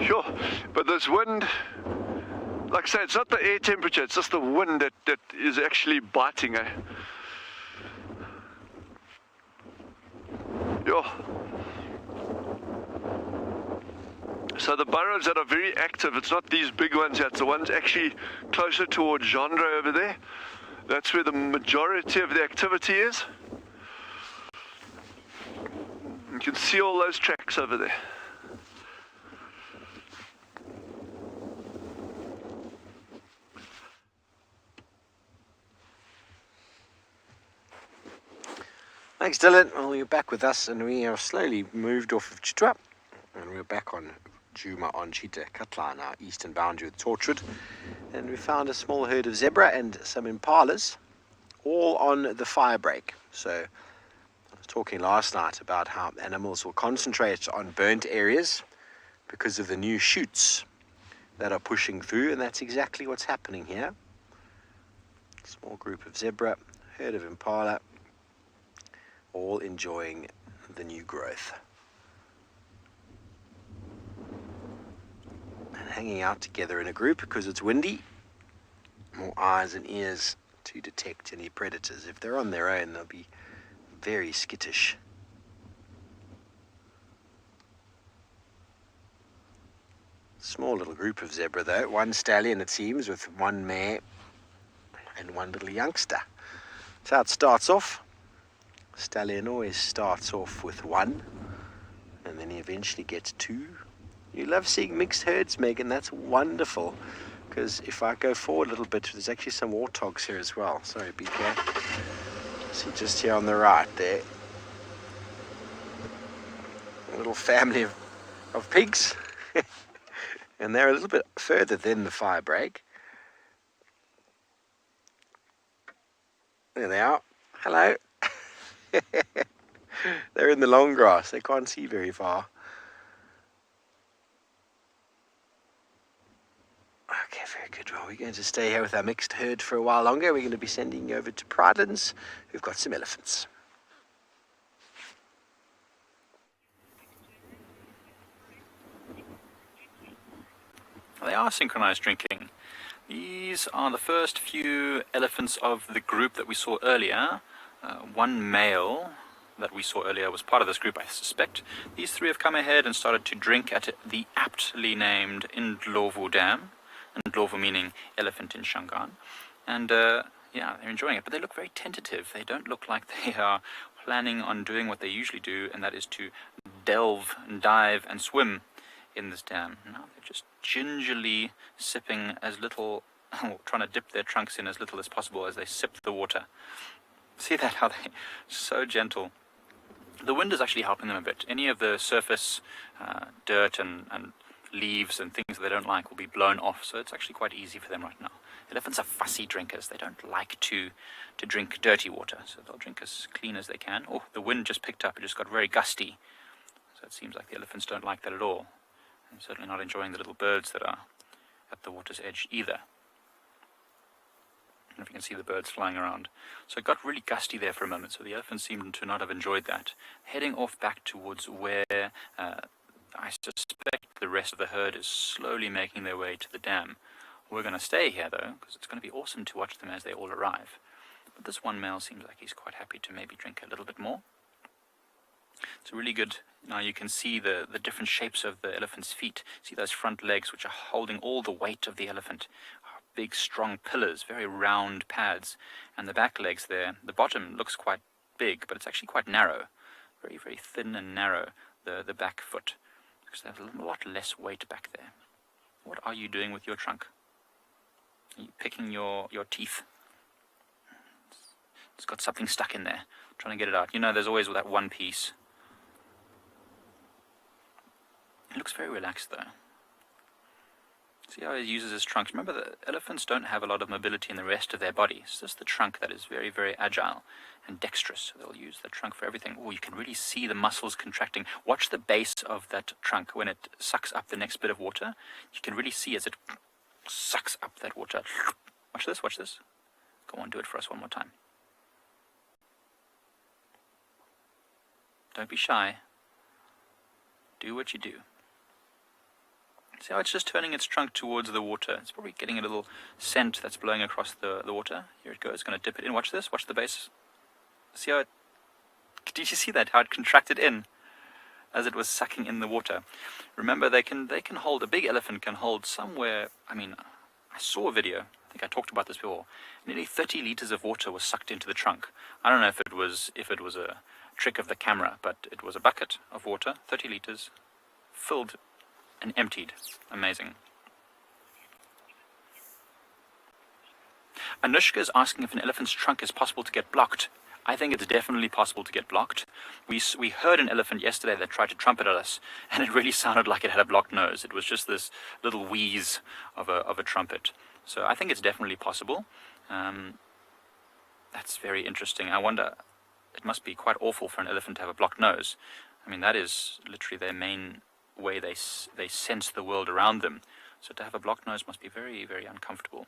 Sure, but this wind, like I say, it's not the air temperature, it's just the wind that is actually biting, eh? Yeah. So the burrows that are very active, it's not these big ones yet, it's the ones actually closer towards Gendre over there. That's where the majority of the activity is. You can see all those tracks over there. Thanks, Dylan. Well, you're back with us, and we have slowly moved off of Chitwa, and we're back on Juma on Chita Katla, our eastern boundary with Torchwood, and we found a small herd of zebra and some impalas, all on the fire break. So I was talking last night about how animals will concentrate on burnt areas because of the new shoots that are pushing through, and that's exactly what's happening here. Small group of zebra, herd of impala, all enjoying the new growth and hanging out together in a group because it's windy more eyes and ears to detect any predators. If they're on their own, they'll be very skittish. Small little group of zebra though, one stallion it seems with one mare and one little youngster. That's how it starts off. Stallion always starts off with one and then he eventually gets two. You love seeing mixed herds, Megan, that's wonderful. Because if I go forward a little bit, there's actually some warthogs here as well. Sorry, BK. See just here on the right there. A little family of pigs. And they're a little bit further than the fire break. There they are. Hello. They're in the long grass. They can't see very far. Okay, very good. Well, we're going to stay here with our mixed herd for a while longer. We're going to be sending you over to Pridelands, who've got some elephants. They are synchronized drinking. These are the first few elephants of the group that we saw earlier. One male that we saw earlier was part of this group, I suspect. These three have come ahead and started to drink at the aptly named Ndlovu Dam. Ndlovu meaning elephant in Shangaan. And yeah, they're enjoying it, but they look very tentative. They don't look like they are planning on doing what they usually do, and that is to delve and dive and swim in this dam. Now they're just gingerly sipping as little, trying to dip their trunks in as little as possible as they sip the water. See that, how they're so gentle. The wind is actually helping them a bit. Any of the surface dirt and leaves and things that they don't like will be blown off, so it's actually quite easy for them right now. Elephants are fussy drinkers. They don't like to drink dirty water, so they'll drink as clean as they can. Oh, the wind just picked up. It just got very gusty, so it seems like the elephants don't like that at all. And certainly not enjoying the little birds that are at the water's edge either. I don't know if you can see the birds flying around. So it got really gusty there for a moment, so the elephants seemed to not have enjoyed that. Heading off back towards where I suspect the rest of the herd is slowly making their way to the dam. We're going to stay here though, because it's going to be awesome to watch them as they all arrive. But this one male seems like he's quite happy to maybe drink a little bit more. It's really good. Now you can see the different shapes of the elephant's feet. See those front legs which are holding all the weight of the elephant. Big strong pillars, very round pads. And the back legs there, the bottom looks quite big, but it's actually quite narrow. Very, very thin and narrow, the back foot. Because there's a lot less weight back there. What are you doing with your trunk? Are you picking your teeth? It's got something stuck in there. Trying to get it out. You know, there's always that one piece. It looks very relaxed though. See how he uses his trunk. Remember, the elephants don't have a lot of mobility in the rest of their body. It's just the trunk that is very, very agile and dexterous. So they'll use the trunk for everything. Oh, you can really see the muscles contracting. Watch the base of that trunk when it sucks up the next bit of water. You can really see as it sucks up that water. Watch this, watch this. Go on, do it for us one more time. Don't be shy. Do what you do. See how it's just turning its trunk towards the water. It's probably getting a little scent that's blowing across the water. Here it goes. It's going to dip it in. Watch this. Watch the base. See how it... Did you see that? How it contracted in as it was sucking in the water. Remember, they can hold... A big elephant can hold somewhere... I mean, I saw a video. I think I talked about this before. Nearly 30 liters of water was sucked into the trunk. I don't know if it was a trick of the camera, but it was a bucket of water, 30 liters, filled and emptied. Amazing. Anushka is asking if an elephant's trunk is possible to get blocked. I think it's definitely possible to get blocked. We heard an elephant yesterday that tried to trumpet at us, and it really sounded like it had a blocked nose. It was just this little wheeze of a trumpet. So I think it's definitely possible. That's very interesting. I wonder, it must be quite awful for an elephant to have a blocked nose. I mean, that is literally their main way they sense the world around them. So to have a blocked nose must be very, very uncomfortable.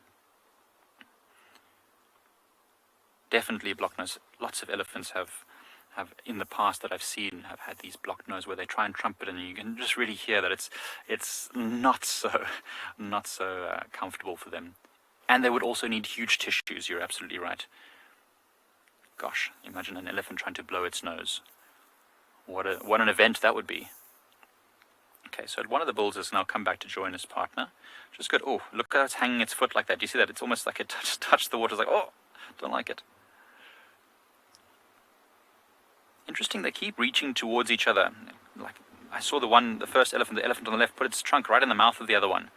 Definitely a blocked nose. Lots of elephants have in the past that I've seen have had these blocked nose where they try and trumpet, and you can just really hear that it's not so comfortable for them. And they would also need huge tissues, you're absolutely right. Gosh, imagine an elephant trying to blow its nose. What an event that would be. Okay, so one of the bulls has now come back to join his partner. Which is good. Oh, look how it's hanging its foot like that. Do you see that? It's almost like it touched the water. It's like, oh, don't like it. Interesting, they keep reaching towards each other. Like, I saw the first elephant, the elephant on the left, put its trunk right in the mouth of the other one.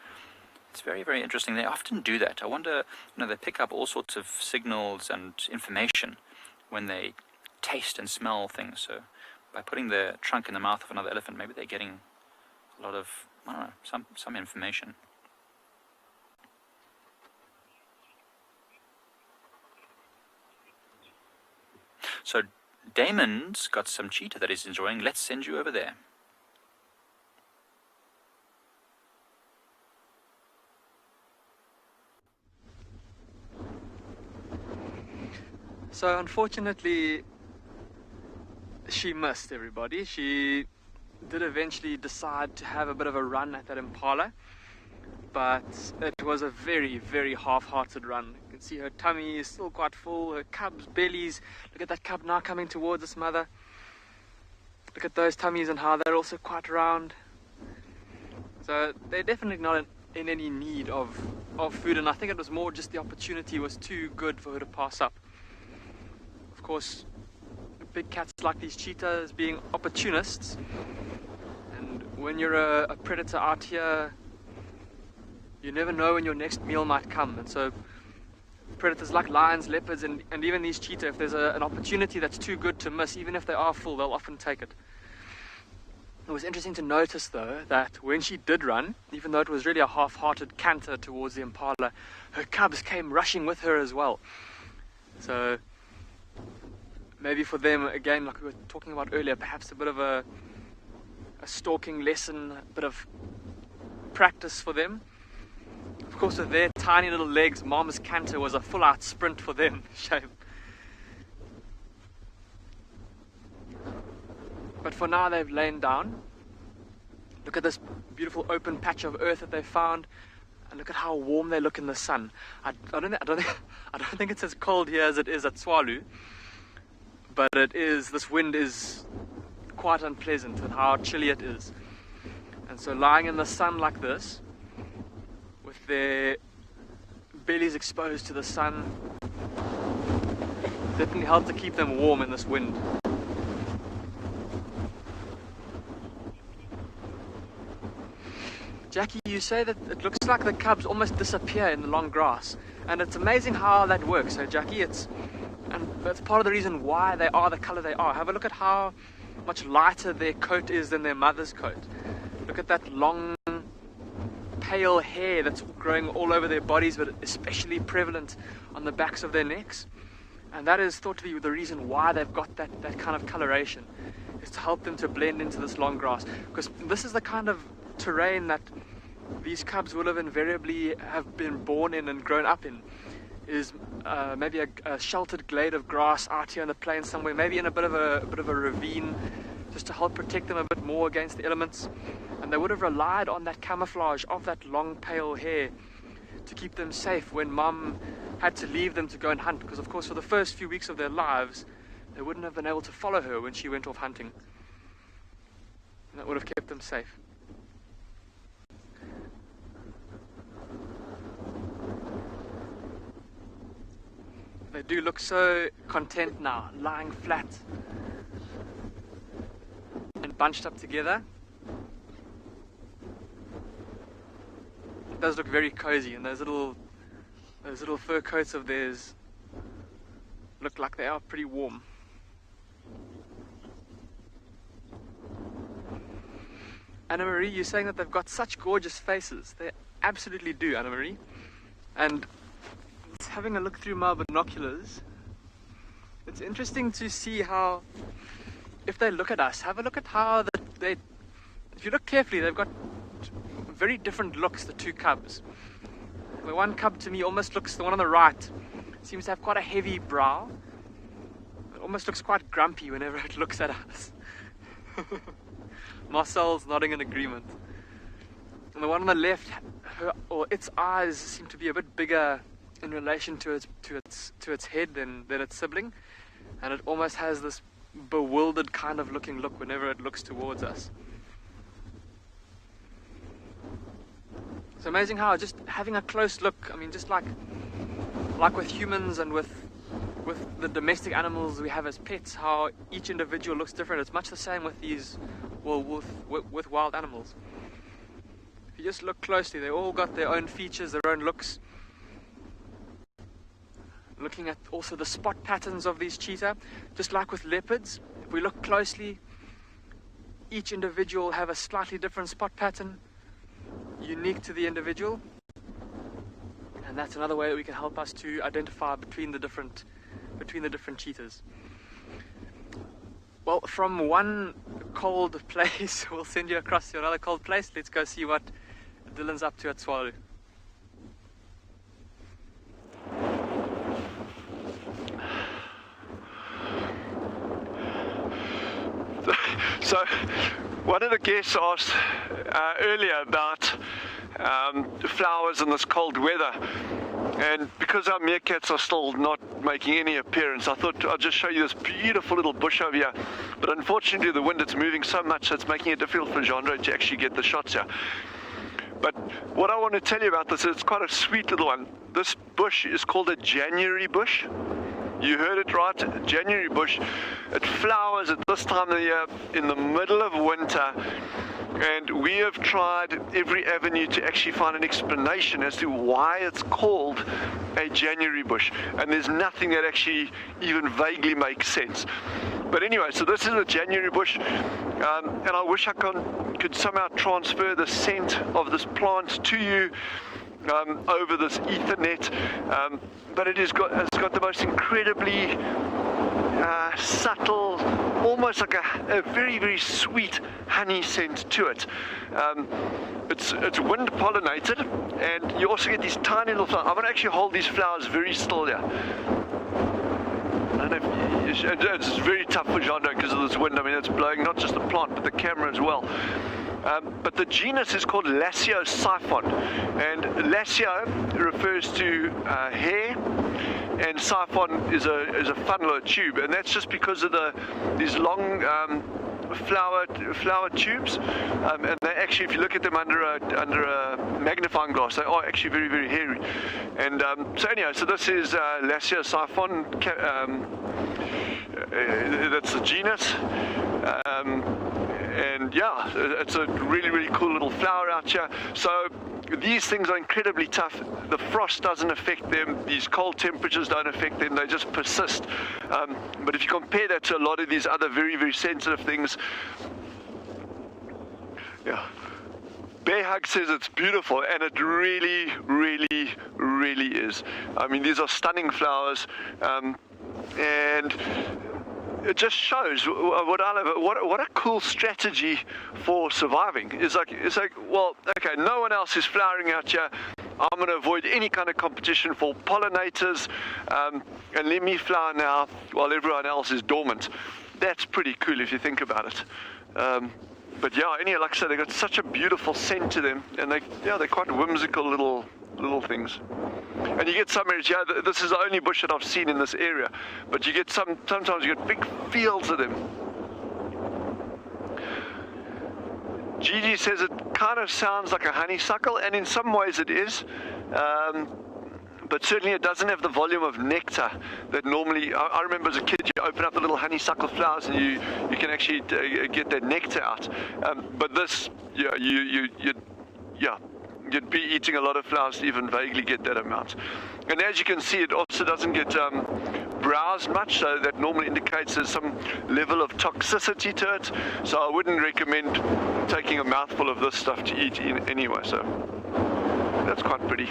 It's very, very interesting. They often do that. I wonder, they pick up all sorts of signals and information when they taste and smell things. So by putting their trunk in the mouth of another elephant, maybe they're getting a lot of, I don't know, some information. So Damon's got some cheetah that he's enjoying. Let's send you over there. So unfortunately, she missed, everybody. She did eventually decide to have a bit of a run at that impala, but it was a very, very half-hearted run. You can see her tummy is still quite full, her cub's bellies. Look at that cub now coming towards its mother. Look at those tummies and how they're also quite round. So they're definitely not in any need of food, and I think it was more just the opportunity was too good for her to pass up. Of course, big cats like these cheetahs being opportunists, and when you're a predator out here, you never know when your next meal might come. And so predators like lions, leopards, and even these cheetah, if there's an opportunity that's too good to miss, even if they are full, they'll often take it. It was interesting to notice, though, that when she did run, even though it was really a half-hearted canter towards the impala, her cubs came rushing with her as well. So maybe for them, again, like we were talking about earlier, perhaps a bit of a stalking lesson, a bit of practice for them. Of course, with their tiny little legs, Mama's canter was a full-out sprint for them. Shame. But for now, they've lain down. Look at this beautiful open patch of earth that they found, and look at how warm they look in the sun. I don't think it's as cold here as it is at Tswalu, but it is. This wind is quite unpleasant, and how chilly it is. And so, lying in the sun like this, with their bellies exposed to the sun, definitely helped to keep them warm in this wind. Jackie, you say that it looks like the cubs almost disappear in the long grass, and it's amazing how that works. So Jackie, and that's part of the reason why they are the color they are. Have a look at how much lighter their coat is than their mother's coat. Look at that long, pale hair that's growing all over their bodies, but especially prevalent on the backs of their necks. And that is thought to be the reason why they've got that kind of coloration, is to help them to blend into this long grass. Because this is the kind of terrain that these cubs will have invariably have been born in and grown up in, is maybe a sheltered glade of grass out here in the plain somewhere, maybe in a bit of a ravine, just to help protect them a bit more against the elements. And they would have relied on that camouflage of that long pale hair to keep them safe when Mum had to leave them to go and hunt, because of course for the first few weeks of their lives they wouldn't have been able to follow her when she went off hunting, and that would have kept them safe. They do look so content now, lying flat and bunched up together. It does look very cozy, and those little fur coats of theirs look like they are pretty warm. Anna Marie, you're saying that they've got such gorgeous faces. They absolutely do, Anna Marie. And having a look through my binoculars, it's interesting to see how, if they look at us, have a look at how if you look carefully, they've got very different looks, the two cubs. The one cub to me almost looks, the one on the right, seems to have quite a heavy brow. It almost looks quite grumpy whenever it looks at us. Marcel's nodding in agreement. And the one on the left, its eyes seem to be a bit bigger in relation to its head than its sibling, and it almost has this bewildered kind of looking look whenever it looks towards us. It's amazing how just having a close look, I mean, just like with humans and with the domestic animals we have as pets, how each individual looks different. It's much the same with these, well, with wild animals. If you just look closely, they all got their own features, their own looks. Looking at also the spot patterns of these cheetah, just like with leopards, if we look closely, each individual will have a slightly different spot pattern, unique to the individual. And that's another way that we can help us to identify between the different cheetahs. Well, from one cold place, we'll send you across to another cold place. Let's go see what Dylan's up to at Tswalu. So, one of the guests asked earlier about flowers in this cold weather, and because our meerkats are still not making any appearance, I thought I'd just show you this beautiful little bush over here. But unfortunately the wind, it's moving so much that it's making it difficult for Jandro to actually get the shots here. But what I want to tell you about this, it's quite a sweet little one. This bush is called a January bush. You heard it right, January bush. It flowers at this time of the year in the middle of winter, and we have tried every avenue to actually find an explanation as to why it's called a January bush, and there's nothing that actually even vaguely makes sense. But anyway, so this is a January bush, and I wish I could somehow transfer the scent of this plant to you over this Ethernet, but it's got the most incredibly subtle, almost like a very, very sweet honey scent to it. It's wind pollinated, and you also get these tiny little flowers. I'm going to actually hold these flowers very still here. I don't know if it's very tough for Jandro because of this wind. I mean, it's blowing not just the plant but the camera as well. But the genus is called Lasiosiphon, and Lasio refers to hair, and siphon is a funnel or a tube, and that's just because of these long flower tubes, and they actually, if you look at them under a magnifying glass, they are actually very, very hairy. And so anyway, so this is Lasiosiphon. That's the genus. And yeah, it's a really, really cool little flower out here. So these things are incredibly tough. The frost doesn't affect them. These cold temperatures don't affect them. They just persist. But if you compare that to a lot of these other very, very sensitive things, yeah. Bear Hug says it's beautiful, and it really, really, really is. I mean, these are stunning flowers, and it just shows what I love. What a cool strategy for surviving. It's like, well, okay, no one else is flowering out here. I'm going to avoid any kind of competition for pollinators, and let me flower now while everyone else is dormant. That's pretty cool if you think about it. But yeah, like I said, they got such a beautiful scent to them, and they're quite whimsical little things. And you get some areas, yeah, this is the only bush that I've seen in this area, but you get sometimes you get big fields of them. Gigi says it kind of sounds like a honeysuckle, and in some ways it is, but certainly it doesn't have the volume of nectar that normally, I remember as a kid, you open up the little honeysuckle flowers and you can actually get that nectar out. But this, yeah, you'd be eating a lot of flowers to even vaguely get that amount. And as you can see, it also doesn't get browsed much, so that normally indicates there's some level of toxicity to it. So I wouldn't recommend taking a mouthful of this stuff to eat anyway. So that's quite pretty.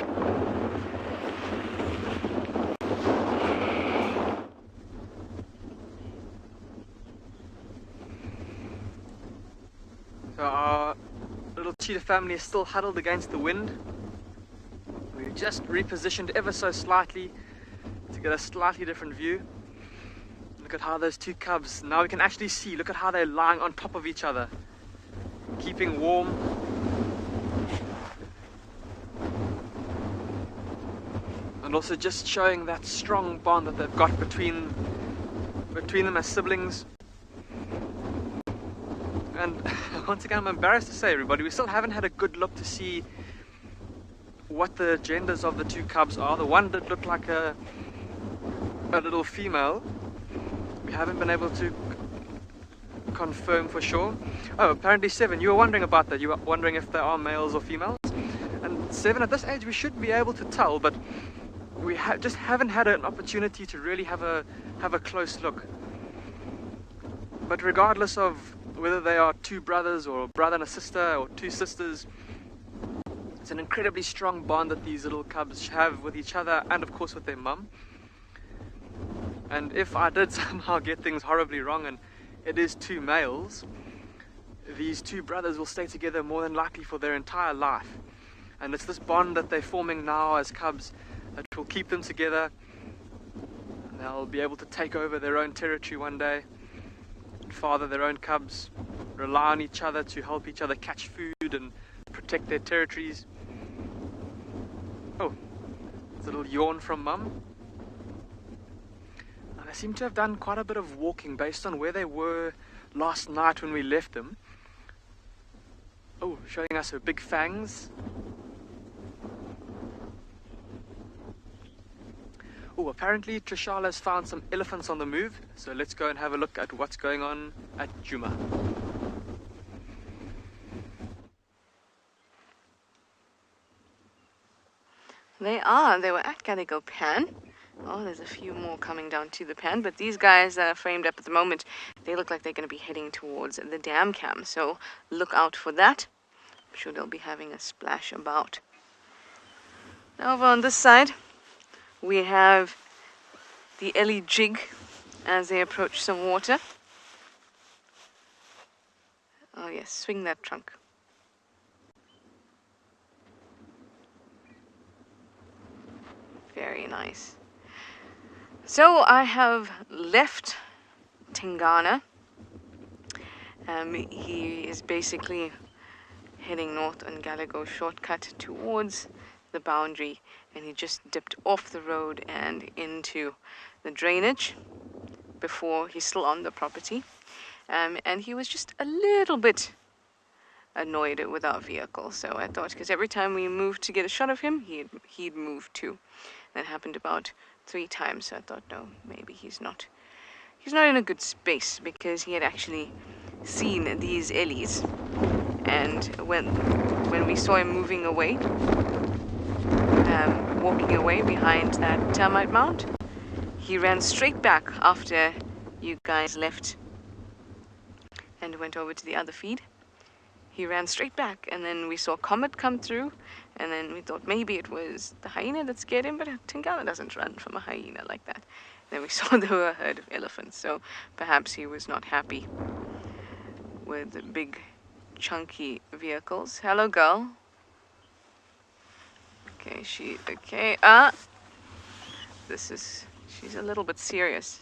So our little cheetah family is still huddled against the wind. We've just repositioned ever so slightly to get a slightly different view. Look at how those two cubs, now we can actually see, look at how they're lying on top of each other, keeping warm. and also just showing that strong bond that they've got between them as siblings. And once again, I'm embarrassed to say, everybody, we still haven't had a good look to see what the genders of the two cubs are. The one did look like a little female. We haven't been able to confirm for sure. Oh, apparently Seven, you were wondering about that. You were wondering if they are males or females. And Seven, at this age, we should be able to tell, but we just haven't had an opportunity to really have a close look. But regardless of whether they are two brothers or a brother and a sister or two sisters, it's an incredibly strong bond that these little cubs have with each other and of course with their mum. And if I did somehow get things horribly wrong and it is two males, these two brothers will stay together more than likely for their entire life. And it's this bond that they're forming now as cubs that will keep them together. And they'll be able to take over their own territory one day, father their own cubs, rely on each other to help each other catch food and protect their territories. Oh, there's a little yawn from Mum. Now, they seem to have done quite a bit of walking based on where they were last night when we left them. Oh, showing us her big fangs. Oh, apparently Trishala has found some elephants on the move, so let's go and have a look at what's going on at Djuma. They were at Gadigal Pan. Oh, there's a few more coming down to the pan, but these guys that are framed up at the moment, they look like they're going to be heading towards the dam cam, so look out for that. I'm sure they'll be having a splash about. Now over on this side, we have the Ellie jig as they approach some water. Oh yes, swing that trunk. Very nice. So I have left Tingana. He is basically heading north on Gallagher shortcut towards the boundary, and he just dipped off the road and into the drainage before he's still on the property. And he was just a little bit annoyed with our vehicle, so I thought, because every time we moved to get a shot of him, he'd move too. That happened about 3 times, so I thought, no, maybe he's not in a good space, because he had actually seen these Ellies, and when we saw him moving away, walking away behind that termite mound, he ran straight back after you guys left and went over to the other feed. He ran straight back, and then we saw Comet come through, and then we thought maybe it was the hyena that scared him, but Tingana doesn't run from a hyena like that. Then we saw there were a herd of elephants, so perhaps he was not happy with the big, chunky vehicles. Hello, girl. Okay, she's a little bit serious.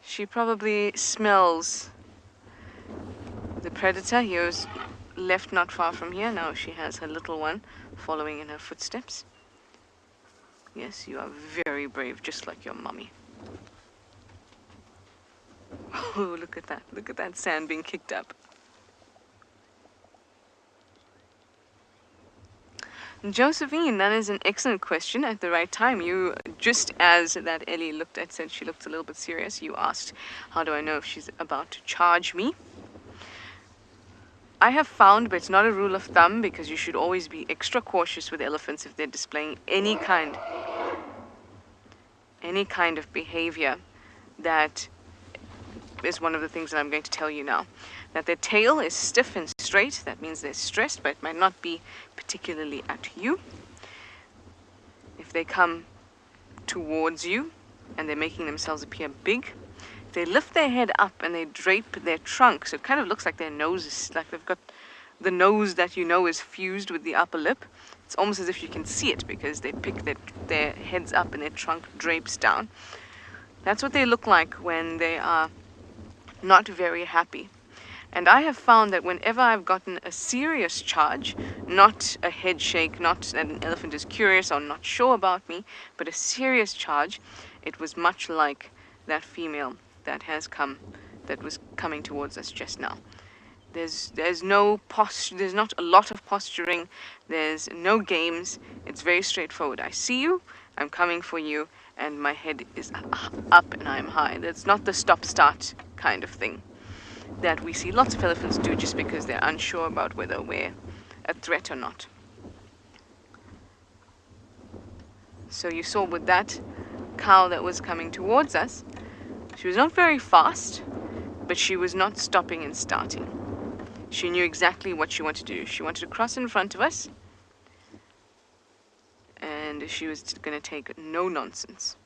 She probably smells the predator. He was left not far from here. Now she has her little one following in her footsteps. Yes, you are very brave, just like your mummy. Oh, look at that. Look at that sand being kicked up. Josephine, that is an excellent question. At the right time, you, just as that Ellie said she looked a little bit serious, you asked, how do I know if she's about to charge me? I have found, but it's not a rule of thumb, because you should always be extra cautious with elephants if they're displaying any kind of behavior. That is one of the things that I'm going to tell you now. That their tail is stiff and straight. That means they're stressed, but it might not be particularly at you. If they come towards you and they're making themselves appear big, if they lift their head up and they drape their trunk, so it kind of looks like their nose is, like they've got the nose that you know is fused with the upper lip. It's almost as if you can see it, because they pick their heads up and their trunk drapes down. That's what they look like when they are not very happy. And I have found that whenever I've gotten a serious charge, not a head shake, not that an elephant is curious or not sure about me, but a serious charge, it was much like that female that was coming towards us just now. There's no there's not a lot of posturing, there's no games, it's very straightforward. I see you, I'm coming for you, and my head is up and I'm high. That's not the stop-start kind of thing that we see lots of elephants do just because they're unsure about whether we're a threat or not. So you saw with that cow that was coming towards us, she was not very fast, but she was not stopping and starting. She knew exactly what she wanted to do. She wanted to cross in front of us, and she was going to take no nonsense.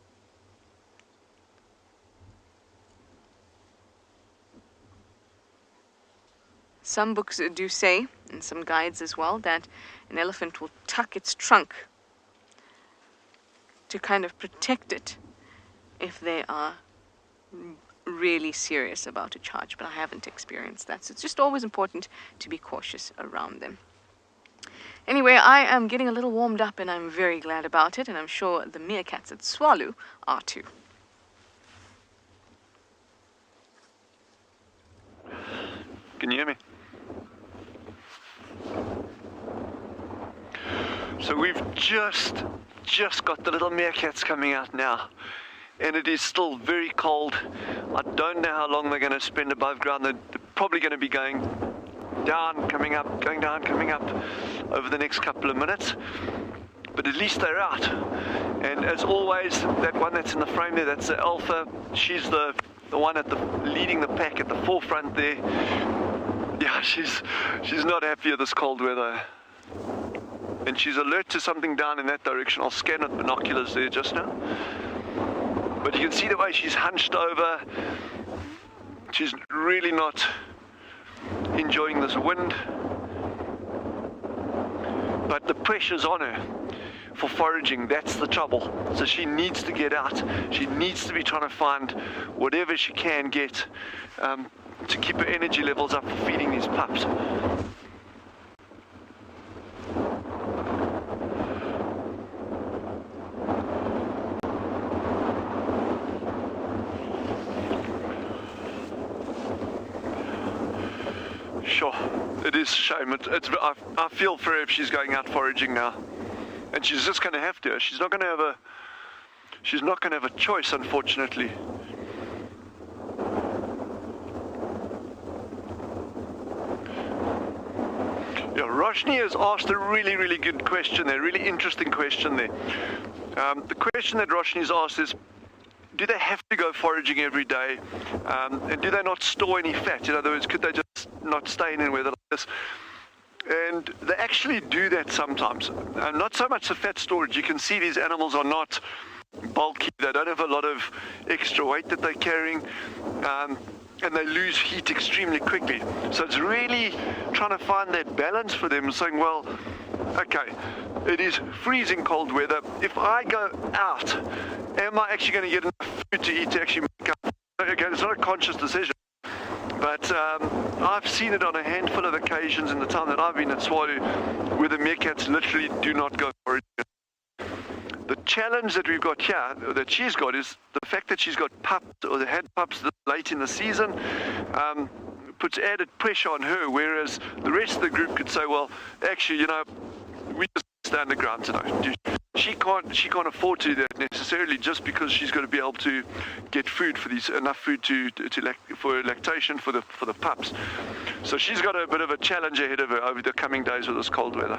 Some books do say, and some guides as well, that an elephant will tuck its trunk to kind of protect it if they are really serious about a charge, but I haven't experienced that, so it's just always important to be cautious around them. Anyway, I am getting a little warmed up and I'm very glad about it, and I'm sure the meerkats at Tswalu are too. Can you hear me? So we've just got the little meerkats coming out now, and it is still very cold. I don't know how long they're going to spend above ground. They're probably going to be going down, coming up, going down, coming up over the next couple of minutes, but at least they're out. And as always, that one that's in the frame there, that's the alpha. She's the one leading the pack at the forefront there. Yeah, she's not happy with this cold weather, and she's alert to something down in that direction. I'll scan with binoculars there just now, but you can see the way she's hunched over. She's really not enjoying this wind, but the pressure's on her for foraging. That's the trouble. So she needs to get out. She needs to be trying to find whatever she can get to keep her energy levels up for feeding these pups. Sure, it is a shame. I feel for her if she's going out foraging now, and she's just going to have to. She's not going to have a choice, unfortunately. Yeah, Roshni has asked a really, really good question there, really interesting question there. The question that Roshni's asked is, do they have to go foraging every day? And do they not store any fat? In other words, could they just not stay in weather like this? And they actually do that sometimes. Not so much the fat storage. You can see these animals are not bulky. They don't have a lot of extra weight that they're carrying. And they lose heat extremely quickly. So it's really trying to find that balance for them, saying, well, okay, it is freezing cold weather. If I go out, am I actually going to get enough food to eat to actually make up? Okay, it's not a conscious decision, but I've seen it on a handful of occasions in the time that I've been at Tswalu, where the meerkats literally do not go foraging. The challenge that we've got here, or that she's got, is the fact that she's got pups, or they had pups late in the season, puts added pressure on her, whereas the rest of the group could say, well, actually, you know, we just stand the ground today. She can't afford to do that necessarily, just because she's got to be able to get food for enough food for lactation for the pups. So she's got a bit of a challenge ahead of her over the coming days with this cold weather.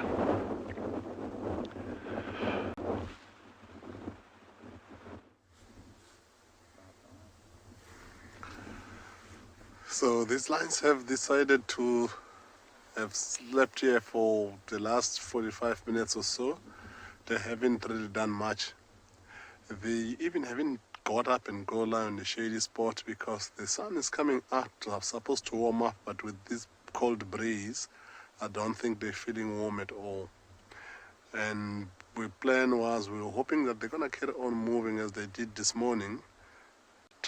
So these lions have decided to have slept here for the last 45 minutes or so. They haven't really done much. They even haven't got up and go lie on the shady spot because the sun is coming out. They're supposed to warm up, but with this cold breeze, I don't think they're feeling warm at all. And the plan was, we were hoping that they're going to carry on moving as they did this morning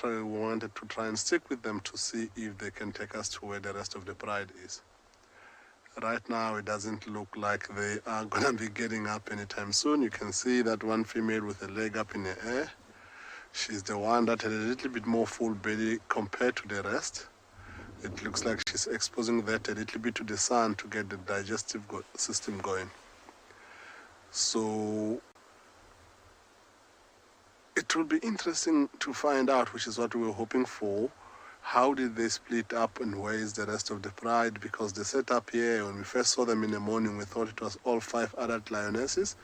wanted to try and stick with them to see if they can take us to where the rest of the pride is. Right now, it doesn't look like they are going to be getting up anytime soon. You can see that one female with a leg up in the air. She's the one that had a little bit more full belly compared to the rest. It looks like she's exposing that a little bit to the sun to get the digestive system going. So it will be interesting to find out, which is what we were hoping for. How did they split up and where is the rest of the pride? Because the setup here, when we first saw them in the morning, we thought it was all 5 adult lionesses,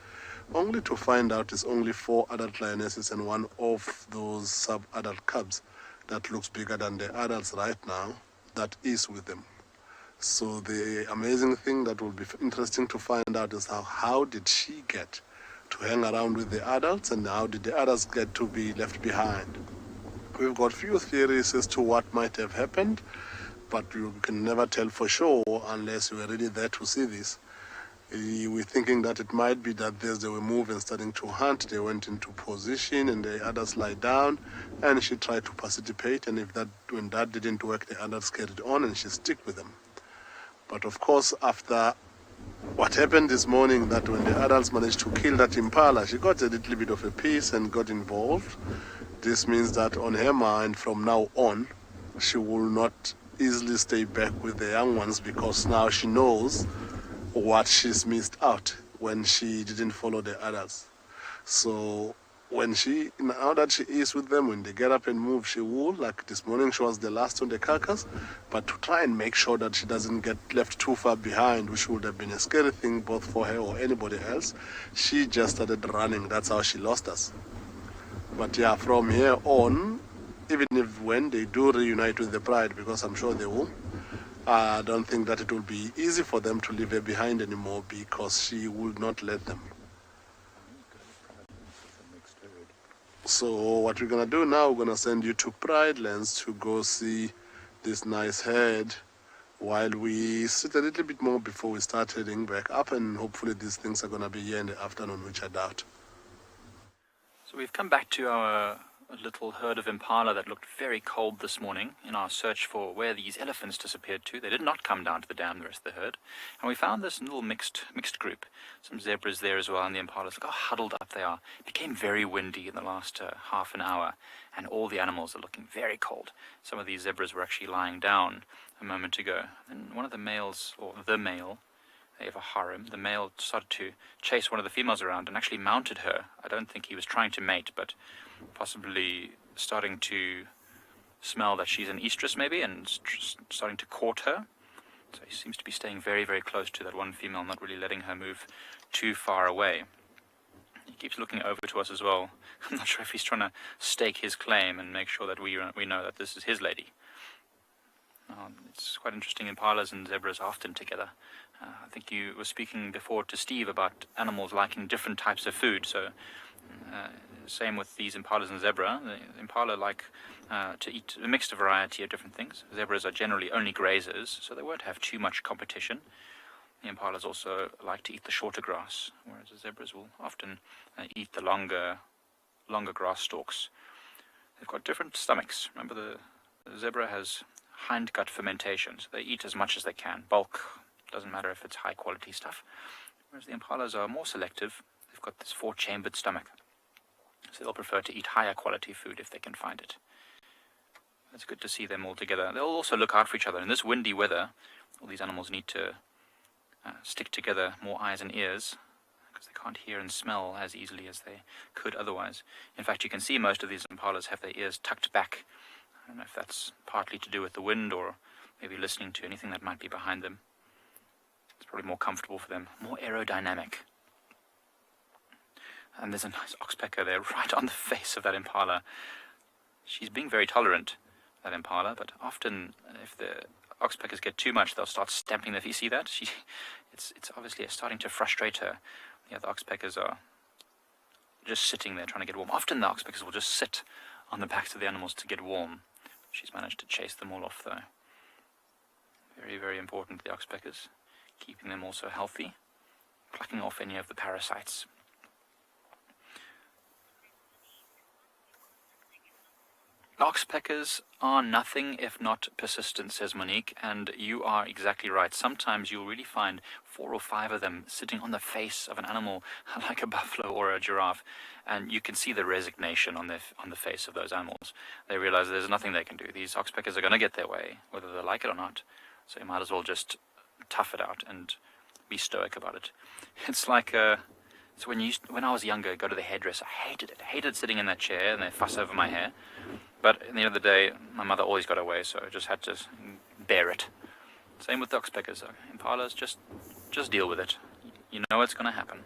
only to find out it's only 4 adult lionesses and one of those sub-adult cubs that looks bigger than the adults right now that is with them. So the amazing thing that will be interesting to find out is how did she get to hang around with the adults and how did the adults get to be left behind? We've got few theories as to what might have happened, but we can never tell for sure unless we're really there to see this. We're thinking that it might be that as they were moving, starting to hunt, they went into position and the others lie down and she tried to participate, and when that didn't work, the others carried on and she stick with them. But of course, after what happened this morning, that when the adults managed to kill that impala, she got a little bit of a piece and got involved. This means that on her mind, from now on, she will not easily stay back with the young ones because now she knows what she's missed out when she didn't follow the others. So now that she is with them, when they get up and move, she will, like this morning, she was the last on the carcass, but to try and make sure that she doesn't get left too far behind, which would have been a scary thing both for her or anybody else, she just started running. That's how she lost us. But yeah, from here on, even if when they do reunite with the pride, because I'm sure they will, I don't think that it will be easy for them to leave her behind anymore because she would not let them. So what we're going to do now, we're going to send you to Pride Lands to go see this nice herd while we sit a little bit more before we start heading back up, and hopefully these things are going to be here in the afternoon, which I doubt. So we've come back to our little herd of impala that looked very cold this morning in our search for where these elephants disappeared to. They did not come down to the dam, the rest of the herd. And we found this little mixed group. Some zebras there as well, and the impalas. Look how huddled up they are. It became very windy in the last half an hour, and all the animals are looking very cold. Some of these zebras were actually lying down a moment ago. And one of the males, or the male, they have a harem. The male started to chase one of the females around and actually mounted her. I don't think he was trying to mate, but possibly starting to smell that she's an estrus maybe, and starting to court her. So he seems to be staying very, very close to that one female, not really letting her move too far away. He keeps looking over to us as well. I'm not sure if he's trying to stake his claim and make sure that we know that this is his lady. It's quite interesting. Impalas and zebras are often together. I think you were speaking before to Steve about animals liking different types of food. So same with these impalas and zebra. The impala like to eat a mixed variety of different things. Zebras are generally only grazers, so they won't have too much competition. The impalas also like to eat the shorter grass, whereas the zebras will often eat the longer grass stalks. They've got different stomachs. Remember, the zebra has hindgut fermentation, so they eat as much as they can. Bulk, doesn't matter if it's high quality stuff. Whereas the impalas are more selective. They've got this 4-chambered stomach, so they'll prefer to eat higher quality food if they can find it. It's good to see them all together. They'll also look out for each other. In this windy weather, all these animals need to stick together, more eyes and ears, because they can't hear and smell as easily as they could otherwise. In fact, you can see most of these impalas have their ears tucked back. I don't know if that's partly to do with the wind or maybe listening to anything that might be behind them. It's probably more comfortable for them, more aerodynamic. And there's a nice oxpecker there right on the face of that impala. She's being very tolerant, that impala, but often if the oxpeckers get too much, they'll start stamping their feet. You see that? It's obviously starting to frustrate her. The other oxpeckers are just sitting there trying to get warm. Often the oxpeckers will just sit on the backs of the animals to get warm. She's managed to chase them all off though. Very, very important, the oxpeckers. Keeping them also healthy, plucking off any of the parasites. Oxpeckers are nothing if not persistent, says Monique, and you are exactly right. Sometimes you'll really find 4 or 5 of them sitting on the face of an animal like a buffalo or a giraffe, and you can see the resignation on the face of those animals. They realize there's nothing they can do. These oxpeckers are going to get their way, whether they like it or not, so you might as well just tough it out and be stoic about it. It's like so when I was younger, go to the hairdresser. I hated sitting in that chair and they fuss over my hair. But at the end of the day, my mother always got away, so I just had to bear it. Same with the oxpeckers. Impalas, just deal with it. You know it's going to happen.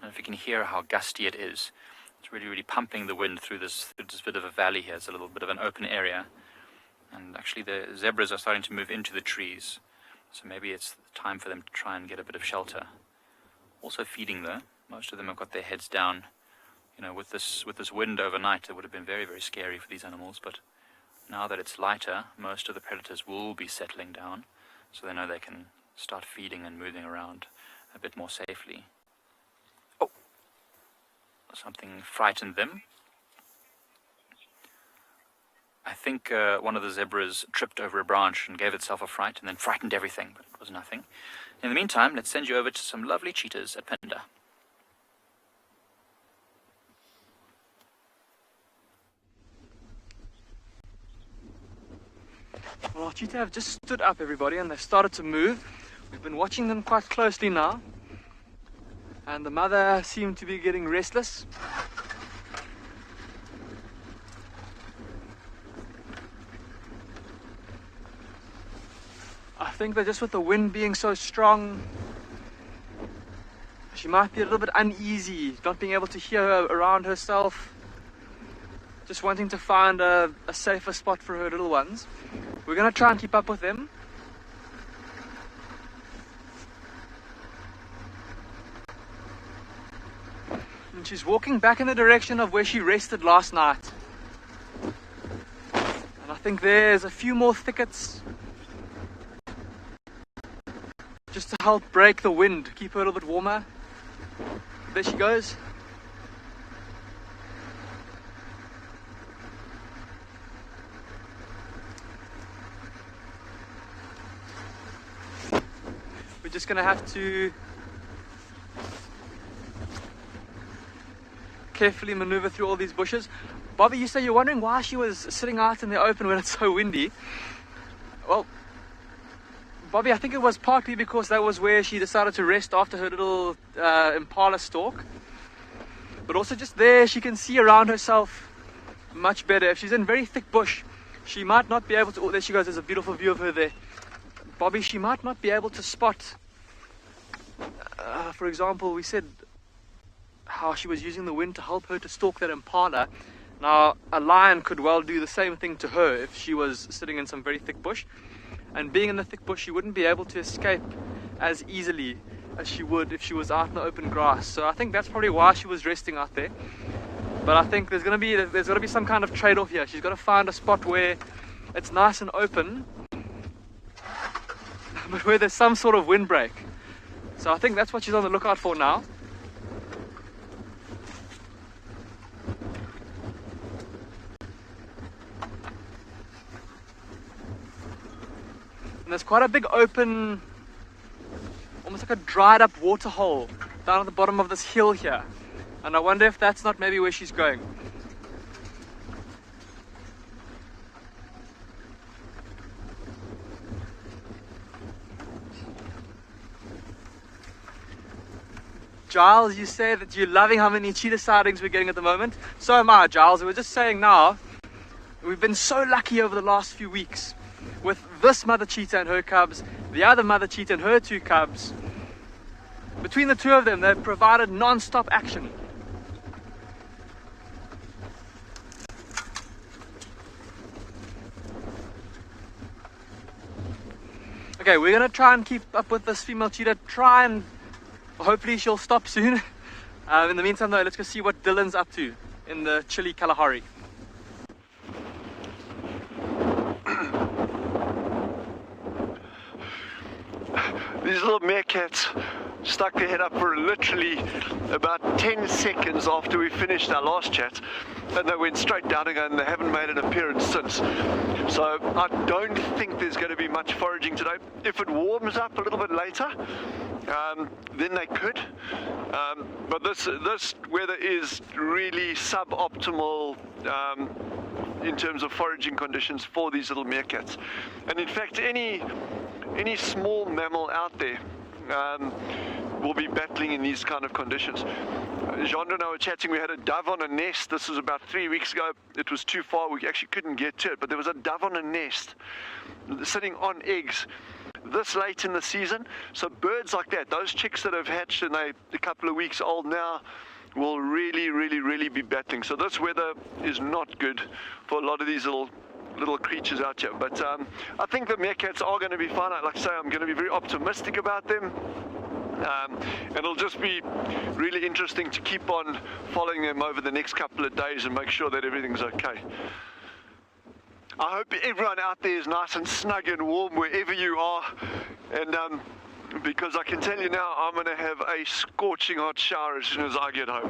And if you can hear how gusty it is, it's really, really pumping the wind through this bit of a valley here. It's a little bit of an open area. And actually the zebras are starting to move into the trees. So maybe it's time for them to try and get a bit of shelter. Also feeding though. Most of them have got their heads down. You know, with this wind overnight, it would have been very, very scary for these animals, but now that it's lighter, most of the predators will be settling down, so they know they can start feeding and moving around a bit more safely. Oh! Something frightened them. I think one of the zebras tripped over a branch and gave itself a fright and then frightened everything, but it was nothing. In the meantime, let's send you over to some lovely cheetahs at Penda. Well, our cheetah have just stood up, everybody, and they've started to move. We've been watching them quite closely now, and the mother seemed to be getting restless. I think that just with the wind being so strong, she might be a little bit uneasy, not being able to hear her around herself, just wanting to find a safer spot for her little ones. We're going to try and keep up with them. And she's walking back in the direction of where she rested last night. And I think there's a few more thickets just to help break the wind, keep her a little bit warmer. There she goes. We're just going to have to carefully maneuver through all these bushes. Bobby, you say you're wondering why she was sitting out in the open when it's so windy. Well, Bobby, I think it was partly because that was where she decided to rest after her little impala stalk. But also just there, she can see around herself much better. If she's in very thick bush, she might not be able to... Oh, there she goes. There's a beautiful view of her there. Bobby, she might not be able to spot, for example, we said how she was using the wind to help her to stalk that impala. Now, a lion could well do the same thing to her if she was sitting in some very thick bush. And being in the thick bush, she wouldn't be able to escape as easily as she would if she was out in the open grass. So I think that's probably why she was resting out there. But I think there's going to be some kind of trade-off here. She's got to find a spot where it's nice and open, but where there's some sort of windbreak. So I think that's what she's on the lookout for now. And there's quite a big open, almost like a dried up water hole down at the bottom of this hill here. And I wonder if that's not maybe where she's going. Giles, you say that you're loving how many cheetah sightings we're getting at the moment. So am I, Giles. We're just saying now, we've been so lucky over the last few weeks with this mother cheetah and her cubs, the other mother cheetah and her 2 cubs. Between the 2 of them, they've provided non-stop action. Okay, we're going to try and keep up with this female cheetah, try and hopefully she'll stop soon. In the meantime though, let's go see what Dylan's up to in the chilly Kalahari. These little meerkats stuck their head up for literally about 10 seconds after we finished our last chat, and they went straight down again, and they haven't made an appearance since. So I don't think there's going to be much foraging today. If it warms up a little bit later, then they could. But this weather is really suboptimal in terms of foraging conditions for these little meerkats. And in fact, any small mammal out there will be battling in these kind of conditions. Jean and I were chatting, we had a dove on a nest. This was about 3 weeks ago. It was too far, we actually couldn't get to it, but there was a dove on a nest sitting on eggs this late in the season. So birds like that, those chicks that have hatched and they're a couple of weeks old now, will really be battling. So this weather is not good for a lot of these little creatures out here. But I think the meerkats are going to be fine. Like I say, I'm going to be very optimistic about them. And it'll just be really interesting to keep on following them over the next couple of days and make sure that everything's okay. I hope everyone out there is nice and snug and warm wherever you are, and because I can tell you now, I'm going to have a scorching hot shower as soon as I get home.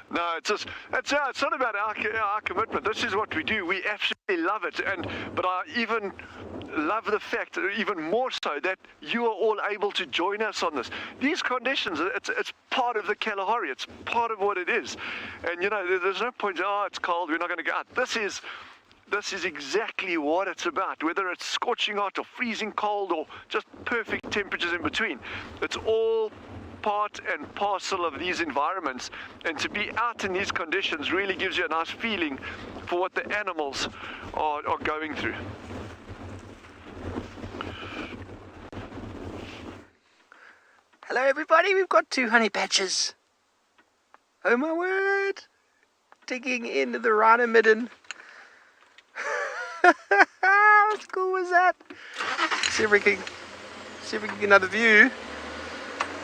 No, it's not about our commitment. This is what we do. We absolutely love it, but I even love the fact, even more so, that you are all able to join us on this. These conditions, it's part of the Kalahari. It's part of what it is. And you know, there's no point, oh, it's cold, we're not going to go out. This is exactly what it's about. Whether it's scorching hot or freezing cold or just perfect temperatures in between, it's all part and parcel of these environments, and to be out in these conditions really gives you a nice feeling for what the animals are going through. Hello everybody, we've got 2 honey badgers. Oh my word! Digging into the rhino midden. How cool was that? See if we can get another view.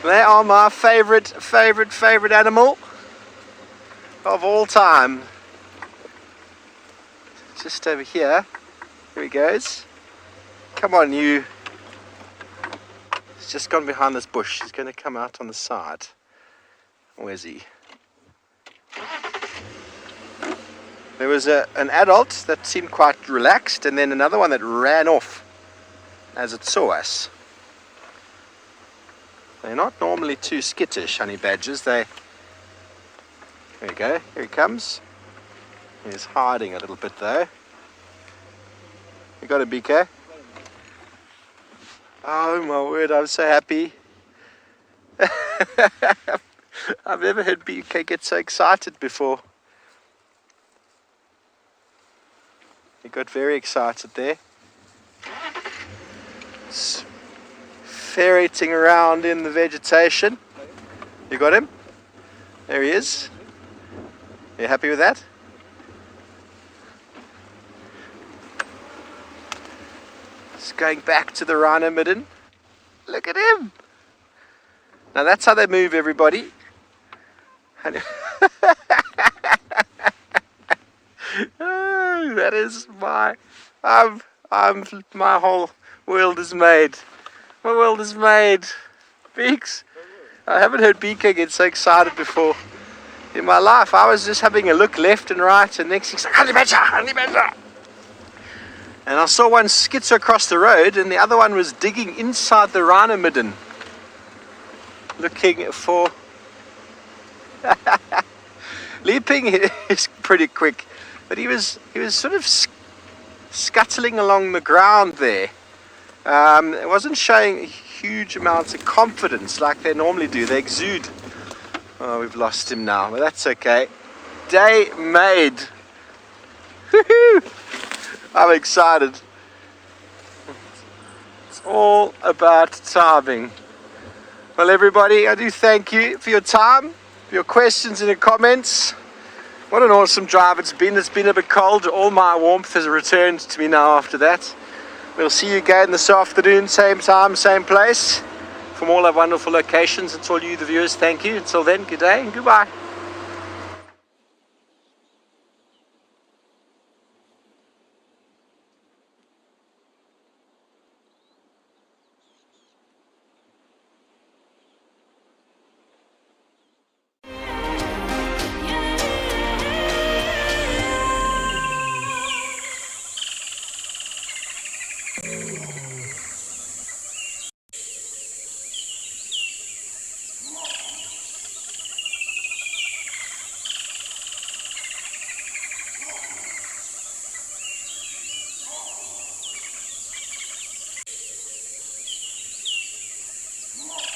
They are my favorite animal of all time. Just over here. Here he goes. Come on, you. He's just gone behind this bush. He's going to come out on the side. Where's he? There was an adult that seemed quite relaxed, and then another one that ran off as it saw us. They're not normally too skittish, honey badgers. There we go. Here he comes. He's hiding a little bit though. You got a BK? Oh my word, I'm so happy. I've never heard BK get so excited before. He got very excited there. Ferreting around in the vegetation. You got him? There he is. You happy with that? Just going back to the rhino midden. Look at him. Now that's how they move, everybody. Oh, that is my whole world is made. My world is made. Beaks. I haven't heard BK get so excited before in my life. I was just having a look left and right, and next he's like, honey badger. And I saw one skitter across the road, and the other one was digging inside the rhino midden, looking for... Leaping is pretty quick, but he was sort of scuttling along the ground there. It wasn't showing huge amounts of confidence like they normally do. They exude. Oh, we've lost him now, but that's okay. Day made. Woohoo! I'm excited. It's all about timing. Well, everybody, I do thank you for your time, for your questions and your comments. What an awesome drive it's been. It's been a bit cold. All my warmth has returned to me now after that. We'll see you again this afternoon, same time, same place. From all our wonderful locations, and to all you, the viewers, thank you. Until then, good day and goodbye. Bye.